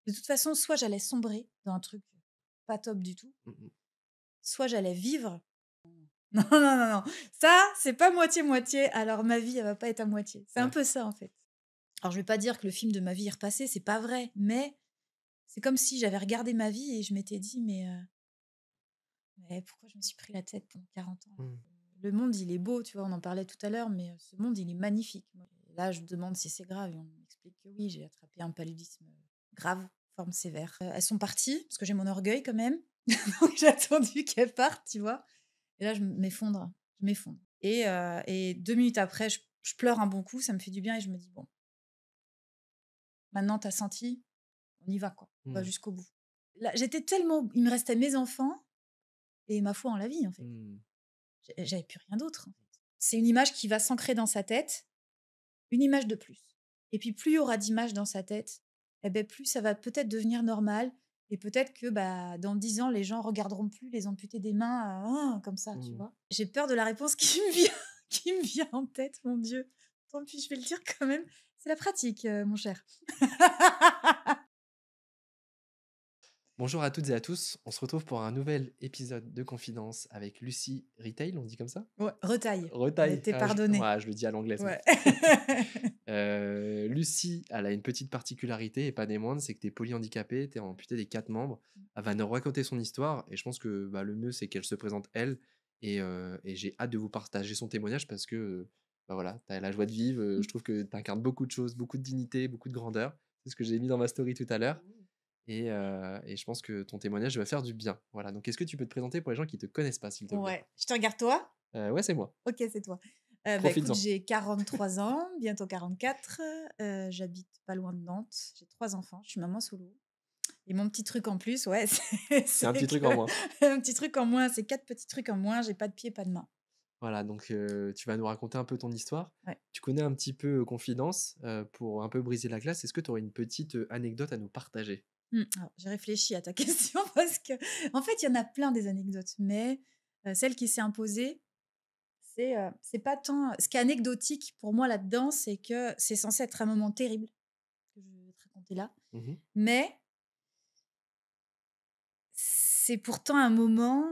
De toute façon, soit j'allais sombrer dans un truc pas top du tout, Mmh. soit j'allais vivre. Non, non, non, non. Ça, c'est pas moitié-moitié, alors ma vie, elle va pas être à moitié. C'est un Ouais. peu ça, en fait. Alors je vais pas dire que le film de ma vie est repassé, c'est pas vrai, mais c'est comme si j'avais regardé ma vie et je m'étais dit: Mais pourquoi je me suis pris la tête pendant 40 ans alors Mmh. que le monde, il est beau, tu vois? On en parlait tout à l'heure, mais ce monde, il est magnifique. Moi, et là, je me demande si c'est grave et on m'explique que oui, j'ai attrapé un paludisme grave, forme sévère. Elles sont parties parce que j'ai mon orgueil quand même, donc j'ai attendu qu'elles partent, tu vois? Et là, je m'effondre et 2 minutes après, je pleure un bon coup, ça me fait du bien et je me dis: «Bon, maintenant tu as senti, on y va quoi, on va Mmh. jusqu'au bout». Là, j'étais tellement il me restait mes enfants et ma foi en la vie, en fait. Mmh. J'avais plus rien d'autre, en fait. C'est une image qui va s'ancrer dans sa tête, une image de plus. Et puis plus il y aura d'images dans sa tête, et beh, plus ça va peut-être devenir normal et peut-être que, bah, dans 10 ans, les gens regarderont plus les amputés des mains, comme ça, tu Mmh. vois? J'ai peur de la réponse qui me vient qui me vient en tête, mon Dieu. Tant pis, je vais le dire quand même. C'est la pratique, mon cher. Bonjour à toutes et à tous, on se retrouve pour un nouvel épisode de Confidence avec Lucie Retail, on dit comme ça? Ouais, retaille. Retail, Tu pardonné. je le dis à l'anglaise moi. Ouais. Lucie, elle a une petite particularité et pas des moindres, c'est que tu es polyhandicapée, tu es amputée des 4 membres. Elle va nous raconter son histoire et je pense que, bah, le mieux, c'est qu'elle se présente elle et j'ai hâte de vous partager son témoignage parce que, bah, voilà, tu as la joie de vivre, je trouve que tu incarnes beaucoup de choses, beaucoup de dignité, beaucoup de grandeur. C'est ce que j'ai mis dans ma story tout à l'heure et je pense que ton témoignage va faire du bien. Voilà, donc est-ce que tu peux te présenter pour les gens qui te connaissent pas, s'il te plaît? Ouais. Je te regarde toi? Ouais, c'est moi. OK, c'est toi. Bah, écoute, Profites-en. j'ai 43 ans, bientôt 44. J'habite pas loin de Nantes. J'ai 3 enfants, je suis maman solo et mon petit truc en plus, ouais, C'est un c'est petit truc que en moins. un petit truc en moins, c'est 4 petits trucs en moins, j'ai pas de pieds, pas de mains. Voilà, donc tu vas nous raconter un peu ton histoire. Ouais. Tu connais un petit peu, Confidence, pour un peu briser la glace, est-ce que tu aurais une petite, anecdote à nous partager? Alors j'ai réfléchi à ta question parce que en fait, il y en a plein des anecdotes, mais celle qui s'est imposée, c'est pas tant ce qui est anecdotique pour moi là-dedans, c'est que c'est censé être un moment terrible que je vais te raconter là, Mmh. mais c'est pourtant un moment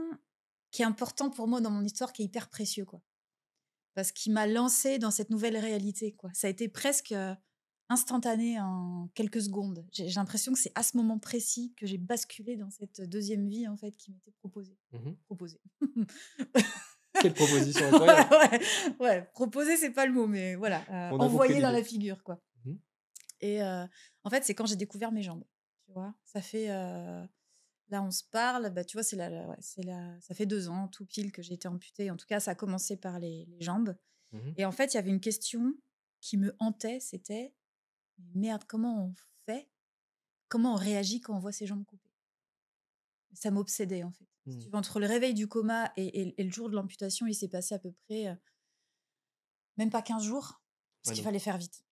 qui est important pour moi dans mon histoire, qui est hyper précieux, quoi. Parce qu'il m'a lancée dans cette nouvelle réalité, quoi. Ça a été presque, instantané en quelques secondes. J'ai l'impression que c'est à ce moment précis que j'ai basculé dans cette deuxième vie, en fait, qui m'était proposée. Mmh. Proposée. Quelle proposition Ouais, incroyable! ouais, ouais, proposée, c'est pas le mot, mais voilà, On a compris envoyée dans l'idée. la figure, quoi. Mmh. Et en fait, c'est quand j'ai découvert mes jambes, tu vois? Ça fait, là, on se parle, bah, tu vois, ouais, ça fait 2 ans tout pile que j'ai été amputée. En tout cas, ça a commencé par les jambes Mmh. et en fait, il y avait une question qui me hantait, c'était: «Merde, comment on fait? Comment on réagit quand on voit ses jambes coupées?» Ça m'obsédait, en fait. Si Mmh. tu veux, entre le réveil du coma et le jour de l'amputation, il s'est passé à peu près, même pas 15 jours, parce Ouais, qu'il donc fallait faire vite.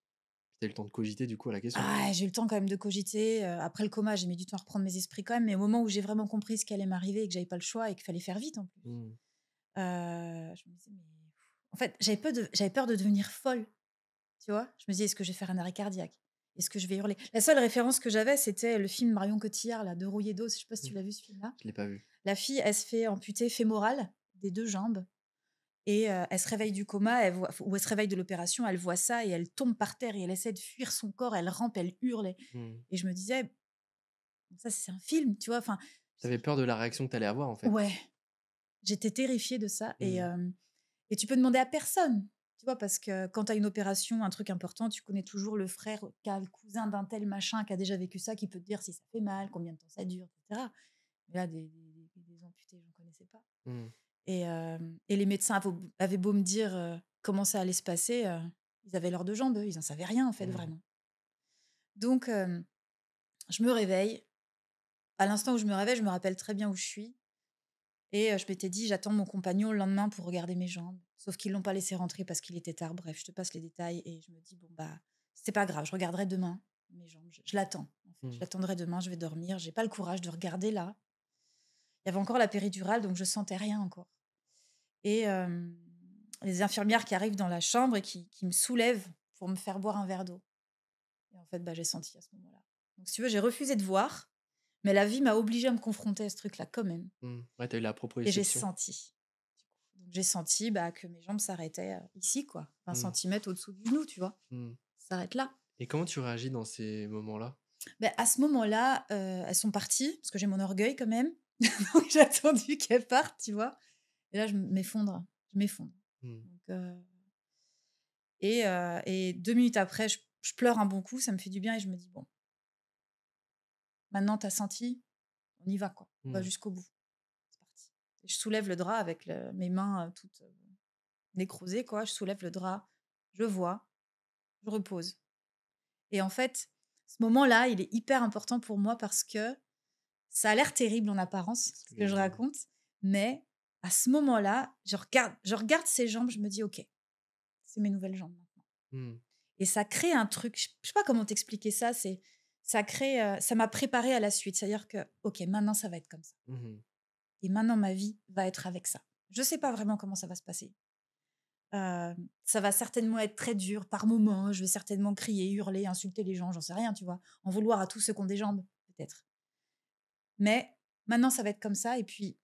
tu as eu le temps de cogiter, du coup, à la question. Ah, j'ai eu le temps quand même de cogiter, après le coma, j'ai mis du temps à reprendre mes esprits quand même, mais au moment où j'ai vraiment compris ce qui allait m'arriver et que j'avais pas le choix et qu'il fallait faire vite en plus, Mmh. je me disais: «Mais» en fait, j'avais peur de devenir folle, tu vois? Je me disais: «Est-ce que je vais faire un arrêt cardiaque? Est-ce que je vais hurler?» La seule référence que j'avais, c'était le film Marion Cotillard là, De rouillé d'os, je sais pas si Mmh. tu l'as vu ce film-là? Je l'ai pas vu. La fille, elle se fait amputer fémorale des 2 jambes et elle se réveille du coma, elle voit ou elle se réveille de l'opération, elle voit ça et elle tombe par terre et elle essaie de fuir son corps, elle rampe, elle hurle Mmh. et je me disais: «Ça, c'est un film», tu vois? Enfin, Tu avais peur de la réaction que tu allais avoir, en fait? ouais, j'étais terrifiée de ça Mmh. et tu peux demander à personne, tu vois? Parce que quand tu as une opération, un truc important, tu connais toujours le frère qui a le cousin d'un tel machin qui a déjà vécu ça, qui peut te dire si ça fait mal, combien de temps ça dure, et cetera. Mais là, des amputés, j'en connaissais pas Mmh. et les médecins avaient beau me dire, comment ça allait se passer, ils avaient leurs 2 jambes, eux, ils en savaient rien, en fait, Mmh. vraiment. Donc je me réveille. À l'instant où je me réveille, je me rappelle très bien où je suis et je m'étais dit: «J'attends mon compagnon le lendemain pour regarder mes jambes». Sauf qu'ils l'ont pas laissé rentrer parce qu'il était tard. Bref, je te passe les détails et je me dis: «Bon, bah, c'est pas grave, je regarderai demain mes jambes». Je l'attends, en fait. Je Mmh. l'attendrai demain, je vais dormir. J'ai pas le courage de regarder là. Il y avait encore la péridurale, donc je sentais rien encore et les infirmières qui arrivent dans la chambre et qui me soulèvent pour me faire boire un verre d'eau et en fait, bah, j'ai senti à ce moment-là. Donc, si tu veux, j'ai refusé de voir, mais la vie m'a obligée à me confronter à ce truc-là quand même. Ouais, t'as eu la Et j'ai proprioception. senti. Donc, j'ai senti que mes jambes s'arrêtaient ici, quoi. 20 Mmh. centimètres au-dessous du genou, tu vois. Mmh. Ça s'arrête là. Et comment tu réagis dans ces moments-là? À ce moment-là, elles sont parties, parce que j'ai mon orgueil quand même. Donc, j'ai attendu qu'elles partent, tu vois. Et là, je m'effondre. Je m'effondre. Mmh. Donc, et 2 minutes après, je pleure un bon coup, ça me fait du bien et je me dis: «Bon, maintenant tu as senti, on y va quoi, on va Mmh. jusqu'au bout». C'est parti. Et je soulève le drap avec mes mains toutes nécrosées quoi, je soulève le drap, je vois, je repose. Et en fait, ce moment-là, il est hyper important pour moi parce que ça a l'air terrible en apparence, C'est ce ce que que j'allais je demander. raconte, mais à ce moment-là, je regarde ces jambes, je me dis: «OK, c'est mes nouvelles jambes maintenant». Mmh. Et ça crée un truc, je sais pas comment t'expliquer ça, ça crée, ça m'a préparée à la suite. C'est-à-dire que, OK, maintenant ça va être comme ça Mmh. et maintenant ma vie va être avec ça. Je sais pas vraiment comment ça va se passer. Ça va certainement être très dur par moments, je vais certainement crier, hurler, insulter les gens, j'en sais rien, tu vois? En vouloir à tous ceux qui ont des jambes, peut-être. Mais maintenant ça va être comme ça et puis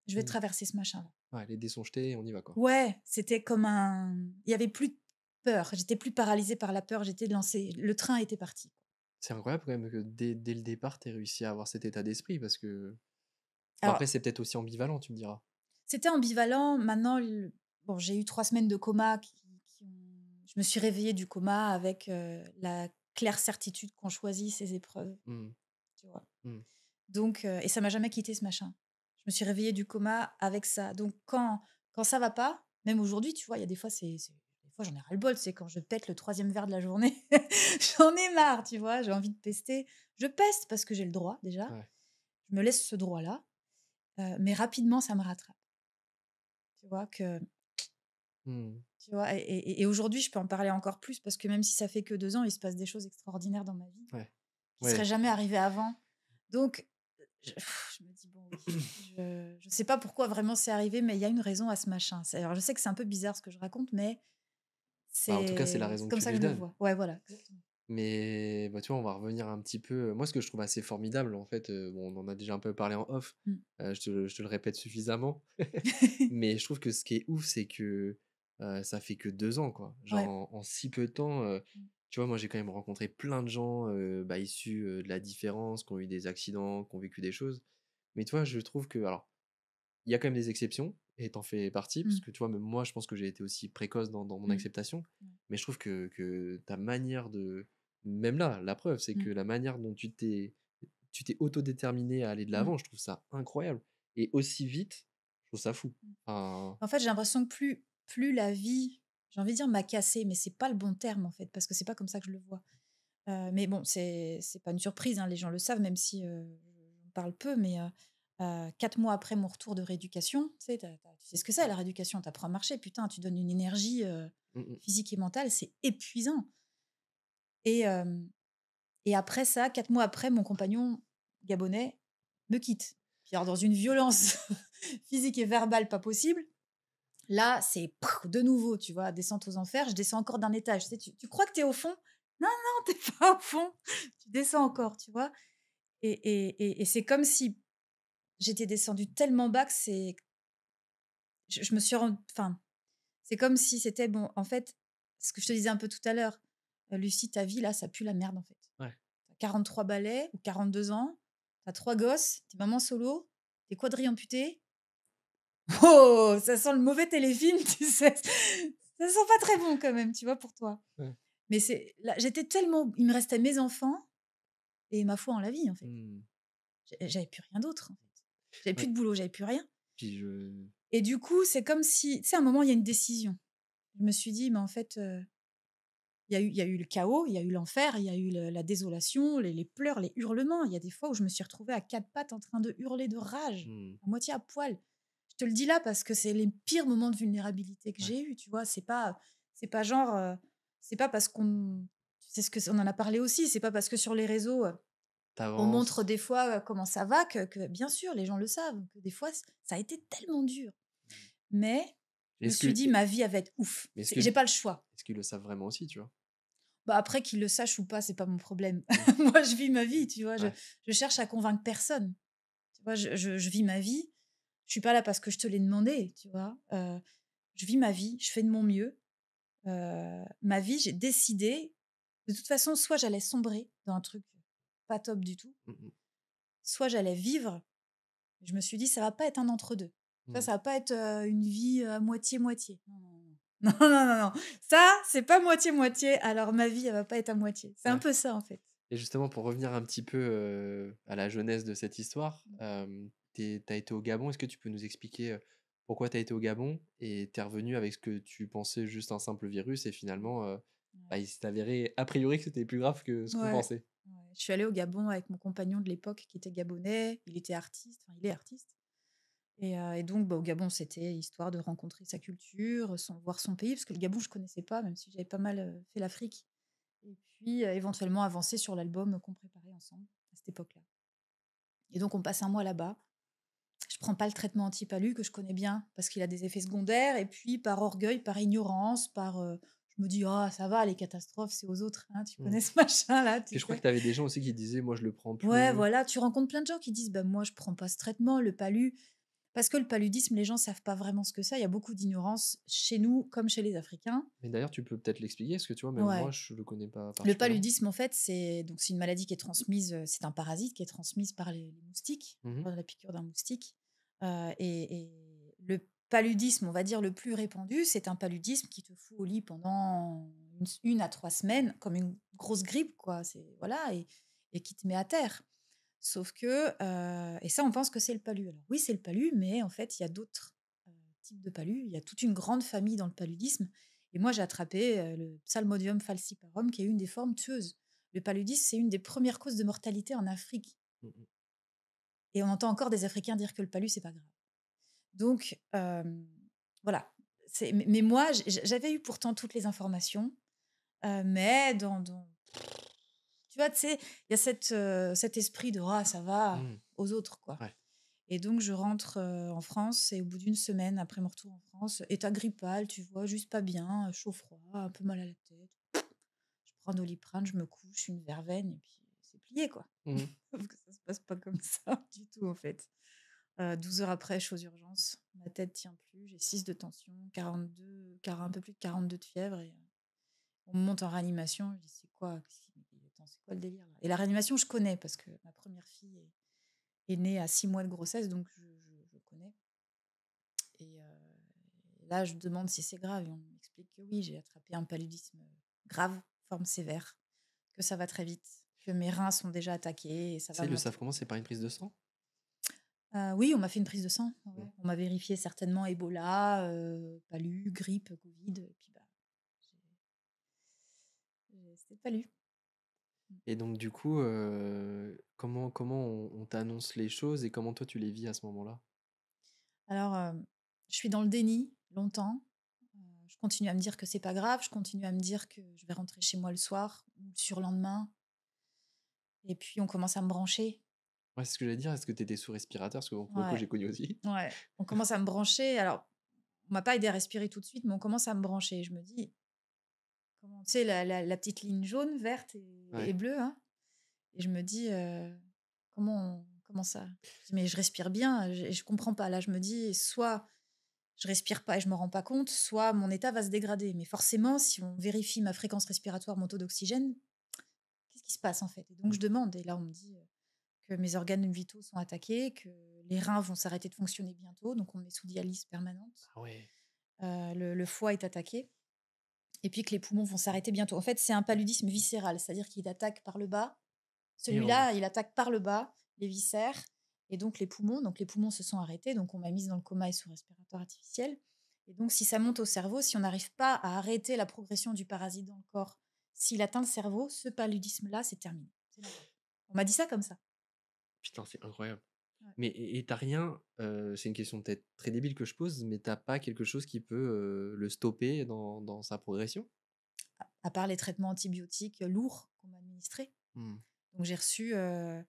je vais Mmh. traverser ce machin-là. Ouais, les dés sont jetés et on y va, quoi. Ouais, c'était comme il y avait plus de peur, j'étais plus paralysée par la peur, j'étais lancée, le train était parti. C'est incroyable quand même que dès le départ, tu réussi à avoir cet état d'esprit parce que bon Alors après c'est peut-être aussi ambivalent, tu me diras. c'était ambivalent. Maintenant, bon, j'ai eu 3 semaines de coma je me suis réveillée du coma avec, la claire certitude qu'on choisit ses épreuves, Mmh. tu vois? Mmh. Donc et ça m'a jamais quitté ce machin. Je me suis réveillée du coma avec ça. Donc quand ça va pas, même aujourd'hui, tu vois, il y a des fois, des fois, j'en ai ras-le-bol, c'est quand je pète le troisième verre de la journée, j'en ai marre, tu vois? J'ai envie de pester. Je peste parce que j'ai le droit déjà. Ouais. Je me laisse ce droit-là, mais rapidement, ça me rattrape. Tu vois? Mmh. Tu vois? Et aujourd'hui, je peux en parler encore plus parce que même si ça fait que 2 ans, il se passe des choses extraordinaires dans ma vie Ouais. qui seraient Ouais. jamais arrivées avant. Donc je me dis: «Bon, oui, je sais pas pourquoi vraiment c'est arrivé, mais il y a une raison à ce machin». Alors je sais que c'est un peu bizarre ce que je raconte, mais Bah, en tout cas, c'est la c'est raison que comme tu ça lui que je le donnes. vois. Ouais, voilà, exactement. Mais bah, tu vois, on va revenir un petit peu moi, ce que je trouve assez formidable, en fait, bon, on en a déjà un peu parlé en off, Mmh. je te le répète suffisamment, mais je trouve que ce qui est ouf, c'est que, ça fait que 2 ans, quoi. Genre Ouais. en si peu de temps, Mmh. tu vois, moi, j'ai quand même rencontré plein de gens, bah, issus, de la différence, qui ont eu des accidents, qui ont vécu des choses. Mais tu vois, je trouve que alors, il y a quand même des exceptions et tu en fais partie parce Mmh. que tu vois, même moi, je pense que j'ai été aussi précoce dans mon Mmh. acceptation. Ouais. Mais je trouve que ta manière de même là, la preuve, c'est Mmh. que la manière dont tu t'es autodéterminé à aller de Mmh. l'avant, je trouve ça incroyable et aussi vite, je trouve ça fou. Mmh. Enfin, En fait, j'ai l'impression que plus la vie, j'ai envie de dire m'a cassée, mais c'est pas le bon terme en fait, parce que c'est pas comme ça que je le vois. Mais bon, c'est pas une surprise, hein, les gens le savent, même si, j'en parle peu, mais 4 mois après mon retour de rééducation, tu sais, tu sais ce que c'est la rééducation, tu apprends à marcher, putain, tu donnes une énergie, mmh mh. physique et mentale, c'est épuisant. Et et après ça, 4 mois après, mon compagnon gabonais me quitte. Puis alors dans une violence physique et verbale pas possible, là, c'est de nouveau, tu vois, descente aux enfers, je descends encore d'un étage. Tu sais, tu crois que tu es au fond? Non, non, tu pas au fond, tu descends encore, tu vois? Et c'est comme si j'étais descendue tellement bas que je me suis enfin, c'est comme si c'était bon, en fait, ce que je te disais un peu tout à l'heure, Lucie, ta vie là, ça pue la merde, en fait. Ouais. Tu as 43 balais ou 42 ans, tu as 3 gosses, tu es maman solo, tu es quadri amputée. Oh! Ça sent le mauvais téléfilm, tu sais? Ça sent pas très bon quand même, tu vois, pour toi. Ouais. Mais c'est là, j'étais tellement il me restait mes enfants et ma foi en la vie, en fait. Mmh. J'avais plus rien d'autre, en fait. J'avais plus Ouais. de boulot, j'avais plus rien Puis je et du coup, c'est comme si tu sais, à un moment, il y a une décision. Je me suis dit: «Mais en fait, il y a eu le chaos, il y a eu l'enfer, il y a eu la désolation, les pleurs, les hurlements». Il y a des fois où je me suis retrouvée à 4 pattes en train de hurler de rage, mmh. à moitié à poil. Je te le dis là parce que c'est les pires moments de vulnérabilité que Ouais. j'ai eus, tu vois? C'est pas genre, c'est pas parce qu'on c'est ce que on en a parlé aussi, c'est pas parce que sur les réseaux, Tu on montre avances. des fois, comment ça va que bien sûr les gens le savent, que des fois ça a été tellement dur. Mais je me Est-ce suis que dit: «Ma vie, elle va être ouf». mais J'ai pas le choix. est-ce qu'ils le savent vraiment aussi, tu vois? Bah, après, qu'il le sache ou pas, c'est pas mon problème. Mmh. Moi, je vis ma vie, tu vois. Je, Ouais. je cherche à convaincre personne. Tu vois, je vis ma vie. Je suis pas là parce que je te l'ai demandé, tu vois. Je vis ma vie, je fais de mon mieux. Ma vie, j'ai décidé, de toute façon, soit j'allais sombrer dans un truc pas top du tout, Mmh mh. soit j'allais vivre. Je me suis dit, ça va pas être un entre-deux. Tu vois, Mmh. ça va pas être une vie à moitié-moitié. Non, non, non. Non, non, non, non. Ça, c'est pas moitié-moitié. Alors ma vie, elle va pas être à moitié. C'est un Ouais. peu ça, en fait. Et justement, pour revenir un petit peu, à la jeunesse de cette histoire, tu as été au Gabon. Est-ce que tu peux nous expliquer, pourquoi tu as été au Gabon? Et tu es revenu avec ce que tu pensais juste un simple virus et finalement, bah, il s'est avéré a priori que c'était plus grave que ce Ouais. qu'on Ouais. pensait? Ouais. Je suis allée au Gabon avec mon compagnon de l'époque qui était gabonais. Il était artiste, enfin, il est artiste. Et donc, bah, au Gabon, c'était histoire de rencontrer sa culture, voir son pays, parce que le Gabon, je connaissais pas, même si j'avais pas mal fait l'Afrique. Et puis, éventuellement, avancer sur l'album qu'on préparait ensemble à cette époque-là. Et donc, on passe un mois là-bas. Je prends pas le traitement anti-palu que je connais bien, parce qu'il a des effets secondaires. Et puis, par orgueil, par ignorance, je me dis, ah, ça va, les catastrophes, c'est aux autres. Hein, tu Mmh. connais ce machin-là, tu Puis je crois sais. que tu avais des gens aussi qui disaient: «Moi, je le prends Ouais, plus». voilà, tu rencontres plein de gens qui disent, bah, moi, je prends pas ce traitement, le palu. Parce que le paludisme, les gens savent pas vraiment ce que c'est. Il y a beaucoup d'ignorance chez nous comme chez les Africains. Mais d'ailleurs, tu peux peut-être l'expliquer? Parce que tu vois, même moi, Ouais. je le connais pas Le particulièrement. paludisme, en fait, c'est une maladie qui est transmise, c'est un parasite qui est transmise par les moustiques, Mmh mh. par la piqûre d'un moustique. Et le paludisme, on va dire le plus répandu, c'est un paludisme qui te fout au lit pendant 1 à 3 semaines, comme une grosse grippe, quoi. C'est voilà, et qui te met à terre. Sauf que, et ça, on pense que c'est le palu. Alors oui, c'est le palu, mais en fait, il y a d'autres types de palud. Il y a toute une grande famille dans le paludisme. Et moi, j'ai attrapé le Psalmodium falciparum, qui est une des formes tueuses. Le paludisme, c'est une des premières causes de mortalité en Afrique. Mmh mh. Et on entend encore des Africains dire que le palu, c'est pas grave. Donc, voilà. Mais moi, j'avais eu pourtant toutes les informations, mais tu vois, tu sais, il y a cet esprit de ah, ça va Mmh. aux autres, quoi. Ouais. Et donc, je rentre en France et au bout d'une semaine après mon retour en France, état grippal, tu vois, juste pas bien, chaud-froid, un peu mal à la tête. Je prends Doliprane, je me couche, une verveine et puis c'est plié, quoi. Mmh mh. Sauf que ça se passe pas comme ça du tout, en fait. 12 heures après, je suis aux urgences. Ma tête tient plus, j'ai 6 de tension, 42, un peu plus de 42 de fièvre et on me monte en réanimation. Je dis: «C'est quoi? Attends, c'est quoi le délire, là?» Et la réanimation, je connais parce que ma première fille est née à 6 mois de grossesse, donc je connais. Et là, je demande si c'est grave et on m'explique que oui, j'ai attrapé un paludisme grave, forme sévère, que ça va très vite, que mes reins sont déjà attaqués et ça Tu sais, va ils le monter. savent comment? C'est par une prise de sang? Oui, on m'a fait une prise de sang. Ouais, Mmh. ouais. On m'a vérifié certainement Ebola, palu, grippe, Covid, et puis bah, c'était palu. Mmh. Et donc du coup, comment on t'annonce les choses et comment toi tu les vis à ce moment-là? Alors, je suis dans le déni longtemps. Je continue à me dire que c'est pas grave, je continue à me dire que je vais rentrer chez moi le soir ou le surlendemain, et puis on commence à me brancher. Ouais, c'est ce que j'allais dire, est-ce que tu étais sous respirateur? Parce que bon, pour le coup, Ouais, j'ai connu aussi. ouais, on commence à me brancher. Alors, on m'a pas aidé à respirer tout de suite, mais on commence à me brancher. Je me dis: «Comment?» Tu sais, la petite ligne jaune, verte et Ouais. bleue, hein? Et je me dis: comment ça?» Je dis: «Mais je respire bien, je comprends pas». Là, je me dis: «Soit je respire pas et je me rends pas compte, soit mon état va se dégrader». Mais forcément, si on vérifie ma fréquence respiratoire, mon taux d'oxygène, qu'est-ce qui se passe, en fait? Et donc Mmh. je demande et là, on me dit, que mes organes vitaux sont attaqués, que les reins vont s'arrêter de fonctionner bientôt, donc on me met sous dialyse permanente. Ah ouais. Le foie est attaqué et puis que les poumons vont s'arrêter bientôt. En fait, c'est un paludisme viscéral, c'est-à-dire qu'il attaque par le bas. Et en haut. Celui-là, il attaque par le bas, les viscères et donc les poumons. Donc les poumons se sont arrêtés, donc on m'a mise dans le coma et sous respirateur artificiel. Et donc si ça monte au cerveau, si on n'arrive pas à arrêter la progression du parasite dans le corps, s'il atteint le cerveau, ce paludisme-là, c'est terminé. C'est la mort. On m'a dit ça comme ça. Putain, c'est incroyable. Ouais. Mais et tu rien, c'est une question peut-être très débile que je pose, mais t'as pas quelque chose qui peut, le stopper dans sa progression? À part les traitements antibiotiques lourds qu'on m'a administrés. Mmh. Donc j'ai reçu, je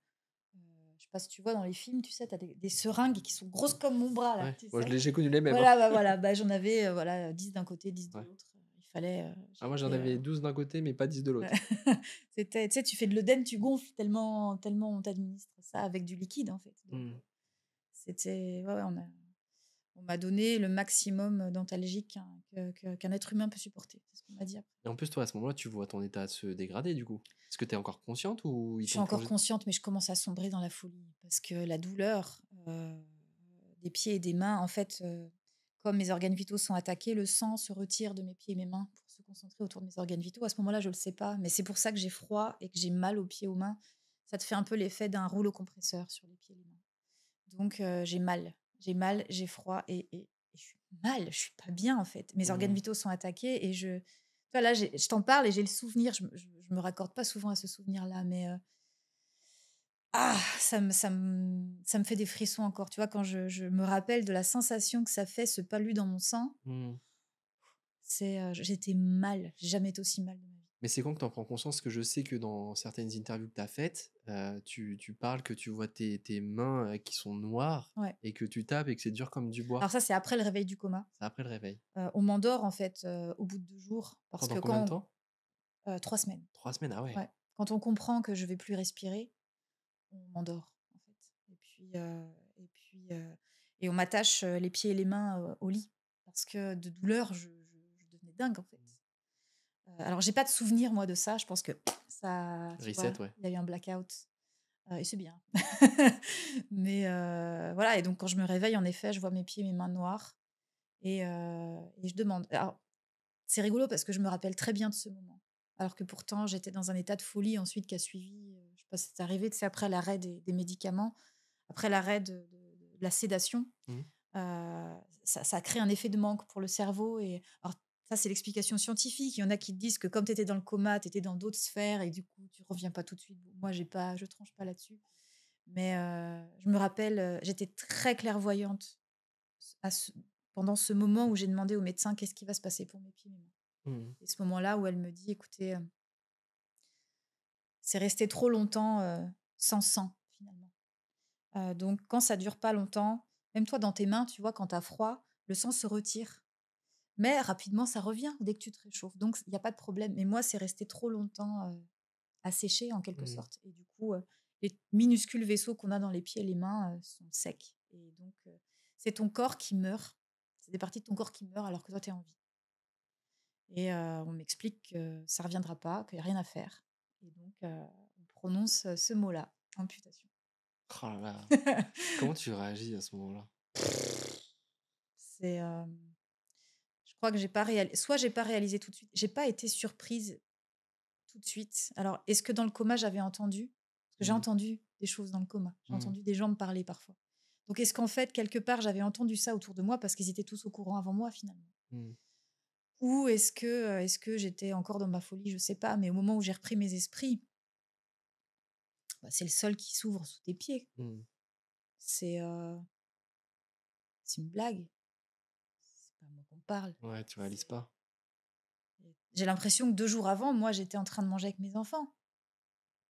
sais pas si tu vois dans les films, tu sais, tu as des seringues qui sont grosses comme mon bras là, Ouais, tu moi sais? j'ai connu les mêmes, hein. Voilà, bah, voilà, bah, j'en avais, voilà, 10 d'un côté, 10 de Ouais. l'autre. Il Fallait, Ah, moi, j'en j'étais, avais 12 d'un côté, mais pas 10 de ouais. l'autre. C'était tu sais, tu fais de l'œdème, tu gonfles tellement on t'administre ça avec du liquide, en fait. Donc, Mmh. c'était ouais, ouais, on m'a donné le maximum d'antalgiques qu'un être humain peut supporter. C'est ce qu'on m'a dit après. Et en plus, toi, à ce moment-là, tu vois ton état se dégrader, du coup? Est-ce que tu es encore consciente ou ils Je suis t'ont encore plongé? consciente, mais je commence à sombrer dans la folie parce que la douleur, des pieds et des mains, en fait, comme mes organes vitaux sont attaqués, le sang se retire de mes pieds et mes mains pour se concentrer autour de mes organes vitaux. À ce moment-là, je le sais pas, mais c'est pour ça que j'ai froid et que j'ai mal aux pieds, aux mains. Ça te fait un peu l'effet d'un rouleau compresseur sur les pieds et les mains. Donc j'ai mal, j'ai froid et je suis mal, je suis pas bien, en fait. Mes organes Mmh. vitaux sont attaqués et tu vois, là, je t'en parle et j'ai le souvenir, je me raccorde pas souvent à ce souvenir-là, mais ça me fait des frissons encore, tu vois? Quand je me rappelle de la sensation que ça fait, ce palu dans mon sang, Mmh. j'étais mal, j'ai jamais été aussi mal de ma vie. Mais c'est quand que tu en prends conscience? Que je sais que dans certaines interviews que tu as faites, tu parles que tu vois tes mains, qui sont noires Ouais. et que tu tapes et que c'est dur comme du bois. Alors ça, c'est après le réveil du coma. C'est après le réveil. On m'endort, en fait, au bout de 2 jours parce Pendant que combien de temps? 3 semaines, 3 semaines? Ah ouais. ouais. Quand on comprend que je vais plus respirer, on m'endort, en fait et on m'attache, les pieds et les mains, au lit parce que de douleur, je devenais dingue, en fait. Alors j'ai pas de souvenir moi de ça, je pense que ça tu vois, Reset, ouais. il y a eu un blackout, et c'est bien. Mais voilà et donc quand je me réveille, en effet, je vois mes pieds et mes mains noirs et je demande alors c'est rigolo parce que je me rappelle très bien de ce moment. Alors que pourtant j'étais dans un état de folie ensuite qui a suivi, je sais pas si c'est arrivé, tu sais, après l'arrêt des médicaments, après l'arrêt de la sédation. Mmh. Ça crée un effet de manque pour le cerveau et alors ça, c'est l'explication scientifique. Il y en a qui te disent que comme tu étais dans le coma, tu étais dans d'autres sphères et du coup, tu reviens pas tout de suite. Bon, moi, je tranche pas là-dessus. Mais je me rappelle, j'étais très clairvoyante à ce pendant ce moment où j'ai demandé au médecin: «Qu'est-ce qui va se passer pour mes pieds et mes mains?» Mmh. et ce moment-là où elle me dit: «Écoutez, c'est resté trop longtemps, sans sang, finalement». Donc quand ça dure pas longtemps, même toi dans tes mains, tu vois, quand tu as froid, le sang se retire. Mais rapidement, ça revient dès que tu te réchauffes. Donc il y a pas de problème. Mais moi, c'est resté trop longtemps, à sécher en quelque Mmh. sorte et du coup, les minuscules vaisseaux qu'on a dans les pieds et les mains, sont secs et donc c'est ton corps qui meurt. C'est des parties de ton corps qui meurent alors que toi, tu es en vie et on m'explique que ça reviendra pas, qu'il y a rien à faire et donc on prononce, ce mot-là, amputation. Oh là là. Comment tu réagis à ce moment-là? C'est, je crois que j'ai pas réalisé tout de suite. J'ai pas été surprise tout de suite. Alors, est-ce que dans le coma, j'avais entendu? Parce que j'ai Mmh. entendu des choses dans le coma. J'ai Mmh. entendu des gens me parler parfois. Donc, est-ce qu'en fait, quelque part, j'avais entendu ça autour de moi parce qu'ils étaient tous au courant avant moi, finalement? Mmh. Ou est-ce que j'étais encore dans ma folie? Je sais pas. Mais au moment où j'ai repris mes esprits, bah, c'est le sol qui s'ouvre sous tes pieds. Mmh. C'est c'est une blague. C'est pas à moi qu'on parle. Ouais, tu réalises C'est- pas. J'ai l'impression que 2 jours avant, moi, j'étais en train de manger avec mes enfants.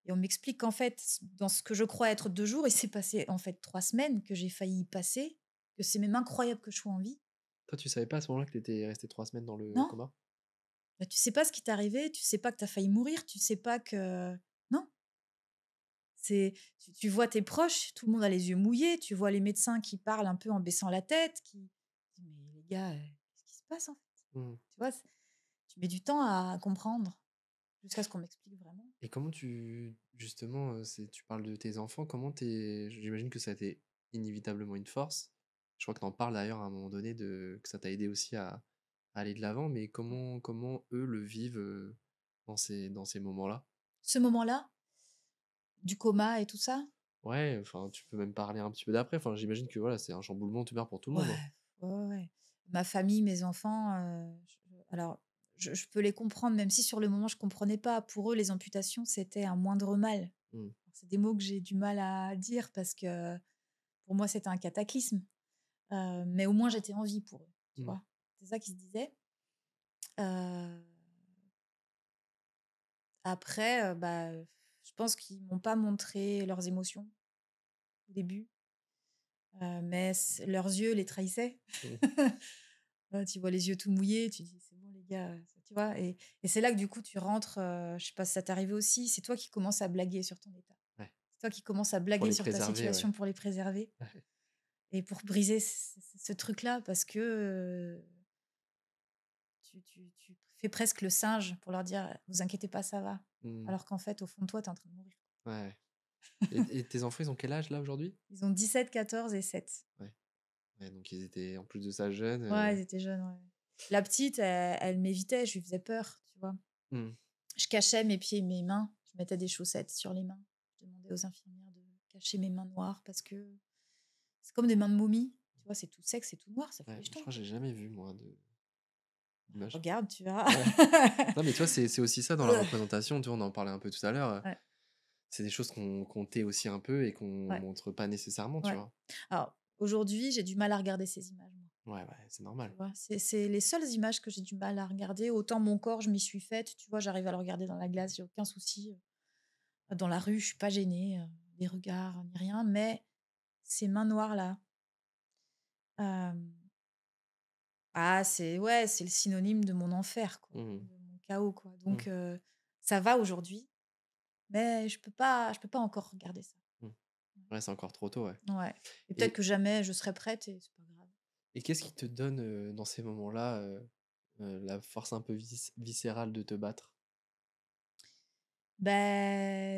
Et on m'explique qu'en fait, dans ce que je crois être 2 jours, il s'est passé en fait 3 semaines, que j'ai failli y passer, que c'est même incroyable que je sois en vie. Toi, tu savais pas à ce moment-là que tu étais restée 3 semaines dans le Non, coma? bah, tu sais pas ce qui t'est arrivé, tu sais pas que tu as failli mourir, tu sais pas que non, tu vois tes proches, tout le monde a les yeux mouillés, tu vois les médecins qui parlent un peu en baissant la tête, qui «Mais les gars, qu'est-ce qui se passe en fait?» Mmh. Tu vois? Tu mets du temps à comprendre, jusqu'à ce qu'on m'explique vraiment. Et comment justement, tu parles de tes enfants, comment j'imagine que ça a été inévitablement une force. Je crois que tu en parles d'ailleurs à un moment donné que ça t'a aidé aussi à aller de l'avant, mais comment eux le vivent, dans ces moments-là? Ce moment-là, du coma et tout ça? Ouais, enfin, tu peux même parler un petit peu d'après, enfin, j'imagine que voilà, c'est un chamboulement tout faire pour tout le Ouais, monde, hein? ouais, ouais, ouais. Ma famille, mes enfants, alors je peux les comprendre, même si sur le moment je comprenais pas. Pour eux, les amputations, c'était un moindre mal. Mmh. C'est des mots que j'ai du mal à dire parce que pour moi, c'était un cataclysme. Mais au moins j'étais en vie pour eux, tu Mmh. vois? C'est ça qui se disait. Heu, après, bah, je pense qu'ils m'ont pas montré leurs émotions au début, mais leurs yeux les trahissaient. Mmh. Tu vois les yeux tout mouillés, tu dis: «C'est bon les gars, tu vois? Et c'est là que du coup, tu rentres, je sais pas si ça t'est arrivé aussi, c'est toi qui commences à blaguer sur ton état. Ouais. C'est toi qui commences à Pour blaguer les sur ta préserver, ouais. situation pour les préserver et pour briser ce truc-là parce que, tu fais presque le singe pour leur dire: «Vous inquiétez pas, ça va». Mmh. Alors qu'en fait, au fond de toi, tu es en train de mourir. Ouais. Et tes enfants, ils ont quel âge là aujourd'hui? Ils ont 17, 14 et 7. Ouais. Ouais, donc ils étaient en plus de ça jeunes, Ouais, ils étaient jeunes, ouais. La petite, elle m'évitait, je lui faisais peur, tu vois? mmh. Je cachais mes pieds et mes mains, je mettais des chaussettes sur les mains. Je demandais aux infirmières de cacher mes mains noires parce que c'est comme des mains de momie, tu vois? C'est tout sec, c'est tout noir, ça fait Ouais, des je jetons. crois que j'ai jamais vu moi de d'image. Regarde, tu verras. Ouais. Non, mais tu vois, c'est aussi ça dans la représentation, tu vois? On en parlait un peu tout à l'heure, Ouais, c'est des choses qu'on tait aussi un peu et qu'on ouais, montre pas nécessairement, tu ouais. vois? Alors, aujourd'hui, j'ai du mal à regarder ces images, moi, Ouais, ouais, c'est tu normal. vois? C'est les seules images que j'ai du mal à regarder. Autant mon corps, je m'y suis faite, tu vois? J'arrive à le regarder dans la glace, j'ai aucun souci. Dans la rue, je suis pas gênée, des regards ni rien, mais ces mains noires-là, hem, c'est ouais, c'est le synonyme de mon enfer, quoi, Mmh mh. de mon chaos, quoi. Mmh. Donc ça va aujourd'hui, mais je peux pas encore regarder ça. Mmh. Ouais, c'est encore trop tôt, ouais. Ouais et peut-être Et que jamais je serai prête et c'est pas grave. qu'est-ce qui te donne, dans ces moments-là, la force un peu viscérale de te battre?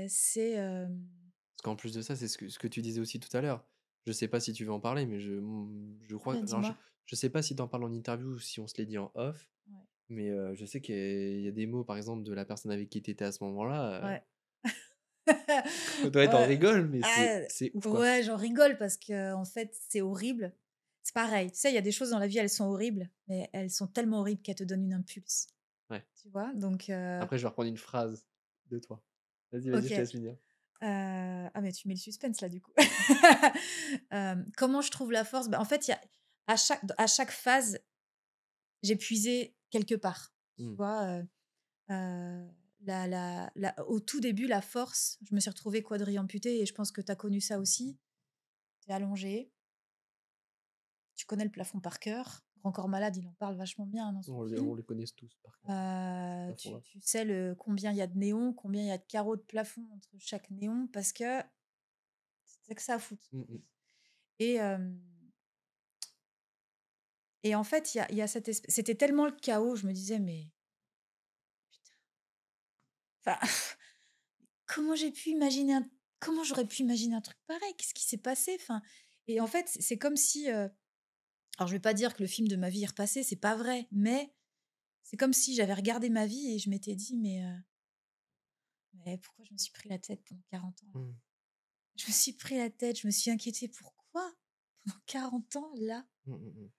C'est, Parce qu'en plus de ça, c'est ce que tu disais aussi tout à l'heure. Je sais pas si tu veux en parler, mais je crois ouais, alors dis-moi? je sais pas si tu en parles en interview ou si on se l'est dit en off, Ouais. mais je sais qu'il y a des mots, par exemple, de la personne avec qui tu étais à ce moment-là, Ouais. ouais, tu Ouais. rigoles, mais Ah, c'est ouf, quoi. ouais, j'en rigole parce que en fait, c'est horrible. C'est pareil, tu sais, il y a des choses dans la vie, elles sont horribles, mais elles sont tellement horribles qu'elles te donnent une impulse, Ouais. tu vois? Donc Après, je vais reprendre une phrase de toi. Vas-y, vas-y, je OK. te laisse finir. Ah mais tu mets le suspense là, du coup. Comment je trouve la force? Bah, en fait, il y a à chaque phase, j'ai puisé quelque part, tu Mmh. vois? Au tout début, la force, je me suis retrouvée quadri-amputée et je pense que tu as connu ça aussi. Tu es allongée, tu connais le plafond par cœur. Grand Corps Malade, il en parle vachement bien dans son film. On les connaît tous par cœur, ce Tu plafond-là. tu sais combien il y a de néons, combien il y a de carreaux de plafond entre chaque néon parce que c'est que ça à foutre. Mmh mh. Et hem et en fait, il y a cette espèce c'était tellement le chaos, je me disais: «Mais putain, enfin, comment j'aurais pu imaginer un truc pareil? Qu'est-ce qui s'est passé?» Enfin et en fait, c'est comme si, alors je vais pas dire que le film de ma vie est repassé, c'est pas vrai, mais c'est comme si j'avais regardé ma vie et je m'étais dit: «Mais pourquoi je me suis pris la tête pendant 40 ans là? Mmh. Je me suis pris la tête, je me suis inquiétée pourquoi? Pendant 40 ans là?» Mmh mh mh.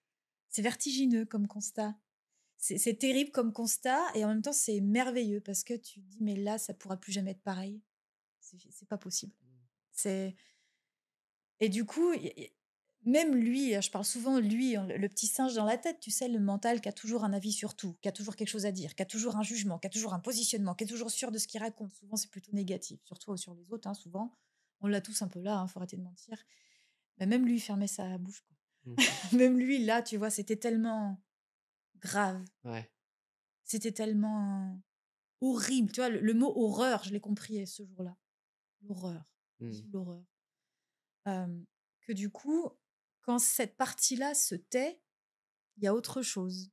C'est vertigineux comme constat. C'est terrible comme constat et en même temps, c'est merveilleux parce que tu te dis: «Mais là, ça pourra plus jamais être pareil. C'est pas possible». C'est et du coup, y même lui, je parle souvent lui, hein, le petit singe dans la tête, tu sais, le mental qui a toujours un avis sur tout, qui a toujours quelque chose à dire, qui a toujours un jugement, qui a toujours un positionnement, qui est toujours sûr de ce qu'il raconte. Souvent, c'est plutôt négatif, sur toi ou sur les autres, hein, souvent. On l'a tous un peu là, hein, faut arrêter de mentir. Mais même lui, fermait sa bouche, quoi. Mmh. Même lui, là, tu vois, c'était tellement grave, Ouais. c'était tellement horrible. Tu vois, le mot horreur, je l'ai compris ce jour-là. L'horreur, Mmh. vive l'horreur. Que du coup, quand cette partie-là se tait, il y a autre chose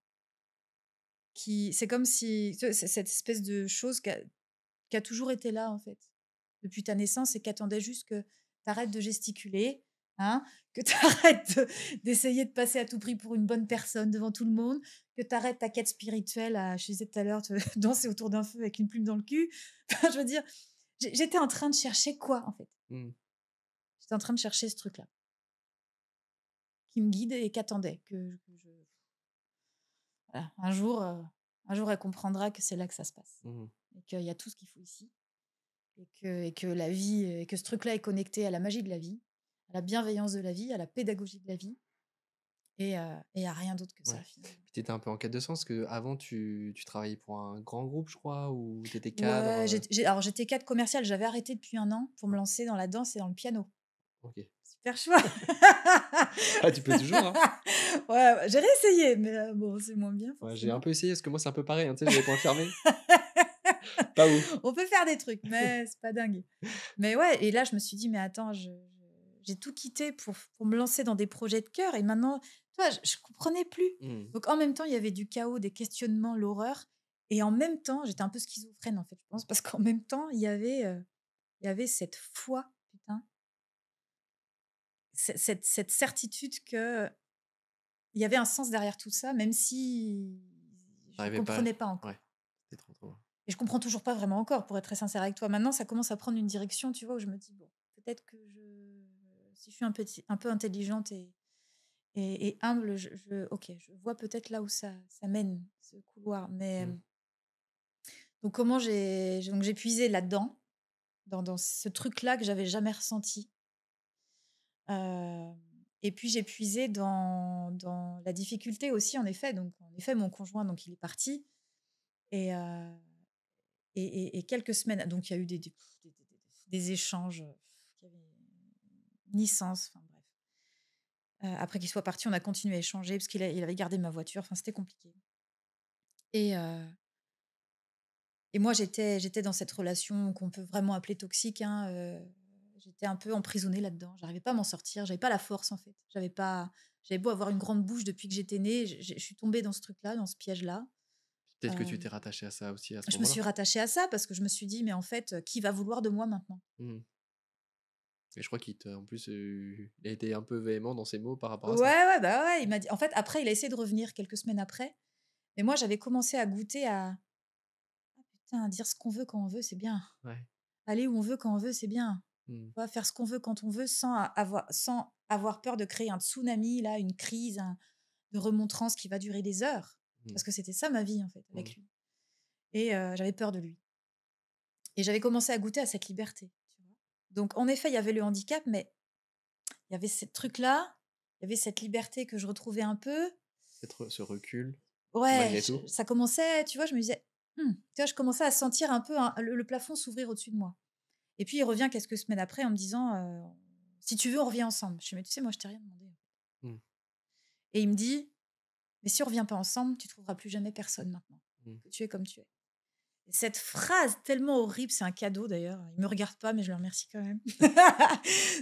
qui c'est comme si tu vois, c'est cette espèce de chose qui a toujours été là, en fait, depuis ta naissance et qui attendait juste que tu arrêtes de gesticuler, hein, que tu arrêtes d'essayer de passer à tout prix pour une bonne personne devant tout le monde, que tu arrêtes ta quête spirituelle à, je disais tout à l'heure, te danser autour d'un feu avec une plume dans le cul. Enfin, je veux dire, j'étais en train de chercher quoi, en fait? Mmh. J'étais en train de chercher ce truc-là, qui me guide et qu'attendait que je voilà, un jour elle comprendra que c'est là que ça se passe Mmh. et qu'il y a tout ce qu'il faut ici et que la vie et que ce truc-là est connecté à la magie de la vie, à la bienveillance de la vie, à la pédagogie de la vie et à rien d'autre que ça Ouais. finalement. Puis tu étais un peu en quête de sens, parce qu'avant tu travaillais pour un grand groupe, je crois, ou tu étais cadre, Ouais, alors j'étais cadre commercial, j'avais arrêté depuis 1 an pour me Ouais. lancer dans la danse et dans le piano. OK. Super choix. Ah, tu peux toujours, hein. Ouais, j'ai réessayé, mais bon, c'est moins bien Ouais, j'ai un forcément. peu essayé parce que moi, c'est un peu pareil, hein, tu sais, j'ai les poings fermés. Pas ouf. On peut faire des trucs, mais c'est pas dingue. Mais ouais, et là, je me suis dit: «Mais attends, j'ai tout quitté pour me lancer dans des projets de cœur» et maintenant, tu vois, je comprenais plus. Mmh. Donc en même temps, il y avait du chaos, des questionnements, l'horreur et en même temps, j'étais un peu schizophrène, en fait, je pense, parce qu'en même temps, il y avait cette foi, putain, cette certitude que il y avait un sens derrière tout ça, même si je Tu pas comprenais pas encore. ouais, c'est trop. Et je comprends toujours pas vraiment encore, pour être très sincère avec toi. Maintenant, ça commence à prendre une direction, tu vois, où je me dis: «Bon, peut-être que si je suis un peu intelligente et humble, OK, je vois peut-être là où ça mène, ce couloir». Mais, Mmh. donc donc j'ai puisé là-dedans, dans ce truc-là que j'avais jamais ressenti. Hem et puis j'ai puisé dans la difficulté aussi, en effet. Donc en effet, mon conjoint, donc il est parti et et quelques semaines donc il y a eu des échanges, qui avaient ni sens, enfin bref. Après qu'il soit parti, on a continué à échanger parce il avait gardé ma voiture, enfin c'était compliqué et moi j'étais dans cette relation qu'on peut vraiment appeler toxique, hein, j'étais un peu emprisonnée là-dedans. J'arrivais pas à m'en sortir, j'avais pas la force en fait. J'avais beau avoir une grande bouche depuis que j'étais née, je suis tombée dans ce truc-là, dans ce piège-là. Peut-être que tu Hem, t'es rattaché à ça aussi à ce je me suis moment-là? rattachée à ça parce que je me suis dit: «Mais en fait, qui va vouloir de moi maintenant?» Mmh. Et je crois qu'il te en plus, il a été un peu véhément dans ses mots par rapport à Ouais, ça. ouais, bah, ouais, il m'a dit en fait, après, il a essayé de revenir quelques semaines après, mais moi, j'avais commencé à goûter à: «Ah putain, dire ce qu'on veut quand on veut, c'est bien. Ouais. Aller où on veut quand on veut, c'est bien. Mmh. Tu vois, faire ce qu'on veut quand on veut sans avoir peur de créer un tsunami, là, une crise, de remontrance qui va durer des heures». Mmh. Parce que c'était ça ma vie, en fait, Mmh. avec lui et j'avais peur de lui et j'avais commencé à goûter à cette liberté, tu vois? Donc en effet, il y avait le handicap, mais il y avait ce truc-là, il y avait cette liberté que je retrouvais un peu. Peut-être ce recul, Ouais, malgré tout. ça commençait, tu vois, je me disais: Tu vois, je commençais à sentir un peu le plafond s'ouvrir au-dessus de moi et puis il revient quelques semaines après en me disant, «Si tu veux, on revient ensemble». Je fais: «Mais tu sais, moi, je t'ai rien demandé». Mmh. Et il me dit: «Mais si on revient pas ensemble, tu trouveras plus jamais personne maintenant, Mmh. que tu es comme tu es». Et cette phrase tellement horrible, c'est un cadeau d'ailleurs, il me regarde pas, mais je le remercie quand même.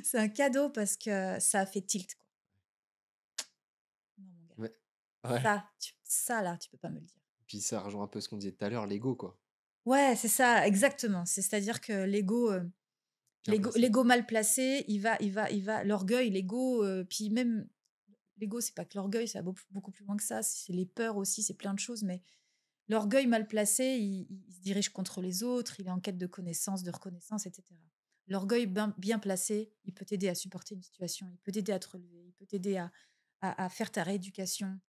C'est un cadeau parce que ça a fait tilt, quoi. Non, mon gars, Ouais. Ouais. ça là, tu peux pas me le dire. Puis ça rejoint un peu ce qu'on disait tout à l'heure, l'ego, quoi. Ouais, c'est ça, exactement. C'est-à-dire que Bien placé. l'ego mal placé, il va l'orgueil, l'ego, puis même l'ego, c'est pas que l'orgueil, ça va beaucoup plus loin que ça, c'est les peurs aussi, c'est plein de choses, mais l'orgueil mal placé, il se dirige contre les autres, il est en quête de connaissance, de reconnaissance et cetera. L'orgueil bien placé, il peut t'aider à supporter une situation, il peut t'aider à te relever, il peut t'aider à faire ta rééducation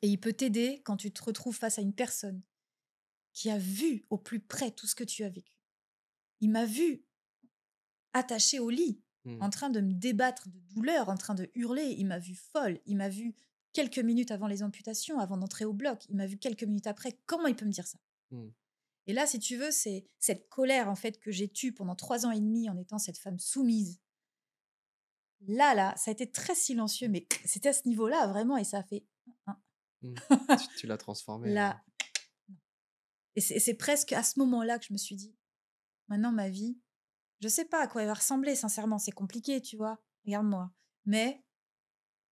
et il peut t'aider quand tu te retrouves face à une personne qui a vu au plus près tout ce que tu as vécu. Il m'a vu attachée au lit, Mmh. en train de me débattre de douleur, en train de hurler. Il m'a vue folle. Il m'a vue quelques minutes avant les amputations, avant d'entrer au bloc. Il m'a vue quelques minutes après. Comment il peut me dire ça? Mmh. Et là, si tu veux, c'est cette colère en fait que j'ai tue pendant 3 ans et demi en étant cette femme soumise. Là, ça a été très silencieux, mais c'était à ce niveau-là vraiment et ça a fait un, Mmh. Tu l'as transformé, là. Et c'est presque à ce moment-là que je me suis dit, maintenant ma vie, je sais pas à quoi elle va ressembler, sincèrement, c'est compliqué, tu vois. Regarde-moi, mais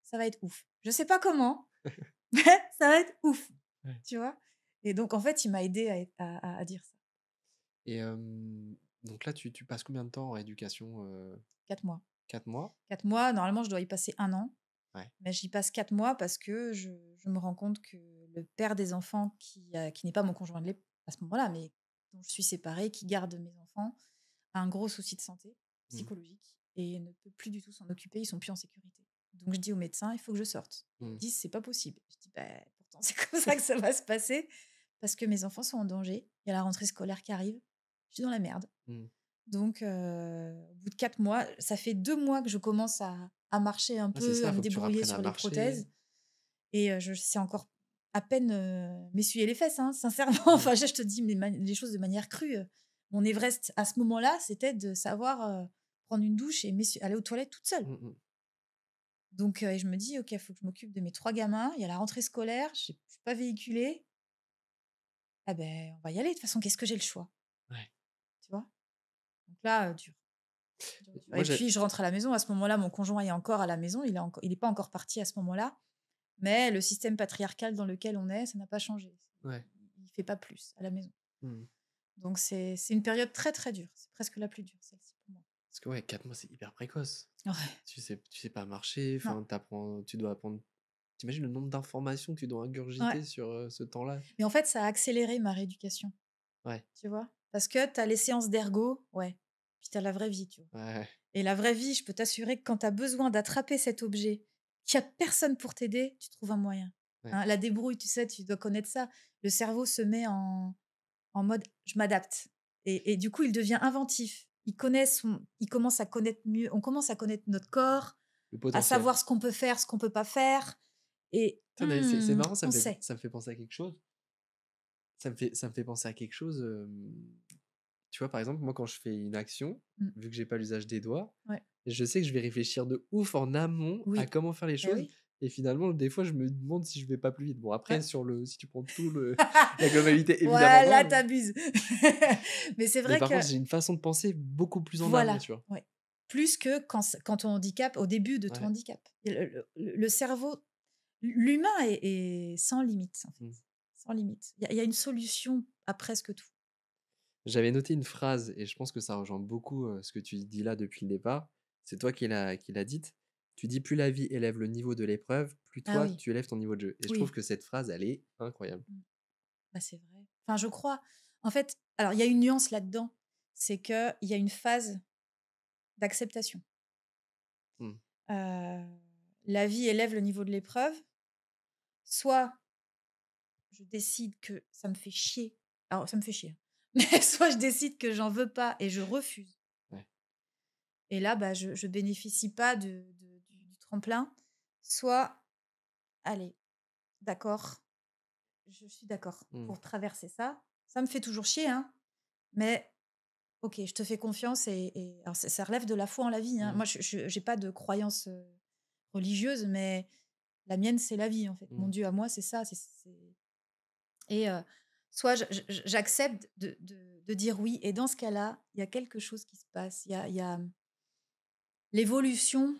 ça va être ouf. Je sais pas comment, mais ça va être ouf, ouais. tu vois? Et donc en fait, il m'a aidée à dire ça. Et donc là, tu passes combien de temps en éducation, 4 mois. 4 mois? 4 mois, normalement, je dois y passer 1 an, Ouais. mais j'y passe 4 mois parce que je me rends compte que le père des enfants qui n'est pas mon conjoint de à ce moment-là, mais dont je suis séparée, qui garde mes enfants, a un gros souci de santé Mmh. psychologique et ne peut plus du tout s'en occuper, ils sont plus en sécurité. Donc je dis au médecin: «Il faut que je sorte». Ils me Mmh. disent: «C'est pas possible». Je dis: «Beh, pourtant c'est comme ça que ça va se passer parce que mes enfants sont en danger, il y a la rentrée scolaire qui arrive, je suis dans la merde». Mmh. Donc au bout de 4 mois, ça fait 2 mois que je commence à marcher un Ouais, c'est peu, ça, à il me faut que tu débrouiller réapprennes à sur les marcher. prothèses et je sais encore à peine, m'essuyer les fesses, hein, sincèrement. Mmh. Enfin, je te dis les choses de manière crue, Mon Everest à ce moment-là, c'était de savoir, prendre une douche et aller aux toilettes toute seule. Mmh mh. Donc et je me dis: «OK, il faut que je m'occupe de mes 3 gamins. Il y a la rentrée scolaire, je suis pas véhiculée. Ah ben, on va y aller de toute façon, qu'est-ce que j'ai le choix?» Ouais. Tu vois? Donc là, dur, dur, dur Moi, et j'ai puis je rentre à la maison. À ce moment-là, mon conjoint est encore à la maison. Il est pas encore parti à ce moment-là, mais le système patriarcal dans lequel on est, ça n'a pas changé. ouais. Il fait pas plus à la maison. Mmh. Donc c'est une période très, très dure. C'est presque la plus dure, celle-ci pour moi. Parce que ouais, 4 mois, c'est hyper précoce. Ouais, Tu sais pas marcher, non, enfin, tu dois apprendre. T'imagines le nombre d'informations que tu dois ouais. ingurgiter sur, ce temps-là? Mais en fait, ça a accéléré ma rééducation, Ouais, tu vois? Parce que tu as les séances d'ergo, ouais, puis tu as la vraie vie, tu vois? ouais, Et la vraie vie, je peux t'assurer que quand tu as besoin d'attraper cet objet, qu'il y a personne pour t'aider, tu trouves un moyen. ouais. Hein, la débrouille, tu sais, tu dois connaître ça. Le cerveau se met en mode: «Je m'adapte» et du coup, il devient inventif. Il commence à connaître mieux on commence à connaître notre corps, Le à potentiel. savoir ce qu'on peut faire, ce qu'on peut pas faire et Tiens d'ailleurs, c'est marrant, on sait. ça me fait penser à quelque chose. Ça me fait penser à quelque chose, tu vois, par exemple, moi, quand je fais une action, Mmh, vu que j'ai pas l'usage des doigts, ouais. je sais que je vais réfléchir de ouf en amont à Oui, comment faire les eh choses oui. et finalement, des fois, je me demande si je vais pas plus vite. Bon, après, Ouais. si tu prends tout le la globalité, évidemment Ouais, non, là, mais tu Mais c'est mais vrai par que contre, j'ai une façon de penser beaucoup plus en amont, voilà, tu vois? ouais. Plus que quand ton handicap au début de ton Ouais. handicap. Et le cerveau l'humain est sans limite, en fait. Mmh. Sans limite. Il y a une solution à presque tout. J'avais noté une phrase et je pense que ça rejoint beaucoup, ce que tu dis là depuis le départ. C'est toi qui l'a dite. Tu dis: «Plus la vie élève le niveau de l'épreuve, plus Ah toi oui, tu élèves ton niveau de jeu» et je trouve oui. que cette phrase, elle est incroyable. Mmh. Bah, c'est vrai. Enfin, je crois. En fait, alors il y a une nuance là-dedans, c'est qu'il y a une phase d'acceptation. Mmh. Heu, la vie élève le niveau de l'épreuve, soit je décide que ça me fait chier. Alors ça me fait chier, hein, mais soit je décide que j'en veux pas et je refuse. Ouais. Et là, bah, je bénéficie pas du tremplin. Soit, allez, d'accord, je suis d'accord Mmh. pour traverser ça. Ça me fait toujours chier, hein, mais OK, je te fais confiance et alors ça relève de la foi en la vie, hein. Mmh. Moi, je j'ai pas de croyance, religieuse, mais la mienne, c'est la vie, en fait. Mon Mmh. Dieu à moi, c'est ça, et soit j'accepte de dire oui et dans ce cas-là, il y a quelque chose qui se passe. Il y a l'évolution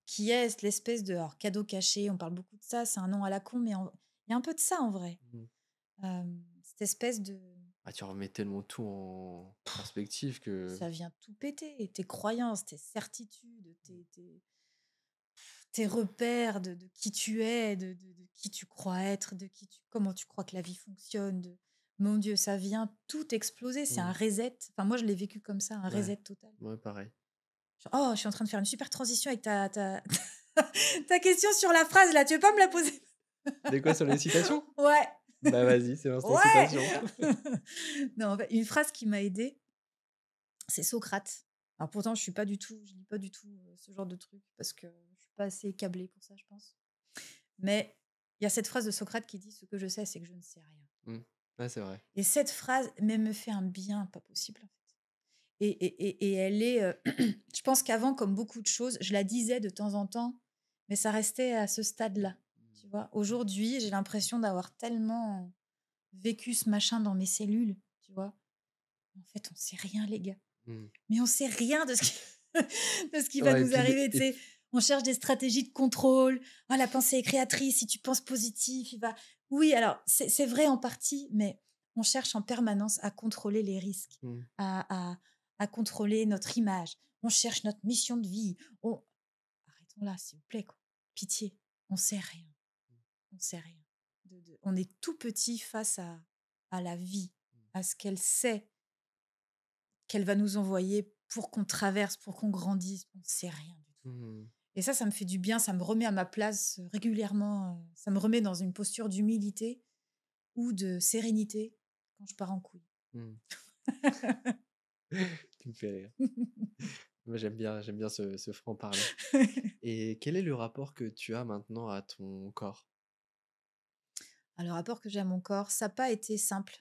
qui est l'espèce de alors cadeau caché, on parle beaucoup de ça, c'est un nom à la con, mais il y a un peu de ça en vrai. Mmh. Cette espèce de Ah, tu remets tellement tout en perspective que ça vient tout péter, tes croyances, tes certitudes, tes repères de qui tu es, de qui tu crois être, comment tu crois que la vie fonctionne, mon Dieu, ça vient tout exploser, c'est un mmh. reset. Enfin, moi, je l'ai vécu comme ça, un Ouais. reset total. Ouais, pareil. Genre, oh, je suis en train de faire une super transition avec ta question sur la phrase là, tu veux pas me la poser? De quoi, sur les citations? Ouais. Bah, vas-y, c'est l'instant Ouais! citation. Non, en fait, une phrase qui m'a aidée, c'est Socrate. Alors pourtant, je lis pas du tout, ce genre de truc parce que je suis pas assez câblée pour ça, je pense. Mais il y a cette phrase de Socrate qui dit: «Ce que je sais, c'est que je ne sais rien» Mmh. Ouais, c'est vrai. et cette phrase, mais me fait un bien pas possible, en fait et elle est, je pense qu'avant, comme beaucoup de choses, je la disais de temps en temps, mais ça restait à ce stade-là, tu vois? Aujourd'hui, j'ai l'impression d'avoir tellement vécu ce machin dans mes cellules, tu vois? En fait, on sait rien les gars, Mmh. mais on sait rien de ce qui de ce qui va Ouais et nous puis arriver, tu et sais? On cherche des stratégies de contrôle. «Ah la pensée est créatrice, si tu penses positif, il va» oui, alors c'est vrai en partie, mais on cherche en permanence à contrôler les risques, mmh. à à contrôler notre image. On cherche notre mission de vie. On arrêtons là, s'il vous plaît, quoi. Pitié, on sait rien, on sait rien. On est tout petit face à la vie, à ce qu'elle sait qu'elle va nous envoyer pour qu'on traverse, pour qu'on grandisse. On ne sait rien du tout. Mmh. Et ça me fait du bien, ça me remet à ma place régulièrement. Ça me remet dans une posture d'humilité ou de sérénité quand je pars en couille. Mmh. Tu me fais rire. Moi, j'aime bien ce franc-parler et quel est le rapport que tu as maintenant à ton corps? Alors, le rapport que j'ai à mon corps, ça n'a pas été simple.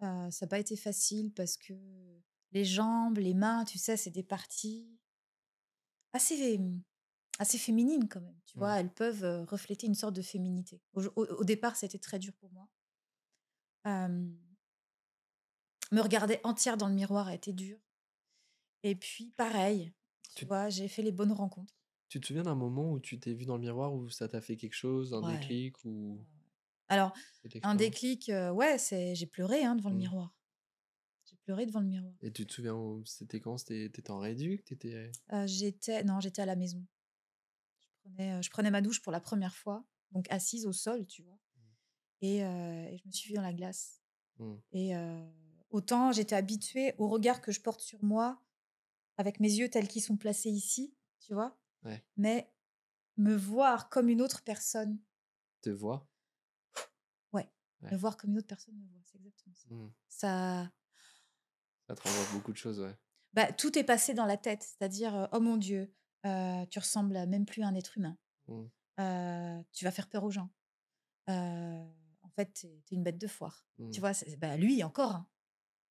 Ça n'a pas été facile parce que Les jambes, les mains, tu sais, c'est des parties assez, assez féminines quand même. Tu Mmh. vois, elles peuvent refléter une sorte de féminité. Au départ, c'était très dur pour moi. Euh, Me regarder entière dans le miroir a été dur. Et puis, pareil, tu Tu vois, j'ai fait les bonnes rencontres. tu te souviens d'un moment où tu t'es vu dans le miroir, où ça t'a fait quelque chose, un Ouais. déclic ou Ouais. Alors, cette un expérience? déclic, ouais, j'ai pleuré hein, devant le Mmh. miroir. J'ai pleuré devant le miroir. Et tu te souviens où c'était quand? Tu en réduc? Tu Non, j'étais à la maison. Je prenais ma douche pour la première fois, donc assise au sol, tu vois. Et je me suis vue dans la glace. Mmh. Et autant j'étais habituée au regard que je porte sur moi, avec mes yeux tels qu'ils sont placés ici, tu vois. Ouais. Mais me voir comme une autre personne, Te vois? ouais, me Ouais. voir comme une autre personne me voit, c'est exactement ça. Mmh. Ça, Ça te renvoie beaucoup de choses, ouais. bah, tout est passé dans la tête, c'est-à-dire, oh mon Dieu, tu ressembles à même plus à un être humain. Mmh. Tu vas faire peur aux gens. Heu, En fait, tu es une bête de foire. Tu Mmh. vois? Bah, lui encore, hein,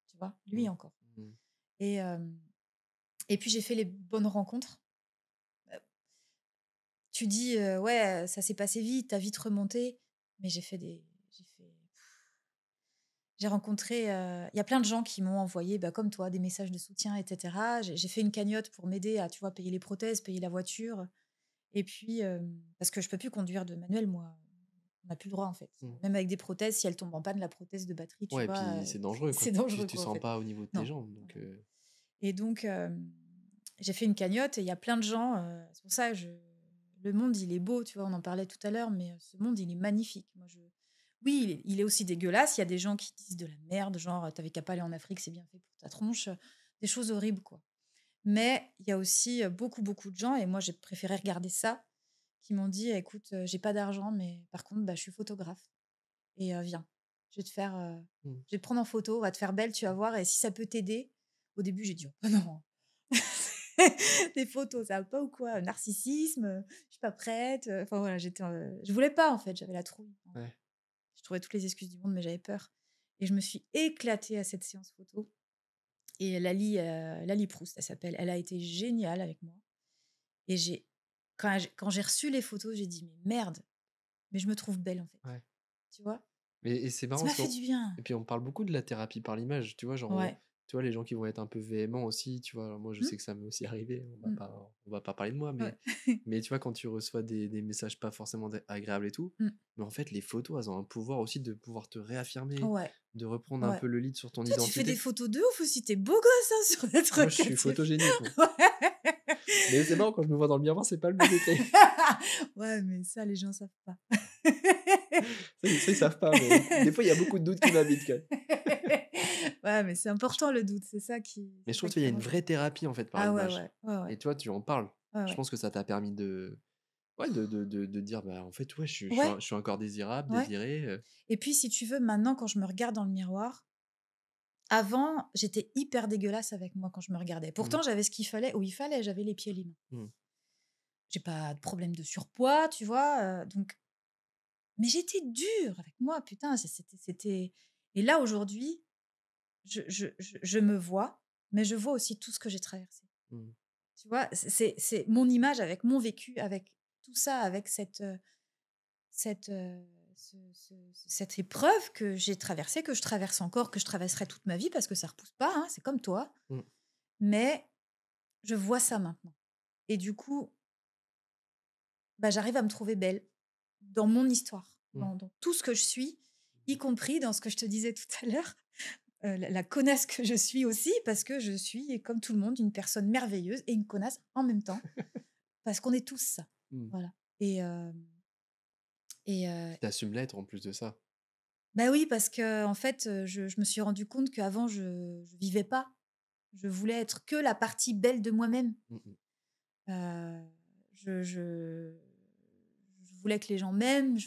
tu vois? Mmh. Lui encore. Mmh. Et hem et puis j'ai fait les bonnes rencontres. Heu, Tu dis, «Ouais, ça s'est passé vite, tu as vite remonté», mais j'ai rencontré, il y a plein de gens qui m'ont envoyé, bah, comme toi, des messages de soutien et cetera. J'ai fait une cagnotte pour m'aider à, tu vois, payer les prothèses, payer la voiture. Et puis, parce que je peux plus conduire de manuel moi, on n'a plus le droit en fait. Mmh. Même avec des prothèses, si elles tombent en panne, la prothèse de batterie, tu Ouais, et vois, puis c'est dangereux, quoi. c'est Tu dangereux tu quoi en sens fait. pas au niveau de tes Non, jambes, non, donc non. Et donc, j'ai fait une cagnotte et il y a plein de gens, c'est pour ça le monde il est beau, tu vois? On en parlait tout à l'heure, mais ce monde il est magnifique. Oui, il est aussi dégueulasse, il y a des gens qui disent de la merde, genre: «Tu qu'à pas aller en Afrique, c'est bien fait pour ta tronche», des choses horribles quoi. Mais il y a aussi, beaucoup, beaucoup de gens et moi j'ai préféré regarder ça, qui m'ont dit: «Écoute, j'ai pas d'argent, mais par contre, bah, je suis photographe et viens, je vais te faire, mmh. je vais te prendre en photo, on va te faire belle, tu vas voir et si ça peut t'aider». Au début, j'ai dit: «Oh non, des photos, ça va pas ou quoi? Narcissisme, je suis pas prête», enfin voilà, je voulais pas en fait, j'avais la trouille. Ouais. Je trouvais toutes les excuses du monde, mais j'avais peur et je me suis éclatée à cette séance photo et Lali Proust, elle s'appelle. Elle a été géniale avec moi et quand j'ai reçu les photos, j'ai dit: «Mais merde, mais je me trouve belle en fait». Ouais. Tu vois? Et c'est marrant Ça m'a parce fait qu'on du bien. et puis on parle beaucoup de la thérapie par l'image, tu vois? Genre, Ouais. tu vois, les gens qui vont être un peu véhéments aussi, tu vois? Alors moi, je Mmh, sais que ça m'est aussi arrivé, mmh, on va pas parler de moi, ouais. mais tu vois, quand tu reçois des messages pas forcément agréables et tout, Mmh. mais en fait, les photos, elles ont un pouvoir aussi de pouvoir te réaffirmer, Ouais, de reprendre un ouais. peu le lead sur ton Toi, tu fais des identité. photos de ouf aussi, tu es beau gosse, hein, sur les Moi, je trucs, suis tu photogénique, moi. ouais. Mais c'est marrant, quand je me vois dans le miroir, c'est pas le même effet. Ouais, mais ça, les gens savent pas. Ça, ils savent pas, mais des fois, il y a beaucoup de doutes qui m'habitent, quand même. Ouais, mais c'est important le doute, Mais c'est je ça trouve qui qu'il y est a une important. vraie thérapie, en fait, par Ah ouais, l'image. ouais, ouais, ouais, Et toi, tu en parles. ouais, Je ouais. pense que ça t'a permis de ouais, de dire: «Bah, en fait, ouais, Ouais, je suis encore désirable, ouais. désiré», Et puis, si tu veux, maintenant, quand je me regarde dans le miroir, avant, j'étais hyper dégueulasse avec moi quand je me regardais. Mmh. Pourtant, j'avais ce qu'il fallait où il fallait, j'avais les pieds et les mains. Mmh. J'ai pas de problème de surpoids, tu vois, mais j'étais dure avec moi, putain, c'était et là, aujourd'hui, je me vois, mais je vois aussi tout ce que j'ai traversé. Mmh. Tu vois? C'est mon image avec mon vécu, avec tout ça, avec cette, cette épreuve que j'ai traversée, que je traverse encore, que je traverserai toute ma vie parce que ça repousse pas, hein, c'est comme toi. Mmh. Mais je vois ça maintenant et du coup, bah, j'arrive à me trouver belle dans mon histoire, Mmh. dans tout ce que je suis, y compris dans ce que je te disais tout à l'heure, la connasse que je suis aussi parce que je suis, comme tout le monde, une personne merveilleuse et une connasse en même temps, parce qu'on est tous ça. Mmh. Voilà et hem et Puis tu assumes l'être en plus de ça. bah, oui, parce qu'en fait, je me suis rendu compte qu'avant je vivais pas. Je voulais être que la partie belle de moi-même. Mmh mh. Heu, je voulais que les gens m'aiment,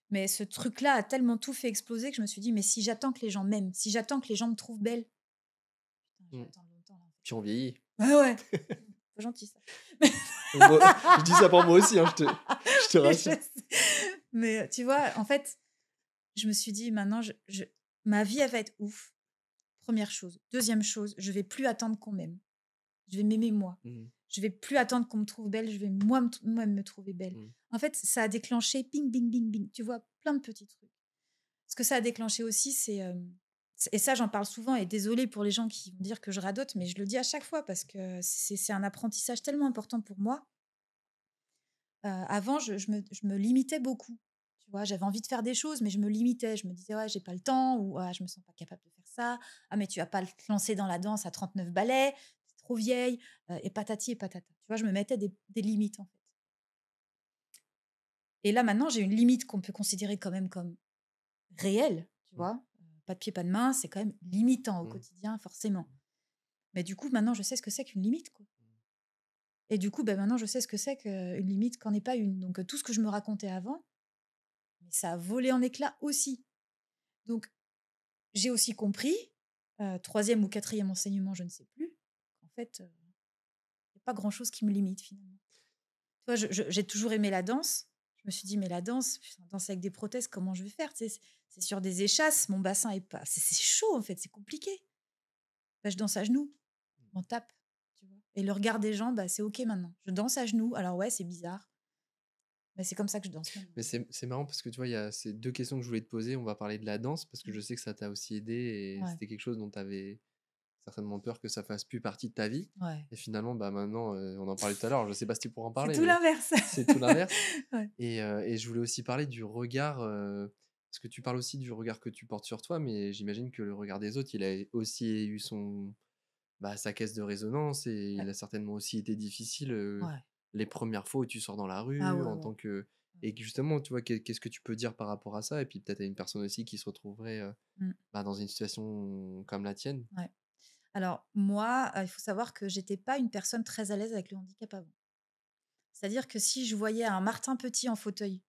mais ce truc-là a tellement tout fait exploser que je me suis dit: «Mais si j'attends que les gens m'aiment, si j'attends que les gens me trouvent belle, putain, je vais Mmh. attendre longtemps là, en Puis on vieillit. fait». Ouais, ouais, pas gentil ça. Moi je dis ça pour moi aussi, hein, je te Mais je rassure. sais. Mais tu vois, en fait, je me suis dit: «Maintenant ma vie, elle va être ouf. Première chose. Deuxième chose, je vais plus attendre qu'on m'aime. Je vais m'aimer moi. Mmh. Je vais plus attendre qu'on me trouve belle. Je vais moi-même me trouver belle. Mmh. En fait, ça a déclenché bing, bing, bing, bing. Tu vois, plein de petits trucs. Ce que ça a déclenché aussi, et ça, j'en parle souvent, et désolée pour les gens qui vont dire que je radote, mais je le dis à chaque fois parce que c'est un apprentissage tellement important pour moi. Avant, je me limitais beaucoup. Tu vois, j'avais envie de faire des choses, mais je me limitais. Je me disais, ouais, j'ai pas le temps, ou ah, je me sens pas capable de faire ça. Ah, mais tu vas pas te lancer dans la danse à 39 ballets, c'est trop vieille, et patati et patata. Tu vois, je me mettais des limites, en fait. Et là, maintenant, j'ai une limite qu'on peut considérer quand même comme réelle, tu Mmh. vois. Pas de pied, pas de main, c'est quand même limitant au Mmh. quotidien, forcément. Mais du coup, maintenant, je sais ce que c'est qu'une limite, quoi. Et du coup, ben, maintenant, je sais ce que c'est qu'une limite qu'en est pas une. Donc, tout ce que je me racontais avant, mais ça a volé en éclats aussi. Donc, j'ai aussi compris, 3e ou 4e enseignement, je ne sais plus, qu'en fait, il y a pas grand-chose qui me limite finalement. Tu vois, j'ai toujours aimé la danse. Je me suis dit: «Mais la danse, putain, danser avec des prothèses, comment je vais faire?» Tu sais, c'est sur des échasses, mon bassin est pas c'est chaud en fait, c'est compliqué. Bah, je danse à genoux, je m'en tape, tu vois? Et le regard des gens, bah, c'est OK maintenant. Je danse à genoux. Alors ouais, c'est bizarre, mais c'est comme ça que je danse maintenant. Mais c'est marrant parce que tu vois, il y a ces 2 questions que je voulais te poser. On va parler de la danse parce que Mmh. je sais que ça t'a aussi aidé et Ouais, c'était quelque chose dont tu avais certainement peur que ça fasse plus partie de ta vie ouais. et finalement, bah, maintenant, on en parlait tout à l'heure, je sais pas si tu pourras en C'est parler, tout mais l'inverse. c'est tout l'inverse Ouais. et je voulais aussi parler du regard, parce que tu parles aussi du regard que tu portes sur toi, mais j'imagine que le regard des autres, il a aussi eu sa caisse de résonance et Ouais. il a certainement aussi été difficile, Ouais. les premières fois où tu sors dans la Ah rue ouais, en ouais. tant que Ouais. et que justement, tu vois, qu'est-ce que tu peux dire par rapport à ça? Et puis peut-être à une personne aussi qui se retrouverait, Mmh. dans une situation comme la tienne? Ouais. Alors moi, il faut savoir que j'étais pas une personne très à l'aise avec le handicap avant. C'est-à-dire que si je voyais un Martin Petit en fauteuil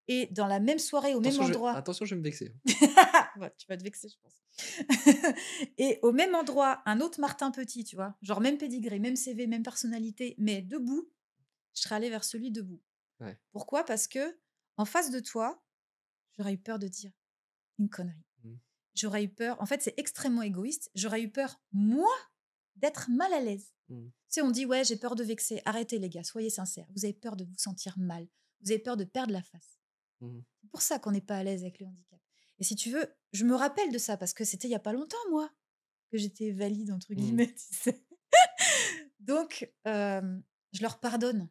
et dans la même soirée, au même endroit, Attention, je vais me vexer, hein. ouais, tu vas te vexer, je pense. Et au même endroit, un autre Martin Petit, tu vois, genre même pédigré, même CV, même personnalité, mais debout, je serais allée vers celui debout. Ouais. Pourquoi? Parce que en face de toi, j'aurais eu peur de dire une connerie. Mmh. J'aurais eu peur. En fait, c'est extrêmement égoïste. J'aurais eu peur, moi, d'être mal à l'aise. Mmh. Tu sais, on dit, ouais, j'ai peur de vexer. Arrêtez, les gars, soyez sincères. Vous avez peur de vous sentir mal. Vous avez peur de perdre la face. Mmh. C'est pour ça qu'on n'est pas à l'aise avec le handicap. Et si tu veux, je me rappelle de ça parce que c'était il y a pas longtemps, moi, que j'étais valide, entre Mmh. guillemets, tu sais. Donc, je leur pardonne,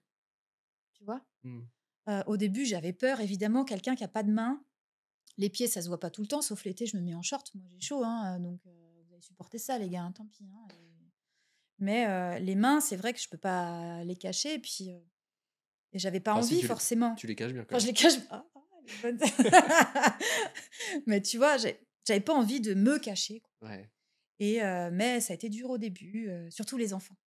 tu vois. Mmh. Au début, j'avais peur, évidemment, quelqu'un qui a pas de main. Les pieds, ça se voit pas tout le temps, sauf l'été, je me mets en short. Moi, j'ai chaud, hein, donc vous allez supporter ça, les gars, hein, tant pis. Hein, mais les mains, c'est vrai que je peux pas les cacher. Et j'avais pas Enfin si, envie forcément. tu les caches bien quand Enfin, je même. les cache pas. Ah, elle est bonne. Mais tu vois, j'avais pas envie de me cacher, quoi. Ouais. Mais ça a été dur au début, surtout les enfants.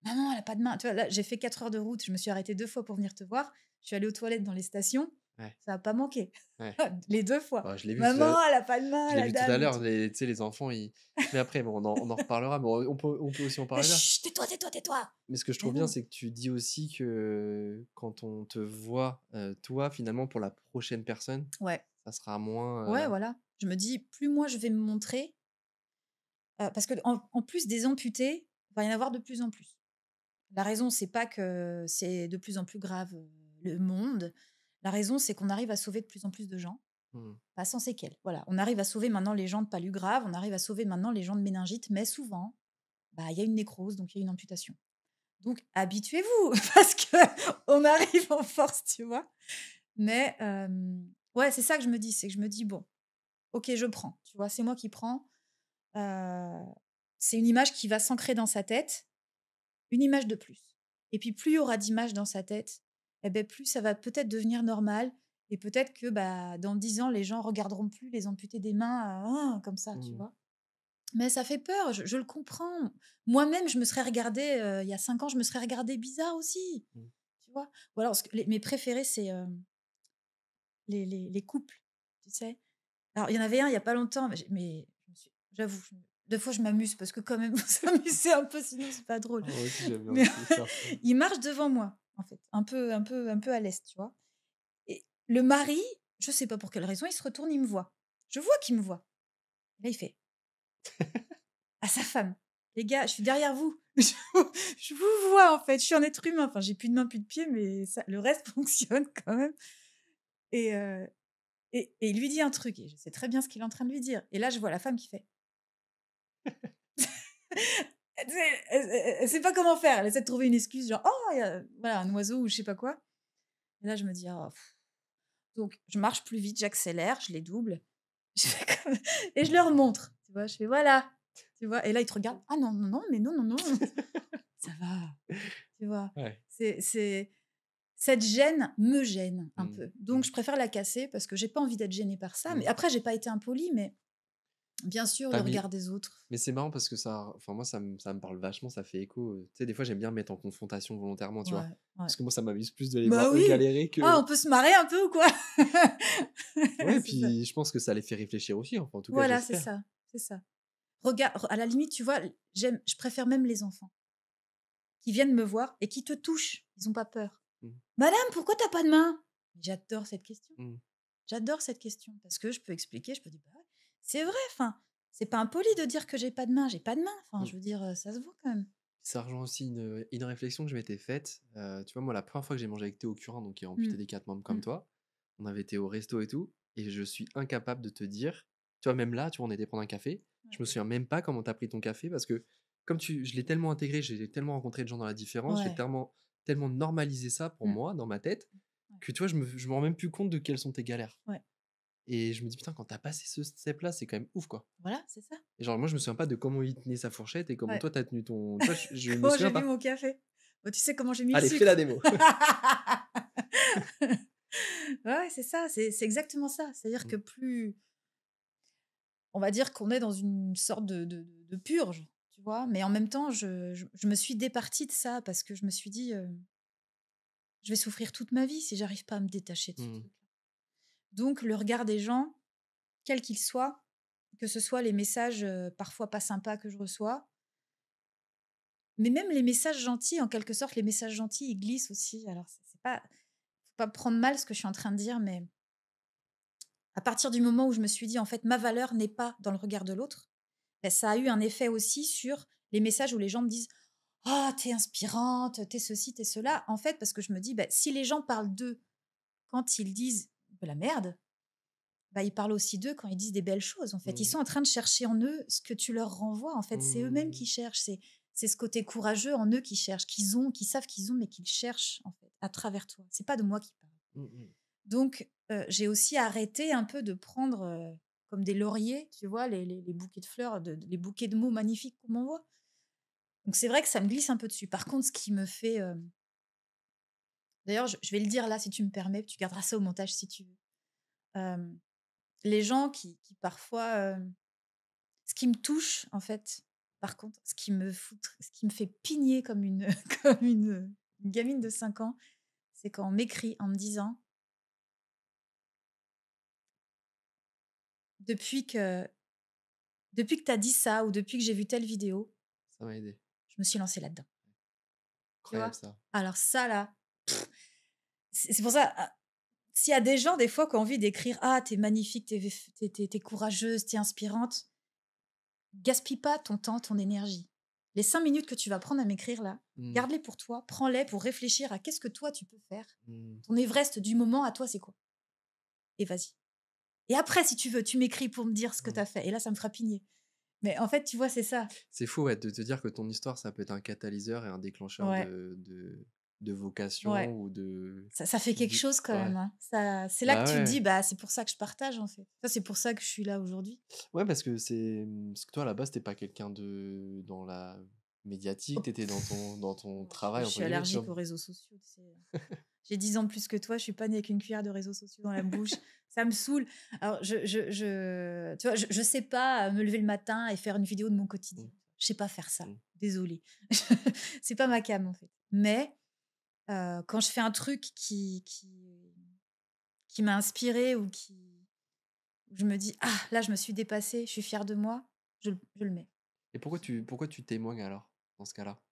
«Maman, elle a pas de main». Tu vois, là, j'ai fait 4 heures de route, je me suis arrêtée 2 fois pour venir te voir. Je suis allée aux toilettes dans les stations, Ouais. ça a pas manqué. Ouais. Les 2 fois. Bah, je l'ai vu tout à «Maman, elle a pas de main, je l'ai la vu tout à dame» et l'heure, tout. les tu sais, les enfants, ils mais après bon, on en reparlera, mais on peut aussi en parler là. «Chut, tais-toi, tais-toi, tais-toi!» Mais ce que je Mais trouve bien, non. c'est que tu dis aussi que quand on te voit, toi, finalement, pour la prochaine personne, Ouais, ça sera moins, ouais, voilà. Je me dis: «Plus moi je vais me montrer», parce qu'en plus des amputés, il va y en avoir de plus en plus. La raison, c'est pas que c'est de plus en plus grave, le monde. La raison, c'est qu'on arrive à sauver de plus en plus de gens, mmh, pas sans séquelles. Voilà, on arrive à sauver maintenant les gens de palud grave, on arrive à sauver maintenant les gens de méningite, mais souvent, bah, il y a une nécrose, donc il y a une amputation. Donc habituez-vous parce que on arrive en force, tu vois? Mais ouais, c'est ça que je me dis, c'est que je me dis: «Bon, OK, je prends», tu vois? C'est moi qui prends, heu, c'est une image qui va s'ancrer dans sa tête. Une image de plus. Et puis plus il y aura d'images dans sa tête, et beh, plus ça va peut-être devenir normal, et peut-être que, bah, dans 10 ans, les gens regarderont plus les amputés des mains, comme ça, tu mmh, vois? Mais ça fait peur, je le comprends. Moi-même, je me serais regardée, il y a 5 ans, je me serais regardée bizarre aussi, mmh. tu vois? Ou alors ce que mes préférés, c'est, les couples, tu sais? Alors il y en avait un il y a pas longtemps, mais j'avoue, 2 fois je m'amuse parce que quand même faut s'amuser un peu sinon c'est pas drôle. Ah, moi aussi, j'aime bien Mais aussi faire ça. il marche devant moi, en fait, un peu à l'est, tu vois? Et le mari, je sais pas pour quelle raison, il se retourne, il me voit. Je vois qu'il me voit. Là, il fait: à sa femme. Les gars, je suis derrière vous. Je vous vois, en fait. Je suis un être humain. Enfin, j'ai plus de mains, plus de pieds, mais ça, le reste fonctionne quand même. Et, et il lui dit un truc. Et je sais très bien ce qu'il est en train de lui dire. Et là, je vois la femme qui fait. Elle sait pas comment faire. Elle essaie de trouver une excuse, genre, oh, il y a voilà, un oiseau ou je sais pas quoi. Et là, je me dis, oh, pff. Donc, je marche plus vite, j'accélère, je les double. Je fais comme... Et je leur montre. Tu vois, je fais, voilà. Tu vois, et là, ils te regardent. Ah non, non, non, mais non, non, non. Ça va. Tu vois, Ouais. cette gêne me gêne un Mmh. peu. Donc, je préfère la casser parce que j'ai pas envie d'être gênée par ça. Mais Mmh. après, j'ai pas été impolie, mais bien sûr, Tu le mis regard des autres. Mais c'est marrant parce que ça enfin moi ça me parle vachement, ça fait écho, tu sais des fois j'aime bien me mettre en confrontation volontairement, tu vois? Ouais, ouais. Parce que moi ça m'amuse plus de les Bah voir eux oui. galérer Ah, que on peut se marrer un peu ou quoi? ouais, C'est ça. puis je pense que ça les fait réfléchir aussi, enfin en tout cas Voilà, c'est j'espère. ça, c'est ça. Regarde, à la limite, tu vois, je préfère même les enfants qui viennent me voir et qui te touchent. Ils ont pas peur. Mmh. Madame, pourquoi t'as pas de main? J'adore cette question. Mmh. J'adore cette question parce que je peux expliquer, je peux dire, bah ouais, c'est vrai, enfin, c'est pas impoli de dire que j'ai pas de main. Enfin, Mmh. je veux dire, ça se voit quand même. Ça rejoint aussi une réflexion que je m'étais faite, tu vois moi la première fois que j'ai mangé avec Théo Curin, donc qui est Mm, amputé des 4 membres comme mm, toi, on avait été au resto et tout et je suis incapable de te dire tu vois même là, tu vois, on était prendre un café, je ouais. me souviens même pas comment tu as pris ton café parce que comme je l'ai tellement intégré, j'ai tellement rencontré de gens dans la différence, j'ai Ouais. tellement normalisé ça pour Mm, moi dans ma tête ouais. que tu vois, je me rends même plus compte de quelles sont tes galères Ouais. et je me dis: «Putain, quand tu as passé ce step là, c'est quand même ouf, quoi». Voilà, c'est ça. Et genre moi, je me souviens pas de comment il tenait sa fourchette et comment Ouais. toi, tu as tenu ton tu vois, je me Comment j'ai souviens bu pas. mon café? Bah, tu sais comment j'ai mis le Allez, fais la sucre? démo. Ouais, c'est ça, c'est exactement ça. C'est-à-dire Mmh. que plus on va dire qu'on est dans une sorte de purge, tu vois? Mais en même temps, je me suis départie de ça parce que je me suis dit, «Je vais souffrir toute ma vie si j'arrive pas à me détacher de ce Mmh. truc». Donc le regard des gens, quel qu'il soit, que ce soit les messages, parfois pas sympas que je reçois, mais même les messages gentils, en quelque sorte, les messages gentils, ils glissent aussi. Alors c'est pas faut pas prendre mal ce que je suis en train de dire, mais à partir du moment où je me suis dit: «En fait, ma valeur n'est pas dans le regard de l'autre», beh, ça a eu un effet aussi sur les messages où les gens me disent: «Ah, tu inspirante, t'es ceci, t'es cela». En fait, parce que je me dis: «Bah, si les gens parlent d'eux quand ils disent de la merde, bah, ils parlent aussi d'eux quand ils disent des belles choses, en fait». Ils Mmh. sont en train de chercher en eux ce que tu leur renvoies, en fait. C'est eux-mêmes Mmh. qui cherchent, c'est ce côté courageux en eux qui cherchent, qui savent qu'ils ont, mais qu'ils cherchent, en fait, à travers toi. C'est pas de moi qui parle. Mmh mh. Donc j'ai aussi arrêté un peu de prendre, comme des lauriers, tu vois, les bouquets de fleurs, les bouquets de mots magnifiques qu'on m'envoie. Donc c'est vrai que ça me glisse un peu dessus. Par contre, ce qui me fait, d'ailleurs, je vais le dire là, si tu me permets, tu garderas ça au montage si tu veux. Hem, les gens qui parfois, ce qui me touche, en fait, par contre, ce qui me fait pigner comme une comme une gamine de 5 ans, c'est quand on m'écrit en me disant: «Depuis que tu as dit ça ou depuis que j'ai vu telle vidéo, Ça m'a aidé. je me suis lancée là-dedans». Tu Incroyable vois? ça. Alors ça là, c'est pour ça, s'il y a des gens des fois qui ont envie d'écrire: «Ah, t'es magnifique, t'es courageuse, t'es inspirante», gaspille pas ton temps, ton énergie. Les 5 minutes que tu vas prendre à m'écrire là, Mmh. garde-les pour toi, prends-les pour réfléchir à qu'est-ce que toi tu peux faire. Mmh. Ton Everest du moment à toi, c'est quoi? Et vas-y. Et après, si tu veux, tu m'écris pour me dire ce que tu Mmh. as fait et là, ça me fera pigner. Mais en fait, tu vois, c'est ça. C'est fou, ouais, de te dire que ton histoire, ça peut être un catalyseur et un déclencheur Ouais, de vocation ouais. ou de Ça fait quelque chose quand ouais. même, hein. Ça c'est là que Bah, tu te dis: ouais. «Bah, c'est pour ça que je partage, en fait. Ça, c'est pour ça que je suis là aujourd'hui». Ouais, parce que parce que toi, à la base, tu pas quelqu'un dans la médiatique, tu étais dans ton Ouais, «travail» je entre suis guillemets, tu allergique vois? aux réseaux sociaux, tu sais? J'ai 10 ans de plus que toi, je suis pas née avec une cuillère de réseaux sociaux dans la bouche. Ça me saoule. Alors tu vois, je sais pas, me lever le matin et faire une vidéo de mon Mmh. quotidien. Je sais pas faire ça, Mmh. désolée. C'est pas ma came, en fait. Mais quand je fais un truc qui m'a inspirée ou qui où je me dis: «Ah, là, je me suis dépassée, je suis fière de moi», je le mets. Et pourquoi tu témoignes alors, dans ce cas-là?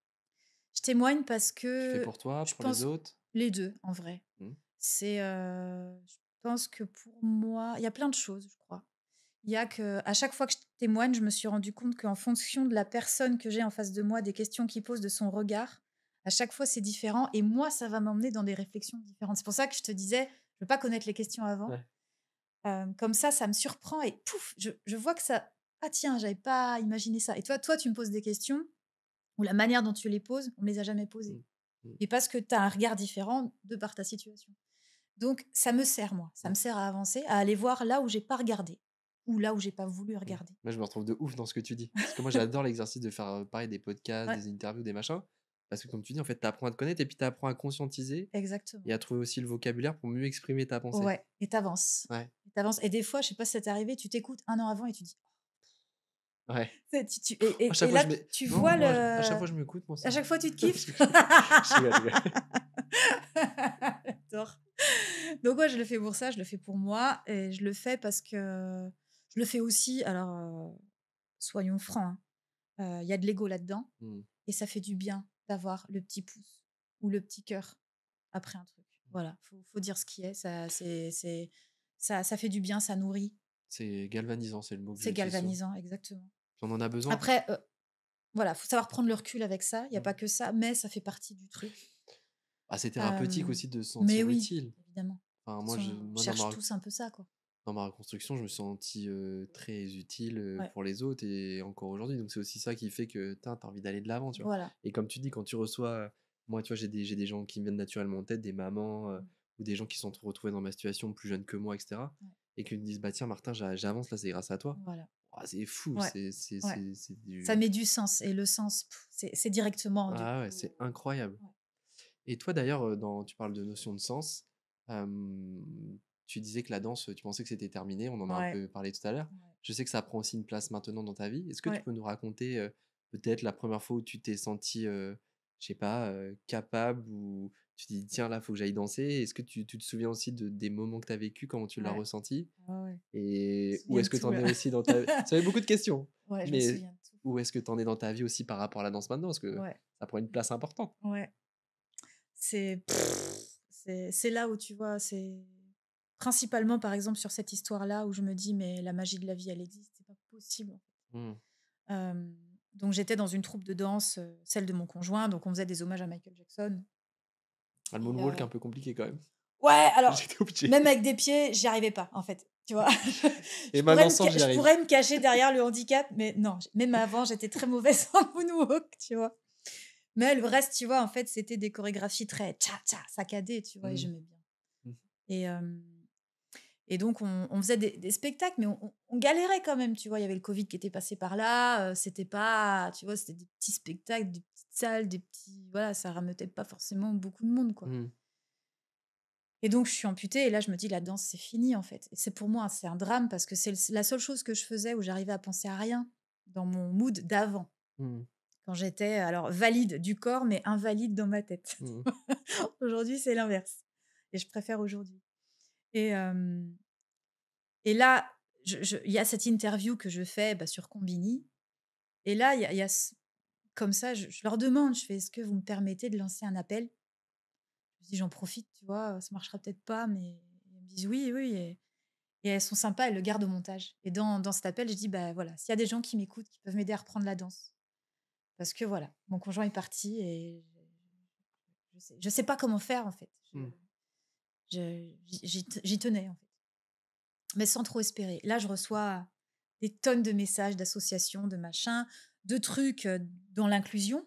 Je témoigne parce Tu fais que pour toi, je pour les pense autres? les 2 en vrai. Mmh. C'est, je pense que pour moi il y a plein de choses, je crois. Il y a que à chaque fois que je témoigne, je me suis rendu compte qu'en fonction de la personne que j'ai en face de moi, des questions qu'il pose, de son regard, à chaque fois, c'est différent et moi, ça va m'emmener dans des réflexions différentes. C'est pour ça que je te disais, je veux pas connaître les questions avant. Ouais. Comme ça me surprend et pouf, je vois que ça: «Ah tiens, j'avais pas imaginé ça» et toi, tu me poses des questions où la manière dont tu les poses, on me les a jamais posées Mmh. Mmh. et parce que tu as un regard différent de par ta situation. Donc ça me sert moi, ça Mmh. me sert à avancer, à aller voir là où j'ai pas regardé ou là où j'ai pas voulu Mmh. regarder. Moi, je me retrouve de ouf dans ce que tu dis. Parce que moi, j'adore l'exercice de faire, pareil, des podcasts, Ouais, des interviews, des machins. Parce que comme tu dis, en fait, tu apprends à te connaître et puis tu apprends à conscientiser exactement. et à trouver aussi le vocabulaire pour mieux exprimer ta pensée. Ouais et t'avances. Ouais, Et des fois, je sais pas si ça t'est arrivé, tu t'écoutes un an avant et tu dis ouais. tu sais, tu À chaque et fois, là, je mets tu non, vois moi, à chaque le fois, je m'écoute, moi, à ça chaque fois, tu te je kiffes? rigole. Je rigole, je rigole. J'adore. Donc ouais, je le fais pour ça, je le fais pour moi et je le fais parce que je le fais aussi alors, soyons francs, hein, il y a de l'ego là-dedans Mmh. et ça fait du bien d'avoir le petit pouce ou le petit cœur après un truc. Voilà, faut dire ce qui est, ça fait du bien, ça nourrit, C'est galvanisant, c'est le mot que c'est j'utilise souvent. galvanisant, exactement. Puis on en a besoin. Après, voilà, faut savoir prendre le recul avec ça, il y a pas Mmh. que ça, mais ça fait partie du truc. Ah, c'est thérapeutique Hem, aussi de se mais sentir oui, utile. évidemment. Enfin, De toute moi, façon, on cherche tous un peu ça, quoi. dans ma reconstruction, je me suis senti, très utile, Ouais, pour les autres et encore aujourd'hui. Donc c'est aussi ça qui fait que, tu as envie d'aller de l'avant, tu vois? voilà. Et comme tu dis, quand tu reçois, moi, tu vois, j'ai des gens qui me viennent naturellement en tête, des mamans, Mmh, ou des gens qui se sont retrouvés dans ma situation plus jeunes que moi et cetera ouais, et qui me disent: «Bah, tiens Martin, j'avance là, c'est grâce à toi». voilà. Waouh, c'est fou, Ouais, ouais. c'est Ça du met du sens et le sens, c'est directement du ah ouais, coup, c'est incroyable. ouais, Et toi d'ailleurs, dans tu parles de notion de sens, tu disais que la danse, tu pensais que c'était terminé, on en a un ouais, peu parlé tout à l'heure. ouais, Je sais que ça prend aussi une place maintenant dans ta vie. Est-ce que tu ouais. peux nous raconter, peut-être la première fois où tu t'es sentie, je sais pas, capable ou tu t'es dit: «Tiens là, faut que j'aille danser». Est-ce que tu te souviens aussi de des moments que tu as vécu, comment tu l'as Ouais. ressenti? Ah ouais. Je me Et où souviens de est-ce que tu tout en là. es aussi dans ta ça fait beaucoup de questions, Ouais, je me mais souviens de tout. où est-ce que tu en es dans ta vie aussi par rapport à la danse maintenant? Parce que Ouais, ça prend une place importante. ouais. C'est c'est là où tu vois, c'est principalement, par exemple, sur cette histoire-là où je me dis: «Mais la magie de la vie, elle existe, c'est pas possible». Mmh. Donc j'étais dans une troupe de danse, celle de mon conjoint, donc on faisait des hommages à Michael Jackson Ah, le et moonwalk un peu compliqué quand même. ouais, alors, J'étais obligé. même avec des pieds, j'y arrivais pas, en fait, tu vois? Et maintenant sans, j'y Je arrive. pourrais me cacher derrière le handicap, mais non, même avant, j'étais très mauvaise en moonwalk, tu vois? Mais le reste, tu vois, en fait, c'était des chorégraphies très tcha-tcha, saccadées, tu vois? Et Mmh. j'aimais bien Mmh. et hem et donc on faisait des spectacles, mais on galérait quand même, tu vois? Il y avait le covid qui était passé par là, c'était pas tu vois? C'était des petits spectacles, des petites salles, des petits voilà, ça rameutait pas forcément beaucoup de monde, quoi. Mmh. Et donc je suis amputée et là je me dis: «La danse, c'est fini, en fait» et c'est pour moi, c'est un drame parce que c'est la seule chose que je faisais où j'arrivais à penser à rien dans mon mood d'avant, Mmh. quand j'étais alors valide du corps, mais invalide dans ma tête. Mmh. Aujourd'hui, c'est l'inverse et je préfère aujourd'hui et et là, il y a cette interview que je fais, bah, sur Combini et là, il y a ce comme ça, je leur demande, je fais: «Est-ce que vous me permettez de lancer un appel?» Je me dis: «J'en profite, tu vois? Ça marchera peut-être pas», mais elles me disent: «Oui, oui» et elles sont sympas, elles le gardent au montage et dans cet appel, je dis: «Bah, voilà, s'il y a des gens qui m'écoutent, qui peuvent m'aider à reprendre la danse». Parce que voilà, mon conjoint est parti et je sais pas comment faire, en fait. Mmh. J'y tenais, en fait, mais sans trop espérer. Là, je reçois des tonnes de messages d'associations, de machins, de trucs, dans l'inclusion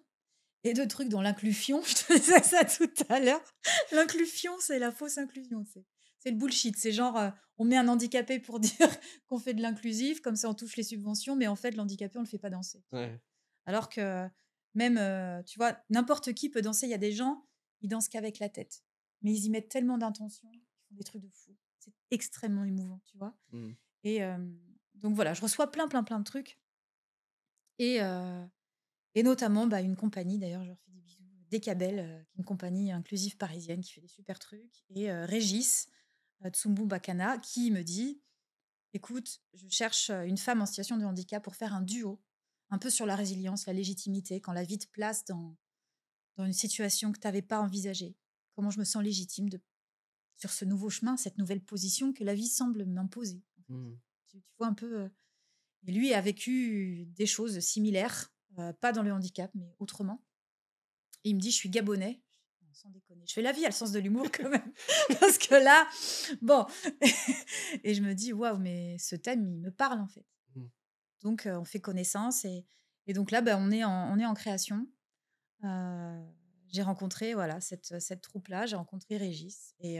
et de trucs dans l'inclusion. Je te disais ça tout à l'heure. L'inclusion, c'est la fausse inclusion, c'est le bullshit. C'est genre, on met un handicapé pour dire qu'on fait de l'inclusif, comme ça on touche les subventions, mais en fait, l'handicapé, on le fait pas danser, tu vois? Ouais. Alors que même, tu vois, n'importe qui peut danser. Il y a des gens, ils dansent qu'avec la tête, mais ils y mettent tellement d'intention, ils font des trucs de fou. C'est extrêmement émouvant, tu vois? Mmh. Et donc voilà, je reçois plein, plein, plein de trucs et notamment, bah, une compagnie, d'ailleurs, je leur fais des bisous, Decabel, qui est une compagnie inclusive parisienne qui fait des super trucs et Régis, Tsumbu Bakana qui me dit: «Écoute, je cherche, une femme en situation de handicap pour faire un duo, un peu sur la résilience, la légitimité, quand la vie te place dans une situation que tu avais pas envisagée. Comment je me sens légitime de sur ce nouveau chemin, cette nouvelle position que la vie semble m'imposer, en fait». Mmh. Tu vois un peu. Et lui a vécu des choses similaires, pas dans le handicap, mais autrement. Et il me dit, je suis gabonais. Sans déconner. Je fais la vie a le sens de l'humour quand même. Parce que là, bon. Et je me dis, waouh, mais ce thème, il me parle en fait. Mmh. Donc, on fait connaissance. Et donc là, ben, on est en création. J'ai rencontré voilà, cette troupe-là. J'ai rencontré Régis. Et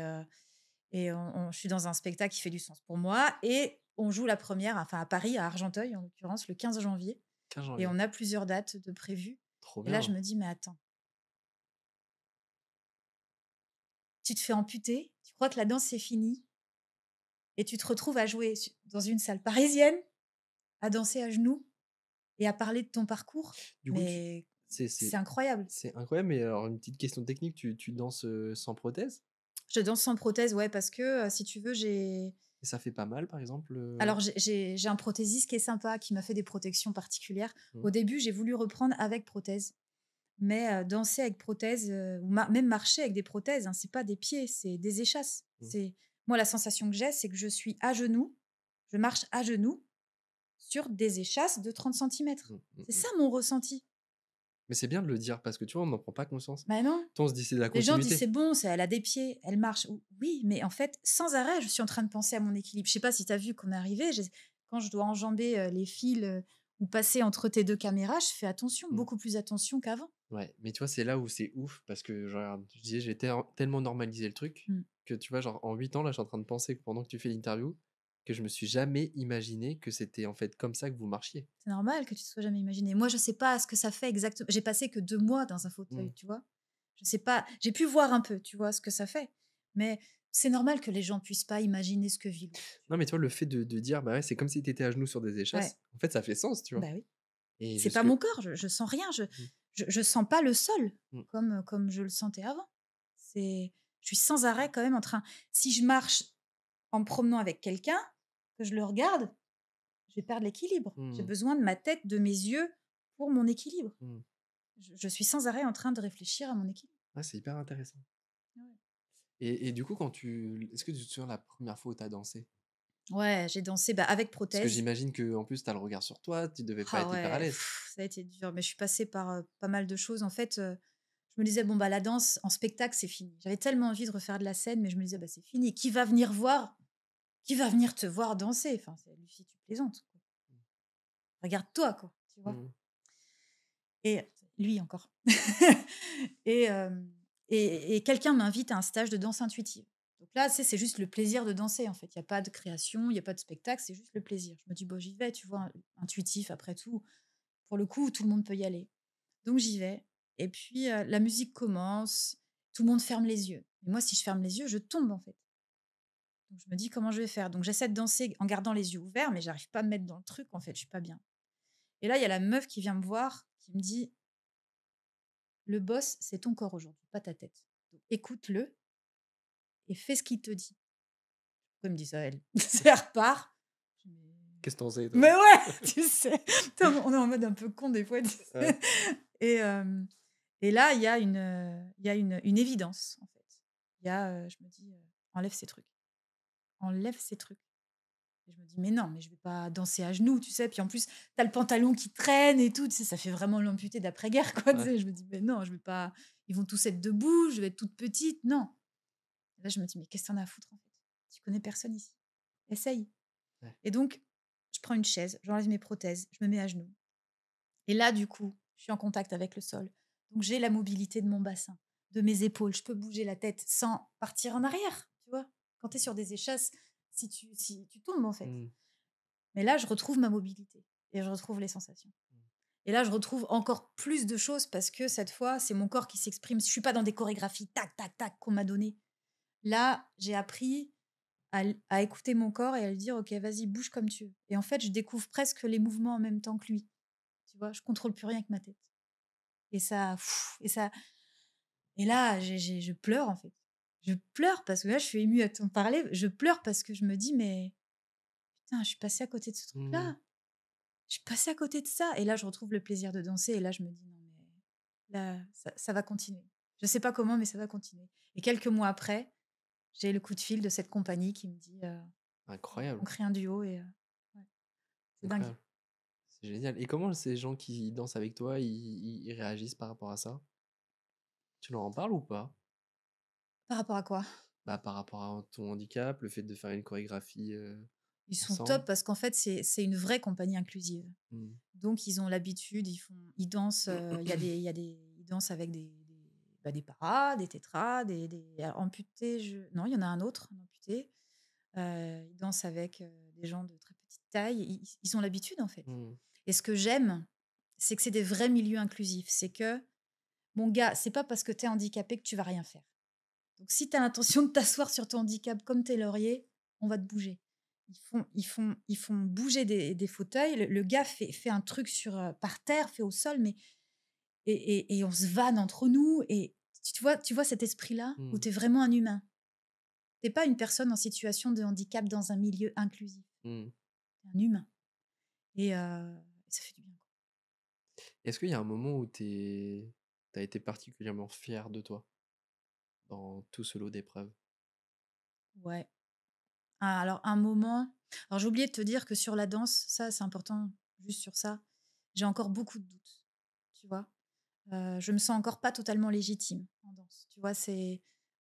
je suis dans un spectacle qui fait du sens pour moi. Et on joue la première, enfin à Paris, à Argenteuil en l'occurrence, le 15 janvier. 15 Et janvier. on a plusieurs dates de prévues. Trop Et là, je bien. me dis, mais attends, tu te fais amputer, tu crois que la danse c'est fini, et tu te retrouves à jouer dans une salle parisienne, à danser à genoux et à parler de ton parcours. Du coup, Mais c'est c'est c'est incroyable. c'est incroyable, mais alors une petite question technique, tu danses, sans prothèse? Je danse sans prothèse, ouais, parce que si tu veux, Et ça fait pas mal, par exemple, Alors, j'ai un prothésiste qui est sympa, qui m'a fait des protections particulières. Mmh. Au début, j'ai voulu reprendre avec prothèse. Mais danser avec prothèse, ou même marcher avec des prothèses, hein, c'est pas des pieds, c'est des échasses. Mmh. Moi, la sensation que j'ai, c'est que je suis à genoux, je marche à genoux sur des échasses de 30 centimètres. Mmh, mmh C'est mh. ça mon ressenti. Mais c'est bien de le dire parce que tu vois, on n'en prend pas conscience. Ben non. Toi, on se dit: «C'est de la Les gens disent: continuité». «C'est bon, elle a des pieds, elle marche». Oui, mais en fait, sans arrêt, je suis en train de penser à mon équilibre. Je sais pas si tu as vu qu'on est arrivé, quand je dois enjamber les fils ou passer entre tes deux caméras, je fais attention, Mmh. beaucoup plus attention qu'avant. Ouais, mais tu vois, c'est là où c'est ouf parce que genre, je disais, j'ai tellement normalisé le truc Mm. que tu vois, genre en 8 ans, là, je suis en train de penser que pendant que tu fais l'interview, que je me suis jamais imaginé que c'était en fait comme ça que vous marchiez. C'est normal que tu te sois jamais imaginé. Moi, je sais pas ce que ça fait exactement. J'ai passé que 2 mois dans un fauteuil, Mmh. tu vois. Je sais pas. J'ai pu voir un peu, tu vois, ce que ça fait. Mais c'est normal que les gens puissent pas imaginer ce que vit l'autre. Non, mais tu vois, le fait de dire, bah ouais, c'est comme si tu étais à genoux sur des Ouais, échasses, en fait, ça fait sens, tu vois. bah oui. Et C'est pas jusque. mon corps. Je sens rien. Mmh, Je sens pas le sol mmh, comme je le sentais avant. Je suis sans arrêt quand même en train. Si je marche en me promenant avec quelqu'un, que je le regarde, je vais perdre l'équilibre. J'ai mmh, besoin de ma tête, de mes yeux pour mon équilibre. mmh. Je suis sans arrêt en train de réfléchir à mon équilibre. Ouais, c'est hyper intéressant. Ouais. Et du coup, est-ce que tu te souviens la première fois où tu as dansé? Ouais, j'ai dansé, bah, avec Parce que prothèse. j'imagine que en plus, tu as le regard sur toi, tu devais pas Ah être hyper à ouais, l'aise. ça a été dur, mais je suis passée par, pas mal de choses. En fait, je me disais: «Bon, bah, la danse en spectacle, c'est fini». J'avais tellement envie de refaire de la scène, mais je me disais: «Bah, c'est fini. Qui va venir voir? Qui va venir te voir danser?» Enfin, c'est Lucie, tu plaisantes, quoi. Regarde-toi, quoi, tu vois? Mmh. Et lui encore. Et quelqu'un m'invite à un stage de danse intuitive. Donc là, tu sais, c'est juste le plaisir de danser, en fait. Il y a pas de création, il y a pas de spectacle, c'est juste le plaisir. Je me dis: «Bon, j'y vais», tu vois? Intuitif après tout. Pour le coup, tout le monde peut y aller. Donc j'y vais et puis, la musique commence, tout le monde ferme les yeux. Et moi, si je ferme les yeux, je tombe, en fait. Donc je me dis: «Comment je vais faire?» Donc j'essaie de danser en gardant les yeux ouverts, mais j'arrive pas à me mettre dans le truc, en fait, je suis pas bien. Et là, il y a la meuf qui vient me voir, qui me dit: «Le boss, c'est ton corps aujourd'hui, pas ta tête. Donc écoute-le et fais ce qu'il te dit». Pourquoi elle me dit ça, elle? C'est elle repart. Je dis: Qu'est-ce que tu en sais, toi? «Mais ouais!» Tu sais? Tu On est en mode un peu con des fois, tu Ouais. sais? Et et là, il y a une évidence, en fait. Il y a, je me dis, «Enlève ces trucs, enlève ces trucs». Et je me dis: «Mais non, mais je vais pas danser à genoux», tu sais? Puis en plus, tu as le pantalon qui traîne et tout, tu sais? Ça fait vraiment l'amputé d'après-guerre, quoi, tu Ouais. sais? Je me dis: «Mais non, je vais pas ils vont tous être debout, je vais être toute petite, non». Et là, je me dis: «Mais qu'est-ce que tu en as à foutre, en fait? Tu connais personne ici. Essaye». Ouais. Et donc, je prends une chaise, j'enlève mes prothèses, je me mets à genoux. Et là, du coup, je suis en contact avec le sol. Donc, j'ai la mobilité de mon bassin, de mes épaules. Je peux bouger la tête sans partir en arrière, tu vois? Quand tu es sur des échasses, si tu tombes, en fait. Mmh. Mais là, je retrouve ma mobilité et je retrouve les sensations. Et là, je retrouve encore plus de choses parce que cette fois, c'est mon corps qui s'exprime. Je suis pas dans des chorégraphies tac, tac, tac qu'on m'a donné. Là, j'ai appris à écouter mon corps et à lui dire: «OK, vas-y, bouge comme tu veux». Et en fait, je découvre presque les mouvements en même temps que lui. Tu vois? Je contrôle plus rien avec ma tête. Et ça et ça et là, je pleure, en fait. Je pleure parce que là, je suis émue à t'en parler. Je pleure parce que je me dis: «Mais putain, je suis passée à côté de ce Mmh. truc-là. Je suis passée à côté de ça». Et là, je retrouve le plaisir de danser et là, je me dis: «Non, mais là, ça va continuer». Je sais pas comment, mais ça va continuer. Et quelques mois après, j'ai le coup de fil de cette compagnie qui me dit, «On Incroyable. crée un duo» C'est dingue. incroyable. C'est génial. Et comment ces gens qui dansent avec toi, ils réagissent par rapport à ça? Tu leur en parles ou pas? Par rapport à quoi? Bah, par rapport à ton handicap, le fait de faire une chorégraphie, Ils sont ensemble? top parce qu'en fait, c'est une vraie compagnie inclusive. Mmh. Donc ils ont l'habitude, ils dansent, ils dansent avec des paras, des tétras, des amputés, non, il y en a un autre, un amputé. Ils dansent avec, des gens de très petite taille. Ils ont l'habitude, en fait. Mmh. Et ce que j'aime, c'est que c'est des vrais milieux inclusifs. C'est que, mon gars, c'est pas parce que tu es handicapé que tu vas rien faire. Donc si tu as l'intention de t'asseoir sur ton handicap comme tes lauriers, on va te bouger. Ils font bouger des fauteuils. Le gars fait un truc par terre, fait au sol, mais et on se vanne entre nous. Et tu vois cet esprit-là où Mmh. tu es vraiment un humain. Tu pas une personne en situation de handicap dans un milieu inclusif. Mmh. Tu un humain. Et ça fait du bien. Est-ce qu'il y a un moment où t'as été particulièrement fier de toi, dans tout ce lot d'épreuves? Ouais. Ah, alors un moment, alors j'ai oublié de te dire que sur la danse, ça c'est important, juste sur ça, j'ai encore beaucoup de doutes, tu vois? Je me sens encore pas totalement légitime en danse, tu vois?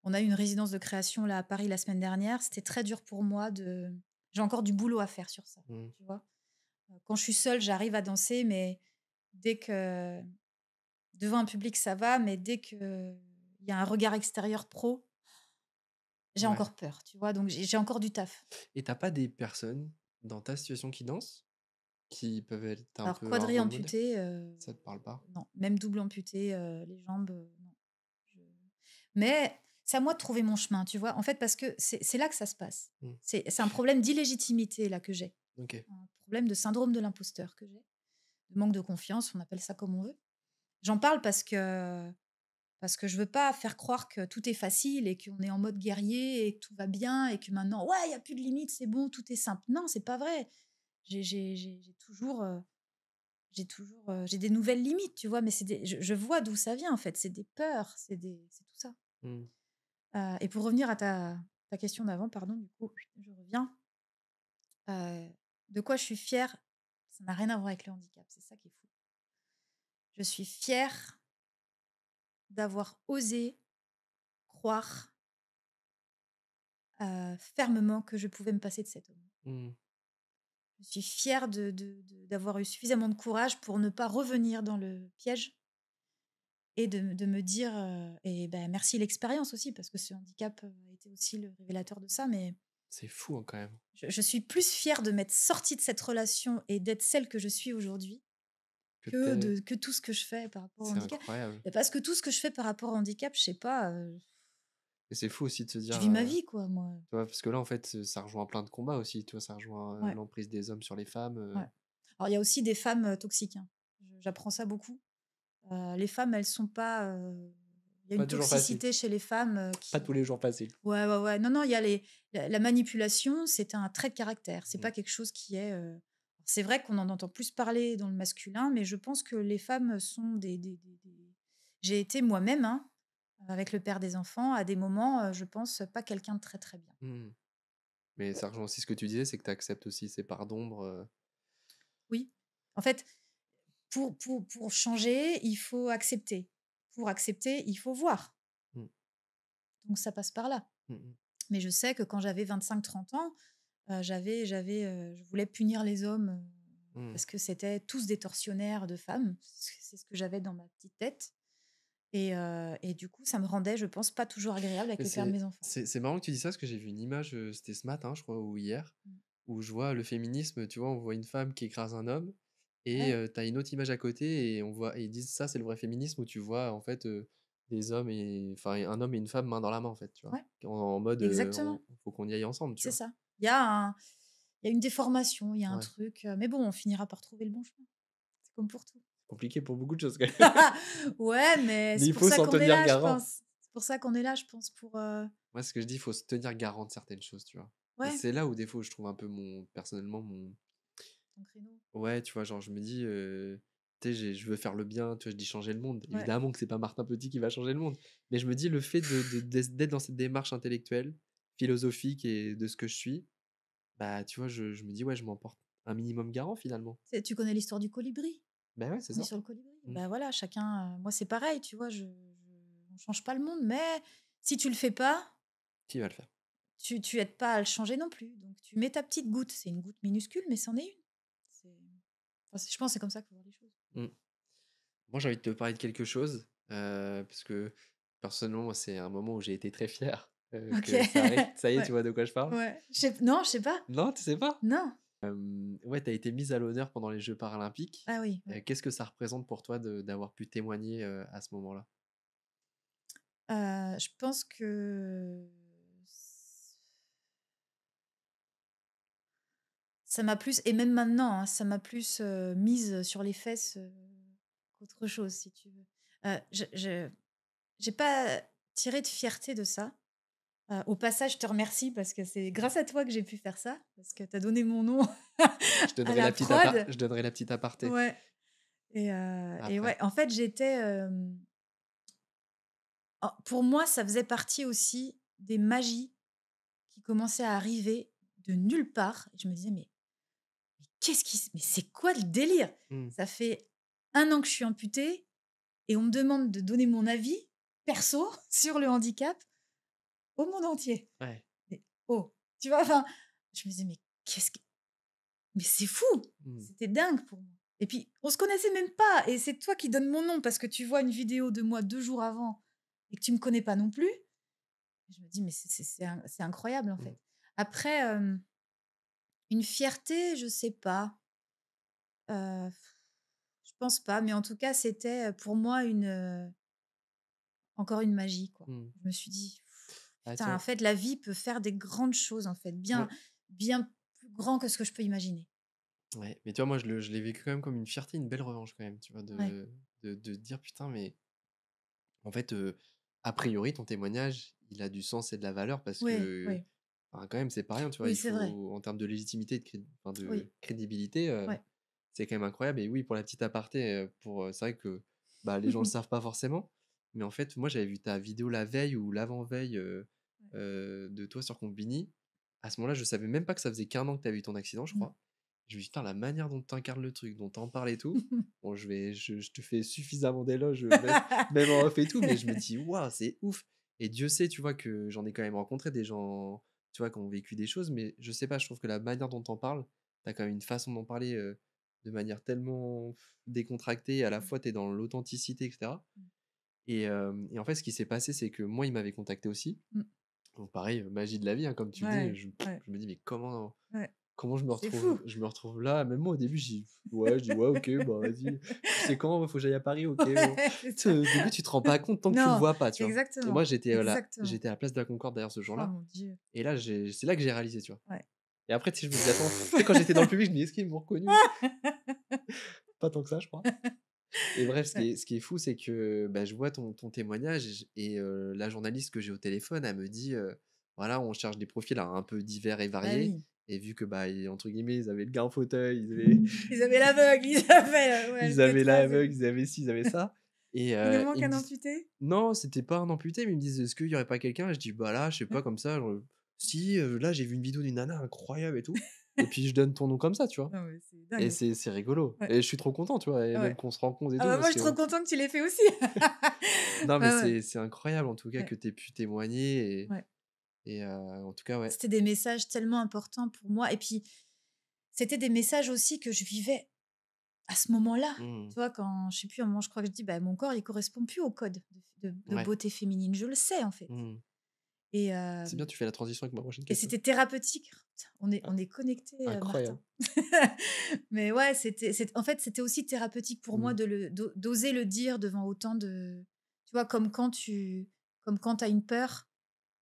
On a eu une résidence de création là à Paris la semaine dernière, c'était très dur pour moi j'ai encore du boulot à faire sur ça, Mmh. tu vois? Quand je suis seule, j'arrive à danser, mais dès que devant un public ça va, mais dès qu'il y a un regard extérieur pro, j'ai Ouais. encore peur, tu vois? Donc j'ai encore du taf. Et t'as pas des personnes dans ta situation qui dansent? Qui peuvent être un Alors peu un quadri rôle modèle? amputé, Ça te parle pas? non, même double amputé, les jambes, non. Je Mais c'est à moi de trouver mon chemin, tu vois? En fait, parce que c'est là que ça se passe. Mmh. C'est un problème d'illégitimité là que j'ai, OK. un problème de syndrome de l'imposteur que j'ai, de manque de confiance, on appelle ça comme on veut. J'en parle parce que je veux pas faire croire que tout est facile et qu'on est en mode guerrier et que tout va bien et que maintenant, ouais, il y a plus de limites, c'est bon, tout est simple. Non, c'est pas vrai. J'ai toujours, j'ai des nouvelles limites, tu vois? Mais je vois d'où ça vient, en fait. C'est des peurs, c'est tout ça. Mmh. Et pour revenir à ta question d'avant, pardon, du coup, je reviens. De quoi je suis fière, ça n'a rien à voir avec le handicap, c'est ça qui est fou. Je suis fière d'avoir osé croire, fermement que je pouvais me passer de cet homme. Mmh. Je suis fière d'avoir eu suffisamment de courage pour ne pas revenir dans le piège et de me dire, et ben, merci l'expérience aussi parce que ce handicap, a été aussi le révélateur de ça, mais C'est fou, hein, quand même. je suis plus fière de m'être sortie de cette relation et d'être celle que je suis aujourd'hui Que tu que tout ce que je fais par rapport au C'est handicap. incroyable. Parce que tout ce que je fais par rapport au handicap, je sais pas, Et c'est fou aussi de se je dire, vis ma vie quoi, moi. tu vois? Parce que là, en fait, ça rejoint plein de combats aussi, tu vois? Ça rejoint, Ouais, l'emprise des hommes sur les femmes, ouais. Alors il y a aussi des femmes, toxiques, hein. J'apprends ça beaucoup. Les femmes, elles sont pas, il y a pas une toujours facile. toxicité chez les femmes, Pas tous les jours facile. ouais, ouais, ouais. Non, non, il y a la manipulation, c'est un trait de caractère. C'est Mmh. pas quelque chose qui est, c'est vrai qu'on en entend plus parler dans le masculin, mais je pense que les femmes sont j'ai été moi-même, hein, avec le père des enfants, à des moments, je pense, pas quelqu'un de très, très bien. Mmh. Mais ça rejoint aussi ce que tu disais, c'est que tu acceptes aussi ces parts d'ombre, Oui. En fait, pour changer, il faut accepter. Pour accepter, il faut voir. mmh, Donc ça passe par là. mmh mh, Mais je sais que quand j'avais 25-30 ans, je voulais punir les hommes, mmh. parce que c'était tous des tortionnaires de femmes. C'est ce que j'avais dans ma petite tête et du coup, ça me rendait, je pense, pas toujours agréable avec Mais le père de mes enfants. c'est marrant que tu dis ça, parce que j'ai vu une image, c'était ce matin, je crois, ou hier, Mmh. où je vois le féminisme, tu vois? On voit une femme qui écrase un homme et Ouais, tu une autre image à côté et on voit et ils disent: «Ça, c'est le vrai féminisme», où tu vois, en fait, des hommes et enfin, un homme et une femme main dans la main, en fait, tu vois? ouais, En mode, exactement, on faut qu'on y aille ensemble, tu c'est vois? ça. Il y a une déformation, il y a un Ouais. truc, mais bon, on finira par trouver le bon chemin. C'est comme pour tout. Compliqué pour beaucoup de choses, quand même. Ouais, mais Mais c'est il pour faut ça s'en qu'on est tenir là, je garant. pense. C'est pour ça qu'on est là, je pense, Moi, ce que je dis, il faut se tenir garant de certaines choses, tu vois? Et ouais, c'est là où des fois, je trouve un peu personnellement, mon ton créneau. ouais, tu vois? Genre, je me dis, tu sais, je veux faire le bien, tu vois? Je dis changer le monde. Ouais. Évidemment que c'est pas Martin Petit qui va changer le monde, mais je me dis le fait d'être dans cette démarche intellectuelle, philosophique et de ce que je suis, bah, tu vois? Je me dis: «Ouais, je m'emporte un minimum garant finalement. Tu connais l'histoire du colibri? Ben ouais, c'est On est ça. sur le colibri. Mmh. Bah voilà, chacun. Moi, c'est pareil, tu vois, on change pas le monde, mais si tu le fais pas, Qui va le faire? tu aides pas à le changer non plus. Donc, tu mets ta petite goutte. C'est une goutte minuscule, mais c'en est une. C'est- je pense que c'est comme ça qu'il faut voir les choses. Mmh. Moi, j'ai envie de te parler de quelque chose, parce que personnellement, moi, c'est un moment où j'ai été très fier, Ok. que ça arrive. Ça y est, tu Ouais. vois de quoi je parle? Ouais. Non, je sais pas. Non, tu sais pas? Non. Ouais, tu as été mise à l'honneur pendant les Jeux paralympiques. Ah oui. Ouais. Qu'est-ce que ça représente pour toi d'avoir pu témoigner, à ce moment-là? Je pense que ça m'a plus, et même maintenant, hein, ça m'a plus mise sur les fesses qu'autre chose, si tu veux. J'ai pas tiré de fierté de ça. Au passage, je te remercie parce que c'est grâce à toi que j'ai pu faire ça, parce que tu as donné mon nom à la prod. Je donnerai la petite aparté. Ouais. Et Après. ouais, en fait, pour moi, ça faisait partie aussi des magies qui commençaient à arriver de nulle part. Et je me disais, mais c'est quoi le délire? Mmh. Ça fait 1 an que je suis amputée et on me demande de donner mon avis perso sur le handicap au monde entier. Ouais. Mais oh, tu vois, enfin, je me disais, mais c'est fou! Mmh. C'était dingue pour moi. Et puis, on se connaissait même pas. Et c'est toi qui donnes mon nom parce que tu vois une vidéo de moi 2 jours avant et que tu me connais pas non plus. Je me dis, mais c'est incroyable, en Mmh. fait. Après, une fierté, je sais pas. Heu, je pense pas, mais en tout cas, c'était, pour moi encore une magie, quoi. Mmh. Je me suis dit: Ah «Putain, en tiens, fait, la vie peut faire des grandes choses, en fait, bien ouais, bien plus grand que ce que je peux imaginer». ouais, mais tu vois, moi, je l'ai vécu quand même comme une fierté, une belle revanche quand même, tu vois? Ouais. De dire: «Putain, mais en fait, a priori, ton témoignage, il a du sens et de la valeur» parce Oui, que, oui. enfin, quand même, c'est pas rien, tu vois? Oui, Il c'est vrai. faut en termes de légitimité, enfin, de Oui, crédibilité, ouais. c'est quand même incroyable et oui, pour la petite aparté, c'est vrai que, bah, les gens le savent pas forcément, mais en fait, moi, j'avais vu ta vidéo la veille ou l'avant-veille, de toi sur Conbini. À ce moment-là, je savais même pas que ça faisait qu'1 an que tu avais eu ton accident, je Mmh. crois. Je me dis: «Putain, la manière dont tu incarnes le truc, dont tu en parles et tout». Bon, je te fais suffisamment d'éloges, même en off et tout, mais je me dis: «Waouh, c'est ouf» et Dieu sait, tu vois, que j'en ai quand même rencontré des gens, tu vois, qui ont vécu des choses, mais je sais pas, je trouve que la manière dont tu en parles, tu as quand même une façon d'en parler, de manière tellement décontractée, à la fois tu es dans l'authenticité et cetera Mmh. et en fait, ce qui s'est passé, c'est que moi, il m'avait contacté aussi. Mmh. Donc pareil, magie de la vie, hein, comme tu le dis, Ouais, ouais, je me dis: «Mais ouais. comment C'est fou! je me retrouve là?» Même moi, au début, je dis: «Ouais, OK, bah, vas-y, tu sais quand? Faut que j'aille à Paris? OK, bon». Ouais, c'est Tu sais, ça. au début, tu te rends pas compte tant que tu le Non, vois pas, tu vois? Et moi, exactement, exactement. j'étais à la place de la Concorde d'ailleurs ce Oh jour-là mon Dieu. et là, c'est là que j'ai réalisé, tu vois? Ouais. Et après, tu sais, je me dis: «Attends», tu sais, quand j'étais dans le public, je me dis: «Est-ce qu'ils m'ont reconnu?» Pas tant que ça, je crois. Et bref, Ouais. ce qui est fou, c'est que, bah, je vois ton témoignage la journaliste que j'ai au téléphone, elle me dit, voilà, on cherche des profils alors un peu divers et Bah variés oui. et vu que, bah, entre guillemets, ils avaient le gars en fauteuil, ils avaient Ils avaient l'aveugle, ils avaient, ouais, le ils avaient tétrase et l'aveugle, tout. ils avaient ci, ils avaient ça Il nous ils manque me un disent amputé? non, c'était pas un amputé, mais ils me disent: «Est-ce qu'il y aurait pas quelqu'un?» Et je dis: «Bah, là, je sais pas, comme ça, si, là, j'ai vu une vidéo d'une nana incroyable et tout» et puis je donne ton nom comme ça, tu vois? Non, mais c'est Et dingue. c'est rigolo Ouais, et je suis trop content, tu vois? Et même ouais. qu'on se rencontre et Ah tout bah, moi, parce je suis trop que contente que tu l'aies fait aussi. non, mais Ouais, ouais, c'est incroyable en tout cas ouais, que tu aies pu témoigner ouais. en tout cas, ouais. C'était des messages tellement importants pour moi et puis, c'était des messages aussi que je vivais à ce moment-là. Mmh. Tu vois, quand je sais plus, à un moment, je crois que je dis: «Bah, mon corps, il correspond plus au code de Ouais. beauté féminine». Je le sais, en fait. Mmh. Et C'est bien, tu fais la transition avec ma prochaine question. c'était thérapeutique. Putain, Ah, on est connectés, Martin. incroyable. Mais ouais, en fait, c'était aussi thérapeutique pour moi Mmh. d'oser le dire devant autant de, tu vois, comme quand tu as une peur,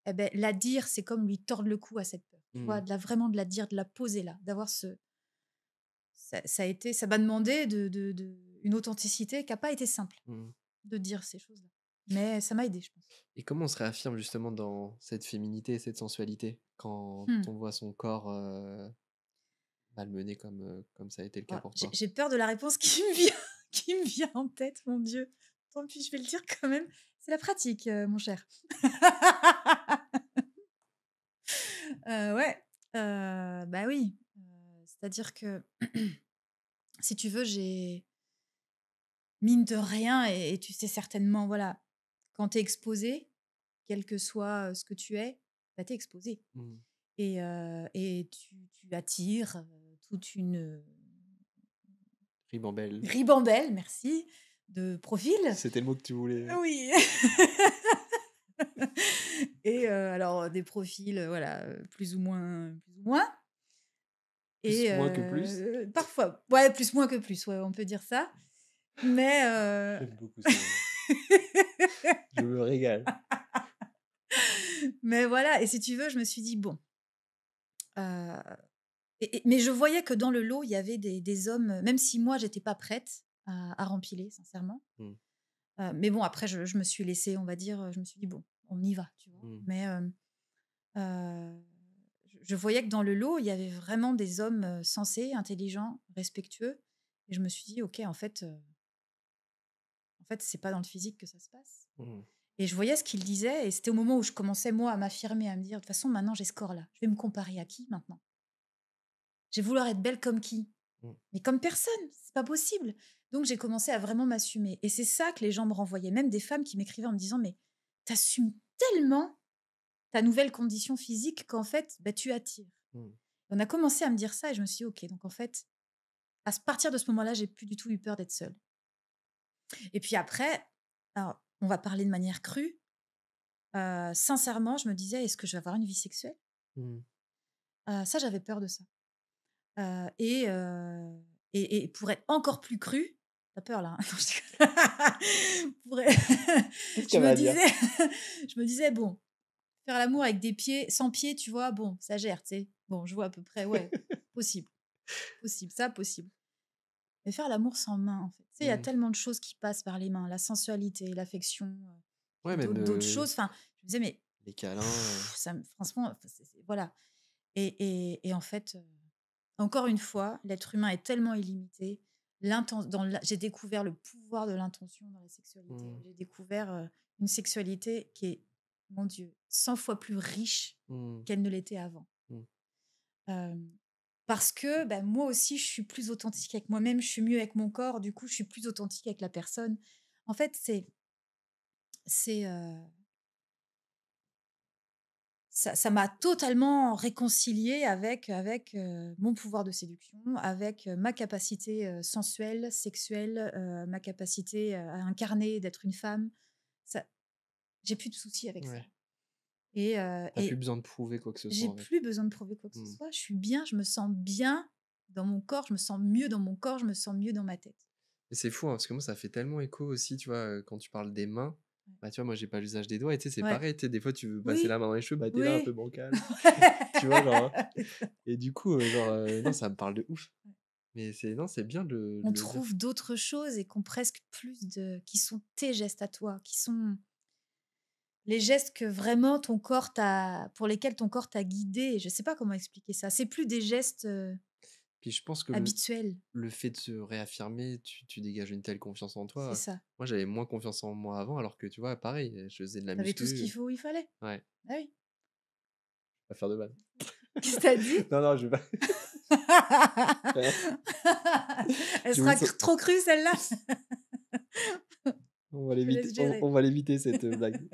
eh beh, la dire, c'est comme lui tordre le cou à cette peur. Tu vois? Mmh. Vraiment de la dire, de la poser là, d'avoir ça m'a demandé une authenticité qui a pas été simple Mmh. de dire ces choses-là. Mais ça m'a aidée, je pense. Et comment on se réaffirme justement dans cette féminité et cette sensualité quand Mmh. on voit son corps, malmené comme ça a été le cas Ah, pour toi? j'ai peur de la réponse qui me vient qui me vient en tête, mon Dieu. Tant pis, je vais le dire quand même. C'est la pratique, mon cher. Ouais, bah, oui, C'est-à-dire que, si tu veux, j'ai mine de rien et tu sais certainement, voilà, quand tu es exposé, quel que soit, ce que tu es, bah, tu es exposé Mmh. et tu attires, toute une, Ribambelle. ribambelle, merci, de profils. C'était le mot que tu voulais. Oui. Et alors des profils, voilà, plus ou moins Plus et moins que plus. parfois ouais, plus moins que plus, ouais, on peut dire ça. Mais J'aime beaucoup ça. Je me régale. mais voilà et si tu veux, je me suis dit: «Bon», heu mais je voyais que dans le lot, il y avait des hommes, même si moi j'étais pas prête à rempiler sincèrement. Mmh. Mais bon après je me suis laissée, on va dire, je me suis dit: «Bon, on y va», tu vois? Mmh. Mais heu, je voyais que dans le lot, il y avait vraiment des hommes, sensés, intelligents, respectueux et je me suis dit: «OK, en fait, c'est pas dans le physique que ça se passe». Mmh. Et je voyais ce qu'ils disaient et c'était au moment où je commençais moi à m'affirmer, à me dire: «De toute façon maintenant j'ai ce corps-là, je vais me comparer à qui maintenant? Je vais vouloir être belle comme qui? Mmh. Mais comme personne, c'est pas possible». Donc j'ai commencé à vraiment m'assumer et c'est ça que les gens me renvoyaient, même des femmes qui m'écrivaient en me disant: «Mais tu assumes tellement ta nouvelle condition physique qu'en fait, bah, tu attires». Mmh. On a commencé à me dire ça et je me suis dit: «OK, donc en fait, partir de ce moment-là, j'ai plus du tout eu peur d'être seule». Et puis après, alors on va parler de manière crue, sincèrement, je me disais: «Est-ce que je vais avoir une vie sexuelle?» Mmh. Ça, j'avais peur de ça. Et et pour être encore plus crue, tu peur là, hein? Non, je déconne. Pour être Qu'est-ce je qu'elle me va dire? disais je me disais: «Bon, faire l'amour avec des pieds sans pieds, tu vois? Bon, ça gère, tu sais? Bon, je vois à peu près, ouais, possible, possible, ça possible». Mais faire l'amour sans main, en fait. Tu sais, il y a Mmh. tellement de choses qui passent par les mains, la sensualité, l'affection, Ouais, puis même, d'autres choses. Enfin, je me disais: «Mais les câlins, ça me franchement, enfin, voilà». Et en fait, encore une fois, l'être humain est tellement illimité. J'ai découvert le pouvoir de l'intention dans la sexualité. mmh. J'ai découvert, une sexualité qui est, mon Dieu, 100 fois plus riche Mmh. qu'elle ne l'était avant. Mmh. Hem, Parce que, bah, moi aussi, je suis plus authentique avec moi-même, je suis mieux avec mon corps, du coup, je suis plus authentique avec la personne. En fait, c'est, ça m'a totalement réconciliée avec, mon pouvoir de séduction, avec, ma capacité, sensuelle, sexuelle, ma capacité, à incarner, d'être une femme. Ça J'ai plus de soucis avec ça Ouais. Tu plus et besoin de prouver quoi que ce soit, j'ai en fait. plus besoin de prouver quoi que ce Mmh. soit. Je suis bien, je me sens bien dans mon corps, je me sens mieux dans mon corps, je me sens mieux dans ma tête. Et c'est fou, hein, parce que moi, ça fait tellement écho aussi, tu vois, quand tu parles des mains. Ouais. Bah, tu vois, moi, j'ai pas l'usage des doigts et tu sais, c'est Ouais. pareil, tu sais, des fois, tu veux passer la Oui, main dans les cheveux, bah, tu là, un peu oui. bancal, tu vois, genre, et du coup, genre, non, ça me parle de ouf. Mais c'est non, c'est bien On de le dire. trouve d'autres choses et qu'on presque plus qui sont tes gestes à toi, qui sont les gestes que vraiment pour lesquels ton corps t'a guidé. Je sais pas comment expliquer ça. C'est plus des gestes, Puis je pense que habituels. le fait de se réaffirmer, tu dégages une telle confiance en C'est toi. ça. Moi, j'avais moins confiance en moi avant, alors que, tu vois, pareil, je faisais de la Tu avais tout ce qu'il muscu, faut où il fallait. ouais, Ah oui. pas faire de vanne. Qu'est-ce que tu dit? Non, non, je vais pas rien. Elle Je me sera sens trop crue celle-là? Je te laisse gérer. on va l'éviter cette, blague.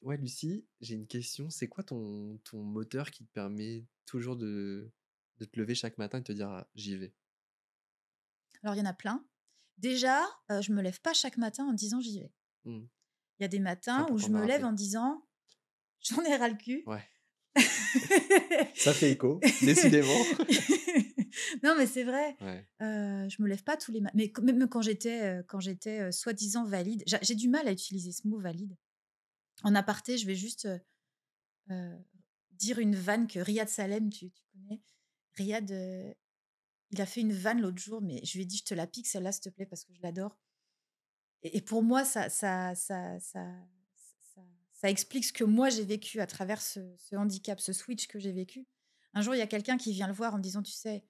Ouais, Lucie, j'ai une question. C'est quoi ton moteur qui te permet toujours de te lever chaque matin et de te dire: «Ah, j'y vais»? Alors il y en a plein. Déjà, je me lève pas chaque matin en disant: «J'y vais». Mmh. Il y a des C'est matins où important je de le me lève rappeler. en disant: «J'en ai ras le cul». Ouais, ça fait écho, décidément. Non, mais c'est vrai. Ouais. Je me lève pas tous les matins. Mais même quand j'étais, soi-disant valide, j'ai du mal à utiliser ce mot valide. En aparté, je vais juste, heu, dire une vanne que Riyad Salem, tu connais? Riyad, il a fait une vanne l'autre jour, mais je lui ai dit: «Je te la pique celle-là, s'il te plaît, parce que je l'adore». Et pour moi, ça ça explique ce que moi j'ai vécu à travers ce handicap, ce switch que j'ai vécu. Un jour, il y a quelqu'un qui vient le voir en me disant: «Tu sais,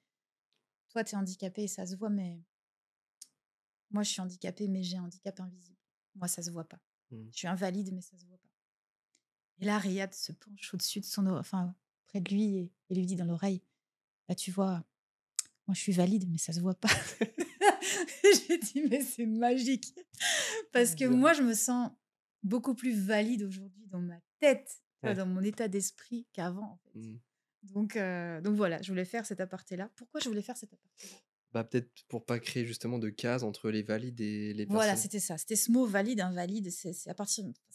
toi, tu es handicapé et ça se voit, mais moi, je suis handicapée, mais j'ai un handicap invisible. Moi, ça se voit pas. Mmh. Je suis invalide, mais ça se voit pas». Et là, Riyad se penche au-dessus de son o enfin, près de lui et lui dit dans l'oreille: «Bah, tu vois, Moi, je suis valide, mais ça se voit pas. J'ai dit, mais c'est magique. Parce que Bien. moi, je me sens beaucoup plus valide aujourd'hui dans ma tête, tu vois, Ouais. dans mon état d'esprit qu'avant, en fait. Mmh. Donc voilà, je voulais faire cet aparté-là. Pourquoi je voulais faire cet aparté-là? Bah, peut-être pour pas créer justement de cases entre les valides et les Voilà, personnes. c'était ça. C'était ce mot valide, invalide. C'est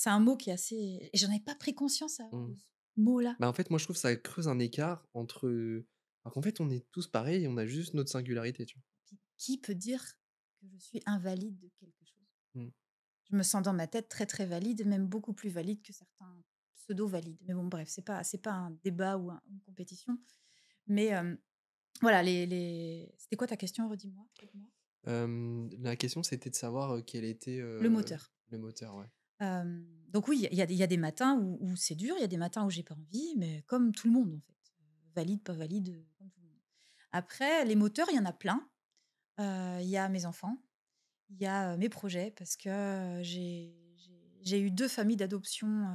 un mot qui est assez. Et j'en avais pas pris conscience avant Mmh. de ce mot-là. Bah, en fait, moi, je trouve que ça creuse un écart entre, alors qu'en fait, on est tous pareils et on a juste notre singularité, tu vois? Puis, qui peut dire que je suis invalide de quelque chose? Mmh. Je me sens dans ma tête très très valide, même beaucoup plus valide que certains pseudo-valides. Mais bon, bref, c'est pas un débat ou une compétition. Mais voilà, c'était quoi ta question, redis-moi. Aide-moi. La question, c'était de savoir, quel était, Le moteur. le moteur, ouais. Donc oui, il y a des matins où c'est dur, il y a des matins où j'ai pas envie, mais comme tout le monde en fait. Valide, pas valide, comme tout le monde. Après, les moteurs, il y en a plein. Il y a mes enfants, il y a mes projets, parce que j'ai eu 2 familles d'adoption.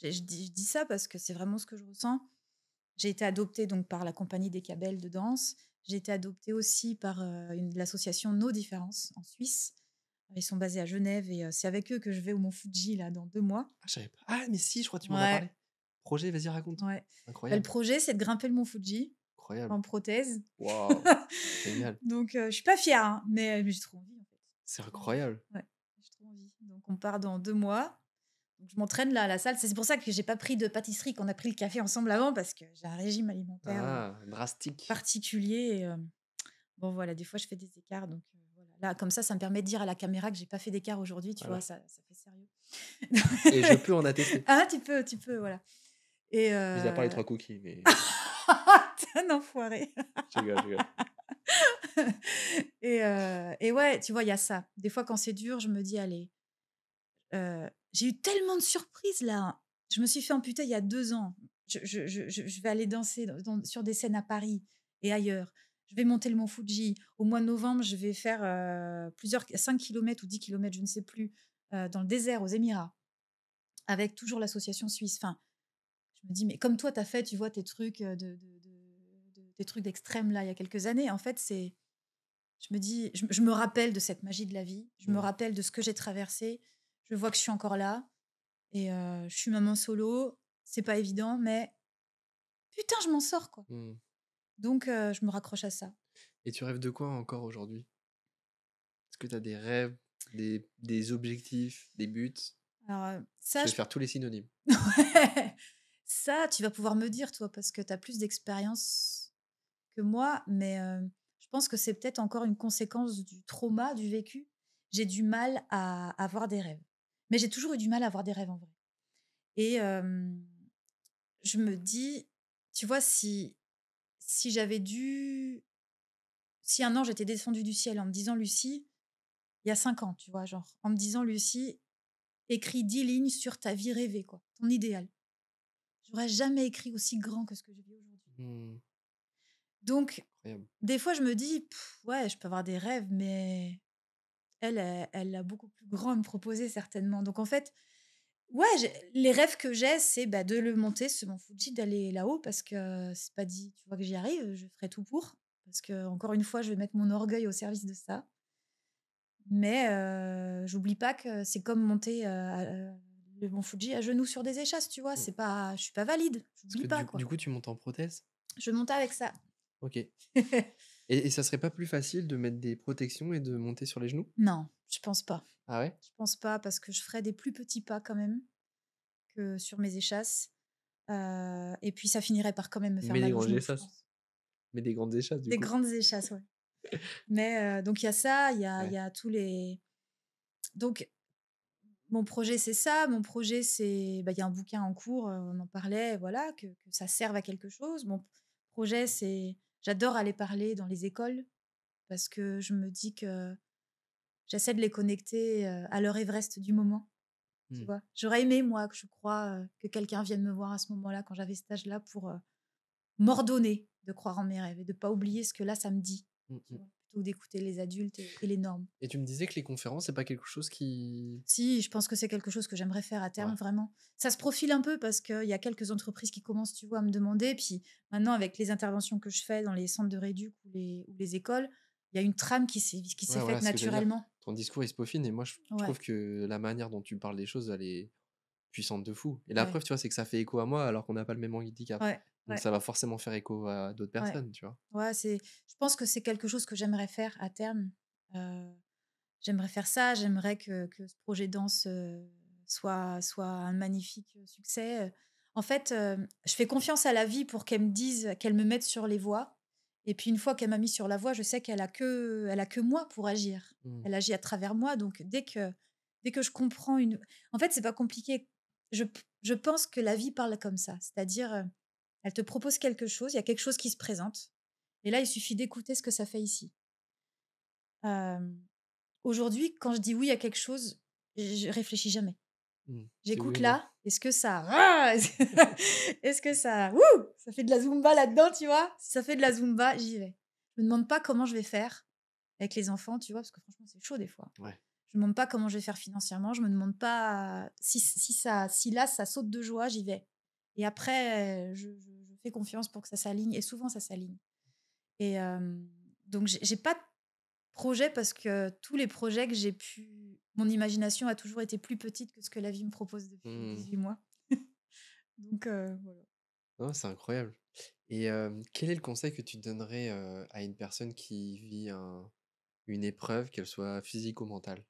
Je dis ça parce que c'est vraiment ce que je ressens. J'ai été adoptée donc par la compagnie des Cabelles de danse. J'ai été adoptée aussi par l'association Nos Différences en Suisse. Ils sont basés à Genève et c'est avec eux que je vais au Mont Fuji là dans 2 mois. Ah, je savais pas. Ah, mais si, je crois que tu m'en as Ouais, parlé. Projet, vas-y, raconte. ouais. Bah, le Incroyable, projet, c'est de grimper le Mont Fuji incroyable. en prothèse. Waouh! Génial. Donc je suis pas fière, hein, mais j'ai trop envie en fait. C'est J'ai trop envie. incroyable. Ouais, j'ai trop envie. Donc on part dans 2 mois. Donc je m'entraîne là à la salle. C'est pour ça que j'ai pas pris de pâtisserie, qu'on a pris le café ensemble avant, parce que j'ai un régime alimentaire Ah, drastique. particulier. Et, bon voilà, des fois je fais des écarts. Donc voilà. Là, comme ça me permet de dire à la caméra que j'ai pas fait d'écart aujourd'hui. Tu vois, Voilà, ça fait sérieux. et je peux en attester. Ah, tu peux, voilà. Et Mis à part les 3 cookies, mais t'es un enfoiré. je rigole, je rigole. Et ouais, tu vois, il y a ça. Des fois, quand c'est dur, je me dis, allez, j'ai eu tellement de surprises là. Je me suis fait amputer il y a 2 ans. Je vais aller danser sur des scènes à Paris et ailleurs. Je vais monter le Mont Fuji. Au mois de novembre, je vais faire 5 kilomètres ou 10 kilomètres, je ne sais plus, dans le désert aux Émirats, avec toujours l'association suisse. Enfin, je me dis, mais comme toi, tu as fait, tu vois, tes trucs tes trucs d'extrême là il y a quelques années. En fait, je me dis, je me rappelle de cette magie de la vie. Je me Mmh. rappelle de ce que j'ai traversé. Je vois que je suis encore là. Et je suis maman solo. C'est pas évident, mais putain, je m'en sors, quoi. Mmh. Donc, je me raccroche à ça. Et tu rêves de quoi encore aujourd'hui? Est-ce que tu as des rêves, des objectifs, des buts? Alors, Je ça, vais faire tous les synonymes. ça, tu vas pouvoir me dire, toi, parce que tu as plus d'expérience que moi. Mais je pense que c'est peut-être encore une conséquence du trauma, du vécu. J'ai du mal à avoir des rêves. Mais j'ai toujours eu du mal à avoir des rêves, en vrai. Et je me dis, tu vois, si j'avais dû, si un an j'étais descendue du ciel en me disant, Lucie, il y a 5 ans, tu vois, genre, en me disant, Lucie, écris 10 lignes sur ta vie rêvée, quoi, ton idéal. J'aurais jamais écrit aussi grand que ce que je vis aujourd'hui. Mmh, Donc, incroyable. des fois, je me dis, ouais, je peux avoir des rêves, mais elle a beaucoup plus grand à me proposer, certainement. Donc, en fait, ouais, les rêves que j'ai, c'est bah, de le monter, ce Mont Fuji, d'aller là-haut, parce que c'est pas dit, tu vois, que j'y arrive, je ferai tout pour. Parce que, encore une fois, je vais mettre mon orgueil au service de ça. Mais j'oublie pas que c'est comme monter le Mont Fuji à genoux sur des échasses, tu vois. Mmh. Je suis pas valide, Parce j'oublie que pas, du quoi. coup, tu montes en prothèse? Je monte avec ça. OK. Et ça serait pas plus facile de mettre des protections et de monter sur les genoux? Non, je pense pas. Ah ouais? Je pense pas, parce que je ferais des plus petits pas quand même que sur mes échasses. Et puis ça finirait par quand même me faire Mets des mal aux grandes genoux, je échasses. pense. Mets des grandes échasses, du Des coup. grandes échasses, ouais. Mais donc il y a ça, il Ouais. y a tous les. Donc mon projet, c'est ça. Mon projet, c'est. Bah, il y a un bouquin en cours, on en parlait, voilà, que ça serve à quelque chose. Mon projet, c'est. J'adore aller parler dans les écoles, parce que je me dis que j'essaie de les connecter à leur Everest du moment, tu Mmh. vois. J'aurais aimé, moi, que je crois, que quelqu'un vienne me voir à ce moment-là, quand j'avais cet âge-là, pour m'ordonner de croire en mes rêves et de pas oublier ce que là, ça me dit. Mmh Tu mh. vois. plutôt que d'écouter les adultes et les normes. Et tu me disais que les conférences, c'est pas quelque chose qui... Si, je pense que c'est quelque chose que j'aimerais faire à terme, Ouais. vraiment. Ça se profile un peu parce qu'il y a quelques entreprises qui commencent, tu vois, à me demander. Puis maintenant, avec les interventions que je fais dans les centres de réduc ou les écoles, il y a une trame qui Ouais, s'est voilà faite ce que j'allais dire. naturellement. Ton discours, il se peaufine et moi, je Ouais, trouve que la manière dont tu parles des choses, elle est puissante de fou. Et la ouais, preuve, tu vois, c'est que ça fait écho à moi alors qu'on n'a pas le même handicap. ouais, Donc ouais, ça va forcément faire écho à d'autres ouais. personnes, tu vois. Ouais, je pense que c'est quelque chose que j'aimerais faire à terme. Euh, J'aimerais faire ça, j'aimerais que ce projet danse soit un magnifique succès. En fait, je fais confiance à la vie pour qu'elle me dise, qu'elle me mette sur les voies. Et puis une fois qu'elle m'a mis sur la voie, je sais qu'elle a que moi pour agir. Mmh. Elle agit à travers moi. Donc dès que je comprends une... En fait, c'est pas compliqué. Je, je pense que la vie parle comme ça. C'est-à-dire, elle te propose quelque chose, il y a quelque chose qui se présente. Et là, il suffit d'écouter ce que ça fait ici. Euh, Aujourd'hui, quand je dis oui à quelque chose, je réfléchis jamais. Mmh. C'est oui J'écoute ou non. là, est-ce que ça ah est-ce que ça wouh, ça fait de la zumba là-dedans, tu vois? Si ça fait de la zumba, j'y vais. Je me demande pas comment je vais faire avec les enfants, tu vois? Parce que franchement, c'est chaud des fois. Ouais. Je me demande pas comment je vais faire financièrement, je me demande pas si là ça saute de joie, j'y vais. Et après, je fais confiance pour que ça s'aligne et souvent ça s'aligne. Et donc j'ai pas projet parce que tous les projets que j'ai pu mon imagination a toujours été plus petite que ce que la vie me propose depuis Mmh. 18 mois. Donc voilà. Non, c'est incroyable. Et quel est le conseil que tu donnerais à une personne qui vit une épreuve, qu'elle soit physique ou mentale?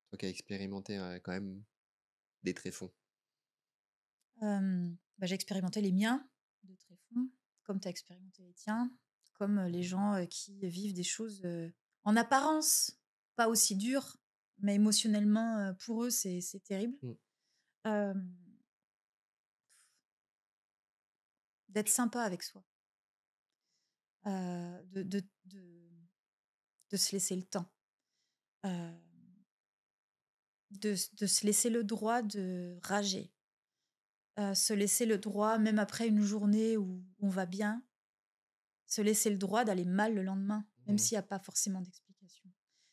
Toi qui as expérimenté quand même des tréfonds. J'ai expérimenté les miens de tréfonds, comme tu as expérimenté les tiens, comme, les gens, qui vivent des choses, en apparence pas aussi dures, mais émotionnellement, pour eux, c'est terrible. Mmh. Hem, D'être sympa avec soi, de se laisser le temps, heu de se laisser le droit de rager, se laisser le droit, même après une journée où on va bien, se laisser le droit d'aller mal le lendemain, même Mmh. s'il y a pas forcément d'explication.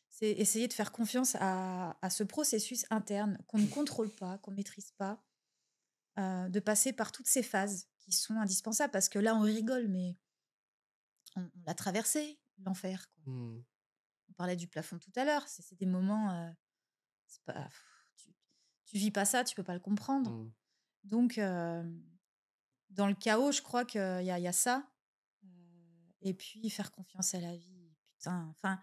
C'est essayer de faire confiance à ce processus interne qu'on ne contrôle pas, qu'on maîtrise pas, de passer par toutes ces phases qui sont indispensables parce que là, on rigole, mais on l'a traversé, l'enfer, quoi. Mmh. On parlait du plafond tout à l'heure, c'est des moments, c'est pas tu vis pas ça, tu peux pas le comprendre. Mmh. Donc, dans le chaos, je crois qu'il y a ça. Heu et puis faire confiance à la vie. Putain, enfin,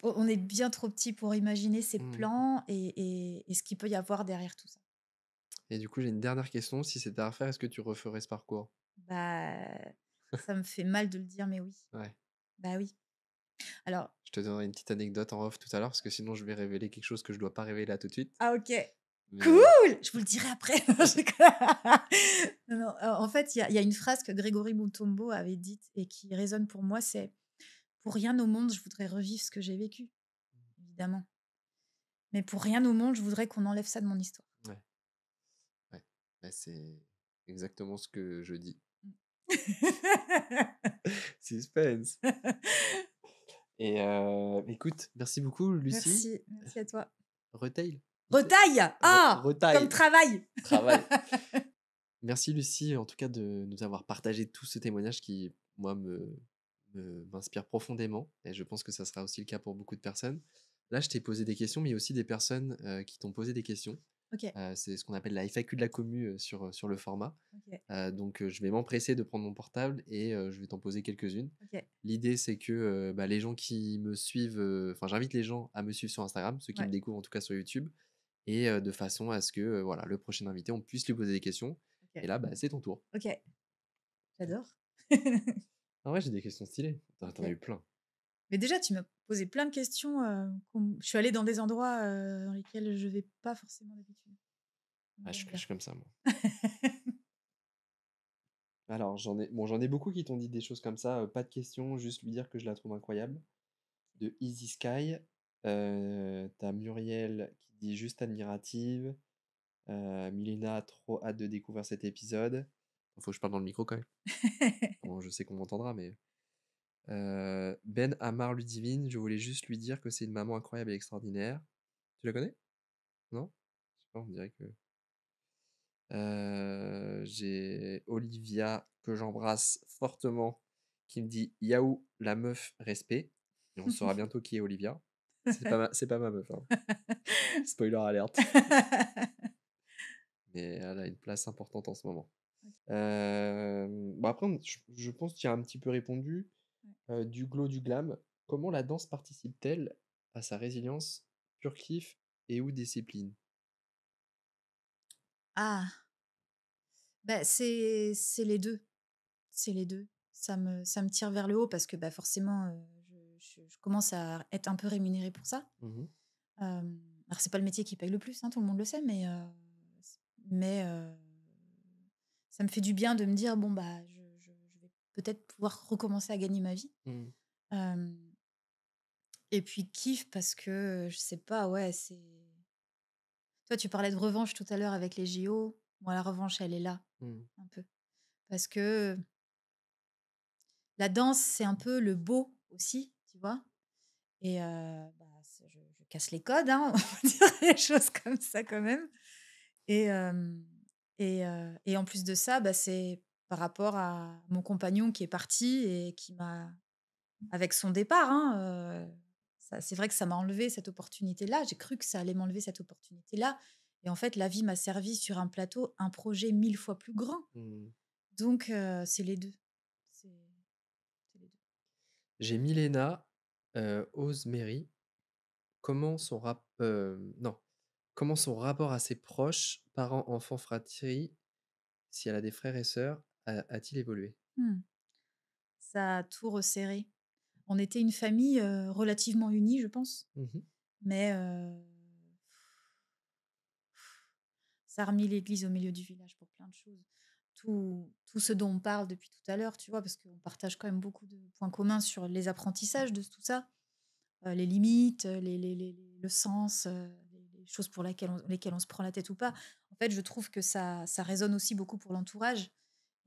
on est bien trop petit pour imaginer ses Mmh. plans et ce qu'il peut y avoir derrière tout ça. Et du coup, j'ai une dernière question. Si c'était à refaire, est-ce que tu referais ce parcours? Bah, ça me fait mal de le dire, mais oui. Ouais. Bah, oui. Alors Je te donnerai une petite anecdote en off tout à l'heure, parce que sinon je vais révéler quelque chose que je dois pas révéler là tout de suite. ah OK. Mais Cool! Je vous le dirai après. Non, je déconne. Non, non, en fait, il y a une phrase que Grégory Mutombo avait dite et qui résonne pour moi, c'est: «Pour rien au monde, je voudrais revivre ce que j'ai vécu», évidemment. Mais pour rien au monde, je voudrais qu'on enlève ça de mon histoire. ouais, ouais. Bah, c'est exactement ce que je dis. Suspense. Et écoute, merci beaucoup Lucie. Merci, merci à toi. Retail? Retaille! Ah! Comme Retail, travail! travail. Merci Lucie, en tout cas, de nous avoir partagé tout ce témoignage qui, moi, m'inspire profondément et je pense que ça sera aussi le cas pour beaucoup de personnes. Là, je t'ai posé des questions, mais il y a aussi des personnes, qui t'ont posé des questions. OK, C'est ce qu'on appelle la FAQ de la commu, sur le format. OK, Donc je vais m'empresser de prendre mon portable et je vais t'en poser quelques-unes. OK. L'idée, c'est que, bah, les gens qui me suivent, enfin, j'invite les gens à me suivre sur Instagram, ceux qui me Ouais, découvrent en tout cas sur YouTube et de façon à ce que, voilà, le prochain invité, on puisse lui poser des questions et OK, là, bah, c'est ton tour. OK. J'adore. Ah ouais, j'ai des questions stylées. Tu en as OK. eu plein. Mais déjà, tu m'as posé plein de questions, je suis allée dans des endroits, dans lesquels je vais pas forcément d'habitude. Donc Ah, j'aime je bien. suis comme ça, moi. Alors, j'en ai beaucoup qui t'ont dit des choses comme ça, pas de questions, juste lui dire que je la trouve incroyable. De Easy Sky, tu Muriel qui dit: «Juste admirative». Milena: «Trop hâte de découvrir cet épisode». Faut que je parle dans le micro quand même. Bon, je sais qu'on m'entendra, mais Ben Amar Ludivine, je voulais juste lui dire que c'est une maman incroyable et extraordinaire. Tu la connais? Non? Je sais pas, on dirait que j'ai Olivia, que j'embrasse fortement, qui me dit: «Yaou, la meuf, respect», et on saura bientôt qui est Olivia. C'est pas ma meuf, hein. Spoiler alert. Mais elle a une place importante en ce moment. Bah, après je pense que tu as un petit peu répondu, du glow, du glam. Comment la danse participe-t-elle à sa résilience, pur kiff et ou discipline? Ah! Bah, c'est les 2, c'est les 2. Ça me tire vers le haut parce que, bah, forcément, je commence à être un peu rémunérée pour ça. Mmh. Alors c'est pas le métier qui paye le plus, hein, tout le monde le sait, mais ça me fait du bien de me dire: «Bon, bah, je vais peut-être pouvoir recommencer à gagner ma vie». Mmh. Hem Et puis kiff parce que, je sais pas, ouais, c'est toi, tu parlais de revanche tout à l'heure avec les JO. Moi, la revanche, elle est là, Mmh. un peu. Parce que la danse, c'est un peu le beau aussi, tu vois? Et bah, je casse les codes, hein, on va dire les choses comme ça quand même. Et et en plus de ça, bah, c'est par rapport à mon compagnon qui est parti et qui m'a avec son départ, hein, ça c'est vrai que ça m'a enlevé cette opportunité-là. J'ai cru que ça allait m'enlever cette opportunité-là et en fait, la vie m'a servi sur un plateau un projet 1000 fois plus grand. Mmh. Donc c'est les 2. C'est les 2. J'ai Milena, Ozmery. Non. Comment son rapport à ses proches, parents, enfants, fratrie, si elle a des frères et sœurs, a-t-il évolué? Mmh. Ça a tout resserré. On était une famille, relativement unie, je pense, Mmh. mais ça a remis l'église au milieu du village pour plein de choses. Tout ce dont on parle depuis tout à l'heure, tu vois? Parce qu'on partage quand même beaucoup de points communs sur les apprentissages de tout ça, les limites, le sens, les choses pour lesquelles on se prend la tête ou pas. En fait, je trouve que ça résonne aussi beaucoup pour l'entourage